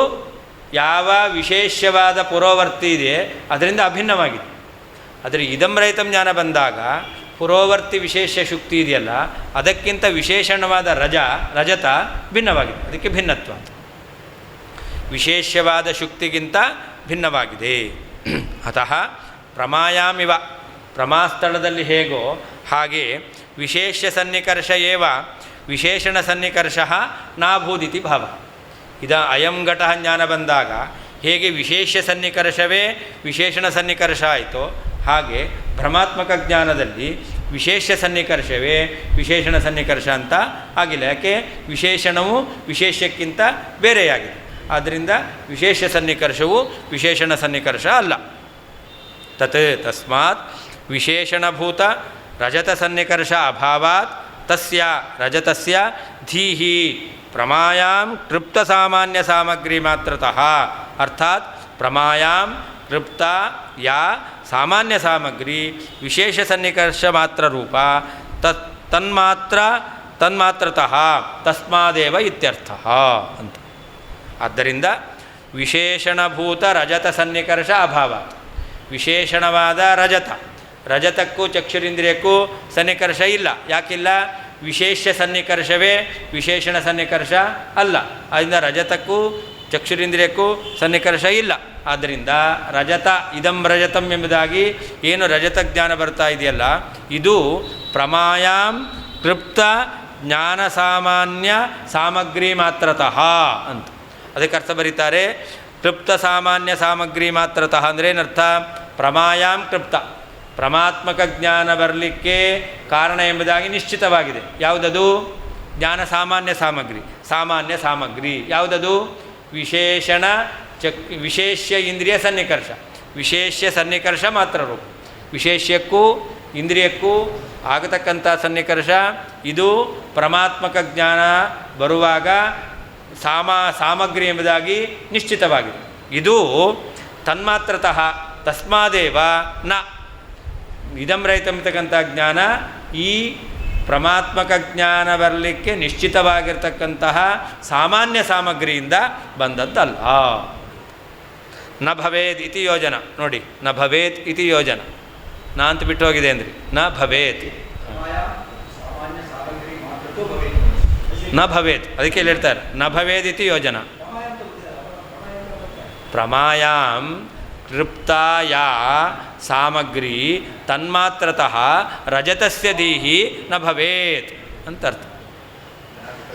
ಯಾವ ವಿಶೇಷ್ಯವಾದ ಪುರೋವರ್ತಿ ಇದೆ ಅದರಿಂದ ಅಭಿನ್ನವಾಗಿದೆ. ಆದರೆ ಇದಂ ರಹಿತಂ ಜ್ಞಾನ ಬಂದಾಗ ಪುರೋವರ್ತಿ ವಿಶೇಷ ಶುಕ್ತಿ ಇದೆಯಲ್ಲ ಅದಕ್ಕಿಂತ ವಿಶೇಷಣವಾದ ರಜತ ಭಿನ್ನವಾಗಿದೆ. ಅದಕ್ಕೆ ಭಿನ್ನತ್ವ. ವಿಶೇಷ್ಯವಾದ ಶುಕ್ತಿಗಿಂತ ಭಿನ್ನವಾಗಿದೆ. ಅತಃ ಪ್ರಮಾಯಾಮಿವ ಪ್ರಮಾಸ್ಥಳದಲ್ಲಿ ಹೇಗೋ ಹಾಗೆ ವಿಶೇಷ್ಯ ಸನ್ನಿಕರ್ಷ ಏವ ವಿಶೇಷಣ ಸನ್ನಿಕರ್ಷ ನಾಭೂದಿತಿ ಭಾವ. ಅಯಂ ಘಟ ಜ್ಞಾನ ಬಂದಾಗ ಹೇಗೆ ವಿಶೇಷ್ಯ ಸನ್ನಿಕರ್ಷವೇ ವಿಶೇಷಣ ಸನ್ನಿಕರ್ಷ ಆಯಿತೋ ಹಾಗೆ ಭ್ರಮಾತ್ಮಕ ಜ್ಞಾನದಲ್ಲಿ ವಿಶೇಷ ಸನ್ನಿಕರ್ಷವೇ ವಿಶೇಷಣ ಸನ್ನಿಕರ್ಷ ಅಂತ ಆಗಿಲ್ಲ. ಯಾಕೆ? ವಿಶೇಷಣವು ವಿಶೇಷಕ್ಕಿಂತ ಬೇರೆಯಾಗಿದೆ. ಆದ್ದರಿಂದ ವಿಶೇಷ ಸನ್ನಿಕರ್ಷವು ವಿಶೇಷಣ ಸನ್ನಿಕರ್ಷ ಅಲ್ಲ. ತಸ್ಮಾತ್ ವಿಶೇಷಣಭೂತ ರಜತಸನ್ನಿಕರ್ಷ ಅಭಾವಾತ್ ತಸ್ಯ ರಜತಸ್ಯ ಧೀಹಿ ಪ್ರಮಾಯಾಂ ಕೃಪ್ತ ಸಾಮಾನ್ಯ ಸಾಮಗ್ರಿ ಮಾತ್ರತಃ ಅರ್ಥಾತ್ ಪ್ರಮಾಯಾಂ ಕೃಪ್ತ ಯಾ ಸಾಮಾನ್ಯ ಸಾಮಗ್ರಿ ವಿಶೇಷ ಸನ್ನಿಕರ್ಷ ಮಾತ್ರ ರೂಪ ತನ್ಮಾತ್ರತಃ ತಸ್ಮಾದೇವ ಇತ್ಯರ್ಥಃ ಅಂತ. ಆದ್ದರಿಂದ ವಿಶೇಷಣಭೂತ ರಜತ ಸನ್ನಿಕರ್ಷ ಅಭಾವ, ವಿಶೇಷಣವಾದ ರಜತಕ್ಕೂ ಚಕ್ಷುರಿಂದ್ರಿಯಕ್ಕೂ ಸನ್ನಿಕರ್ಷ ಇಲ್ಲ. ಯಾಕಿಲ್ಲ? ವಿಶೇಷ ಸನ್ನಿಕರ್ಷವೇ ವಿಶೇಷಣ ಸನ್ನಿಕರ್ಷ ಅಲ್ಲ. ಆದ್ದರಿಂದ ರಜತಕ್ಕೂ ಚಕ್ಷುರಿಂದ್ರಿಯಕ್ಕೂ ಸನ್ನಿಕರ್ಷ ಇಲ್ಲ. ಆದ್ದರಿಂದ ರಜತ ಇದಂ ರಜತಂ ಎಂಬುದಾಗಿ ಏನು ರಜತ ಜ್ಞಾನ ಬರ್ತಾ ಇದೆಯಲ್ಲ, ಇದು ಪ್ರಮಾಯಾಂ ಕೃಪ್ತ ಜ್ಞಾನ ಸಾಮಾನ್ಯ ಸಾಮಗ್ರಿ ಮಾತ್ರತಃ ಅಂತ. ಅದಕ್ಕೆ ಅರ್ಥ ಬರೀತಾರೆ, ಕೃಪ್ತ ಸಾಮಾನ್ಯ ಸಾಮಗ್ರಿ ಮಾತ್ರತಃ ಅಂದರೆ ಏನರ್ಥ? ಪ್ರಮಾಯಾಂ ಕೃಪ್ತ, ಪರಮಾತ್ಮಕ ಜ್ಞಾನ ಬರಲಿಕ್ಕೆ ಕಾರಣ ಎಂಬುದಾಗಿ ನಿಶ್ಚಿತವಾಗಿದೆ. ಯಾವುದದು? ಜ್ಞಾನ ಸಾಮಾನ್ಯ ಸಾಮಗ್ರಿ ಯಾವುದದು? ವಿಶೇಷ್ಯ ಇಂದ್ರಿಯ ಸನ್ನಿಕರ್ಷ, ವಿಶೇಷ್ಯ ಸನ್ನಿಕರ್ಷ ಮಾತ್ರ ರೂಪ. ವಿಶೇಷ್ಯಕ್ಕೂ ಇಂದ್ರಿಯಕ್ಕೂ ಆಗತಕ್ಕಂಥ ಸನ್ನಿಕರ್ಷ ಇದು ಪರಮಾತ್ಮಕ ಜ್ಞಾನ ಬರುವಾಗ ಸಾಮಗ್ರಿ ಎಂಬುದಾಗಿ ನಿಶ್ಚಿತವಾಗಿದೆ. ಇದು ತನ್ಮಾತ್ರತಃ ತಸ್ಮಾದೇವ ನ ಇದಂ ರಹಿತಂಬತಕ್ಕಂಥ ಜ್ಞಾನ ಈ ಪರಮಾತ್ಮಕ ಜ್ಞಾನ ಬರಲಿಕ್ಕೆ ನಿಶ್ಚಿತವಾಗಿರ್ತಕ್ಕಂತಹ ಸಾಮಾನ್ಯ ಸಾಮಗ್ರಿಯಿಂದ ಬಂದದ್ದಲ್ಲ. ನ ಭವೇತ್ ಇತಿ ಯೋಜನ ನೋಡಿ, ನ ಭವೇತ್ ಇತಿ ಯೋಜನ. ನಾ ಅಂತ ಬಿಟ್ಟು ಹೋಗಿದೆ ಅಂದ್ರಿ, ನ ಭವೇತ್ ನ ಭವೇತ್, ಅದಕ್ಕೆ ಇಲ್ಲಿ ಹೇಳ್ತಾರೆ ನ ಭವೇದ್ ಇತಿ ಯೋಜನ. ಪ್ರಮಾಯಾಂ ಕೃಪ್ತಾಯ ಸಾಮಗ್ರಿ ತನ್ಮಾತ್ರತಃ ರಜತಸ್ಯ ದೀಹಿ ನ ಭವೇತ್ ಅಂತ ಅರ್ಥ.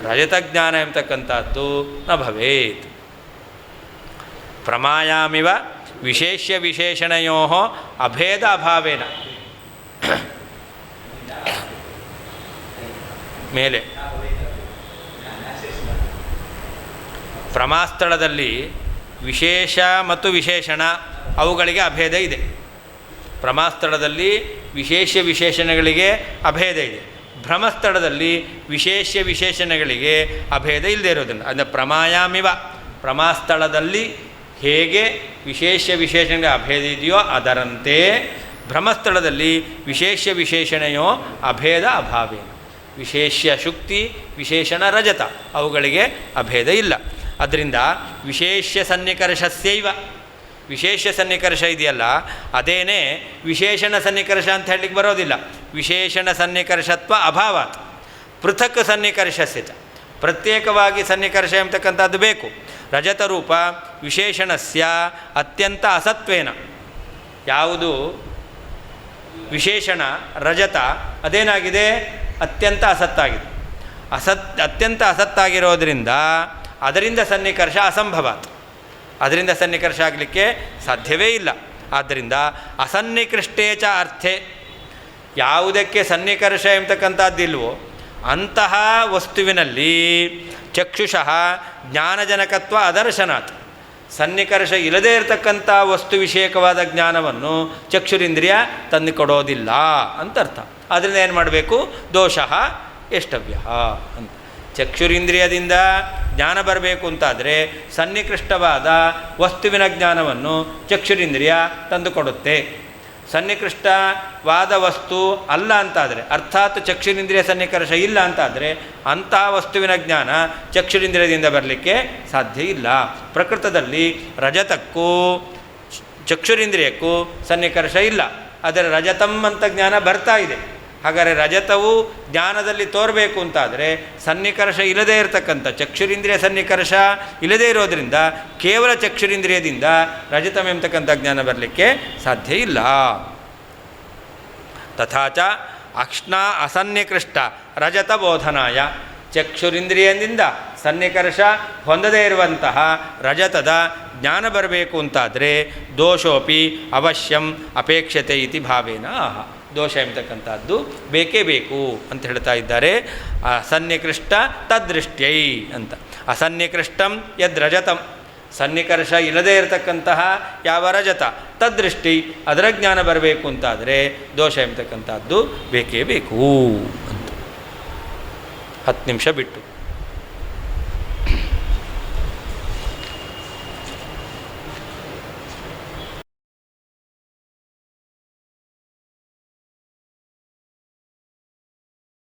ರಜತಜ್ಞಾನ ಎಂಬತಕ್ಕಂಥದ್ದು ನ ಭವೇತ್. ಪ್ರಮಾಯಾಮಿವ ವಿಶೇಷ್ಯ ವಿಶೇಷಣಯೋ ಅಭೇದ ಅಭಾವೇನ. ಮೇಲೆ ಪ್ರಮಾಸ್ಥಳದಲ್ಲಿ ವಿಶೇಷ ಮತ್ತು ವಿಶೇಷಣ ಅವುಗಳಿಗೆ ಅಭೇದ ಇದೆ. ಪ್ರಮಾಸ್ಥಳದಲ್ಲಿ ವಿಶೇಷ ವಿಶೇಷಣಗಳಿಗೆ ಅಭೇದ ಇದೆ. ಭ್ರಮಸ್ಥಳದಲ್ಲಿ ವಿಶೇಷ ವಿಶೇಷಣಗಳಿಗೆ ಅಭೇದ ಇಲ್ಲದೆ ಇರೋದಿಲ್ಲ. ಅಂದರೆ ಪ್ರಮಾಯಾಮಿವ, ಪ್ರಮಾಸ್ಥಳದಲ್ಲಿ ಹೇಗೆ ವಿಶೇಷ ವಿಶೇಷಣಗಳ ಅಭೇದ ಇದೆಯೋ ಅದರಂತೆ ಭ್ರಮಸ್ಥಳದಲ್ಲಿ ವಿಶೇಷ ವಿಶೇಷಣೆಯೋ ಅಭೇದ ಅಭಾವೇನ. ವಿಶೇಷ ಶುಕ್ತಿ ವಿಶೇಷಣ ರಜತ ಅವುಗಳಿಗೆ ಅಭೇದ ಇಲ್ಲ. ಅದರಿಂದ ವಿಶೇಷ ಸನ್ನಿಕರ್ಷಸ್ಯೈವ, ವಿಶೇಷ ಸನ್ನಿಕರ್ಷ ಇದೆಯಲ್ಲ ಅದೇನೇ ವಿಶೇಷಣ ಸನ್ನಿಕರ್ಷ ಅಂತ ಹೇಳಲಿಕ್ಕೆ ಬರೋದಿಲ್ಲ. ವಿಶೇಷಣ ಸನ್ನಿಕರ್ಷತ್ವ ಅಭಾವಾತ್ ಪೃಥಕ್ ಸನ್ನಿಕರ್ಷಸ್ಯ ಚ, ಪ್ರತ್ಯೇಕವಾಗಿ ಸನ್ನಿಕರ್ಷ ಎಂಬತಕ್ಕಂಥದ್ದು ಬೇಕು. ರಜತರೂಪ ವಿಶೇಷಣಸ್ಯ ಅತ್ಯಂತ ಅಸತ್ವೇನ, ಯಾವುದು ವಿಶೇಷಣ ರಜತ ಅದೇನಾಗಿದೆ? ಅತ್ಯಂತ ಅಸತ್ತಾಗಿದೆ. ಅತ್ಯಂತ ಅಸತ್ತಾಗಿರೋದರಿಂದ ಅದರಿಂದ ಸನ್ನಿಕರ್ಷ ಅಸಂಭವಾತ್, ಅದರಿಂದ ಸನ್ನಿಕರ್ಷ ಆಗಲಿಕ್ಕೆ ಸಾಧ್ಯವೇ ಇಲ್ಲ. ಆದ್ದರಿಂದ ಅಸನ್ನಿಕೃಷ್ಟೇಚ ಅರ್ಥೆ, ಯಾವುದಕ್ಕೆ ಸನ್ನಿಕರ್ಷ ಎಂಬತಕ್ಕಂಥದ್ದಿಲ್ವೋ ಅಂತಹ ವಸ್ತುವಿನಲ್ಲಿ ಚಕ್ಷುಷಃ ಜ್ಞಾನಜನಕತ್ವ ಅದರ್ಶನಾತ್, ಸನ್ನಿಕರ್ಷ ಇಲ್ಲದೇ ಇರತಕ್ಕಂಥ ವಸ್ತು ವಿಷಯಕವಾದ ಜ್ಞಾನವನ್ನು ಚಕ್ಷುರಿಂದ್ರಿಯ ತಂದುಕೊಡೋದಿಲ್ಲ ಅಂತ ಅರ್ಥ. ಅದರಿಂದ ಏನು ಮಾಡಬೇಕು? ದೋಷಃ ಎಷ್ಟವ್ಯ ಅಂತ. ಚಕ್ಷುರಿಂದ್ರಿಯದಿಂದ ಜ್ಞಾನ ಬರಬೇಕು ಅಂತಾದರೆ ಸನ್ನಿಕೃಷ್ಟವಾದ ವಸ್ತುವಿನ ಜ್ಞಾನವನ್ನು ಚಕ್ಷುರಿಂದ್ರಿಯ ತಂದುಕೊಡುತ್ತೆ. ಸನ್ನಿಕೃಷ್ಟವಾದ ವಸ್ತು ಅಲ್ಲ ಅಂತಾದರೆ, ಅರ್ಥಾತ್ ಚಕ್ಷುರಿಂದ್ರಿಯ ಸನ್ನಿಕರ್ಷ ಇಲ್ಲ ಅಂತಾದರೆ ಅಂಥ ವಸ್ತುವಿನ ಜ್ಞಾನ ಚಕ್ಷುರಿಂದ್ರಿಯದಿಂದ ಬರಲಿಕ್ಕೆ ಸಾಧ್ಯ ಇಲ್ಲ. ಪ್ರಕೃತದಲ್ಲಿ ರಜತಕ್ಕೂ ಚಕ್ಷುರಿಂದ್ರಿಯಕ್ಕೂ ಸನ್ನಿಕರ್ಷ ಇಲ್ಲ, ಆದರೆ ರಜತಂ ಅಂತ ಜ್ಞಾನ ಬರ್ತಾ ಇದೆ. ಹಾಗಾದರೆ ರಜತವು ಜ್ಞಾನದಲ್ಲಿ ತೋರಬೇಕು ಅಂತಾದರೆ ಸನ್ನಿಕರ್ಷ ಇಲ್ಲದೇ ಇರತಕ್ಕಂಥ ಚಕ್ಷುರಿಂದ್ರಿಯ ಸನ್ನಿಕರ್ಷ ಇಲ್ಲದೇ ಇರೋದರಿಂದ ಕೇವಲ ಚಕ್ಷುರಿಂದ್ರಿಯದಿಂದ ರಜತಂ ಎಂಬತಕ್ಕಂಥ ಜ್ಞಾನ ಬರಲಿಕ್ಕೆ ಸಾಧ್ಯ ಇಲ್ಲ. ತಥಾಚ ಅಕ್ಷ್ಣಾ ಅಸನ್ನಿಕೃಷ್ಟ ರಜತ ಬೋಧನಾಯ, ಚಕ್ಷುರಿಂದ್ರಿಯದಿಂದ ಸನ್ನಿಕರ್ಷ ಹೊಂದದೇ ಇರುವಂತಹ ರಜತದ ಜ್ಞಾನ ಬರಬೇಕು ಅಂತಾದರೆ ದೋಷೋಪಿ ಅವಶ್ಯಂ ಅಪೇಕ್ಷತೆ ಇತಿ ಭಾವೇನ. ದೋಷ ಎಂಬತಕ್ಕಂಥದ್ದು ಬೇಕೇ ಬೇಕು ಅಂತ ಹೇಳ್ತಾ ಇದ್ದಾರೆ. ಅಸನ್ನಿಕೃಷ್ಟ ತದ್ದೃಷ್ಟ್ಯೈ ಅಂತ. ಅಸನ್ನಿಕೃಷ್ಟಂ ಯದ್ ರಜತಂ, ಸನ್ನಿಕರ್ಷ ಇಲ್ಲದೇ ಇರತಕ್ಕಂತಹ ಯಾವ ರಜತ ತದ್ದೃಷ್ಟಿ ಅದರ ಜ್ಞಾನ ಬರಬೇಕು ಅಂತಾದರೆ ದೋಷ ಎಂಬತಕ್ಕಂಥದ್ದು ಬೇಕೇ ಬೇಕು ಅಂತ 10 ನಿಮಿಷ ಬಿಟ್ಟು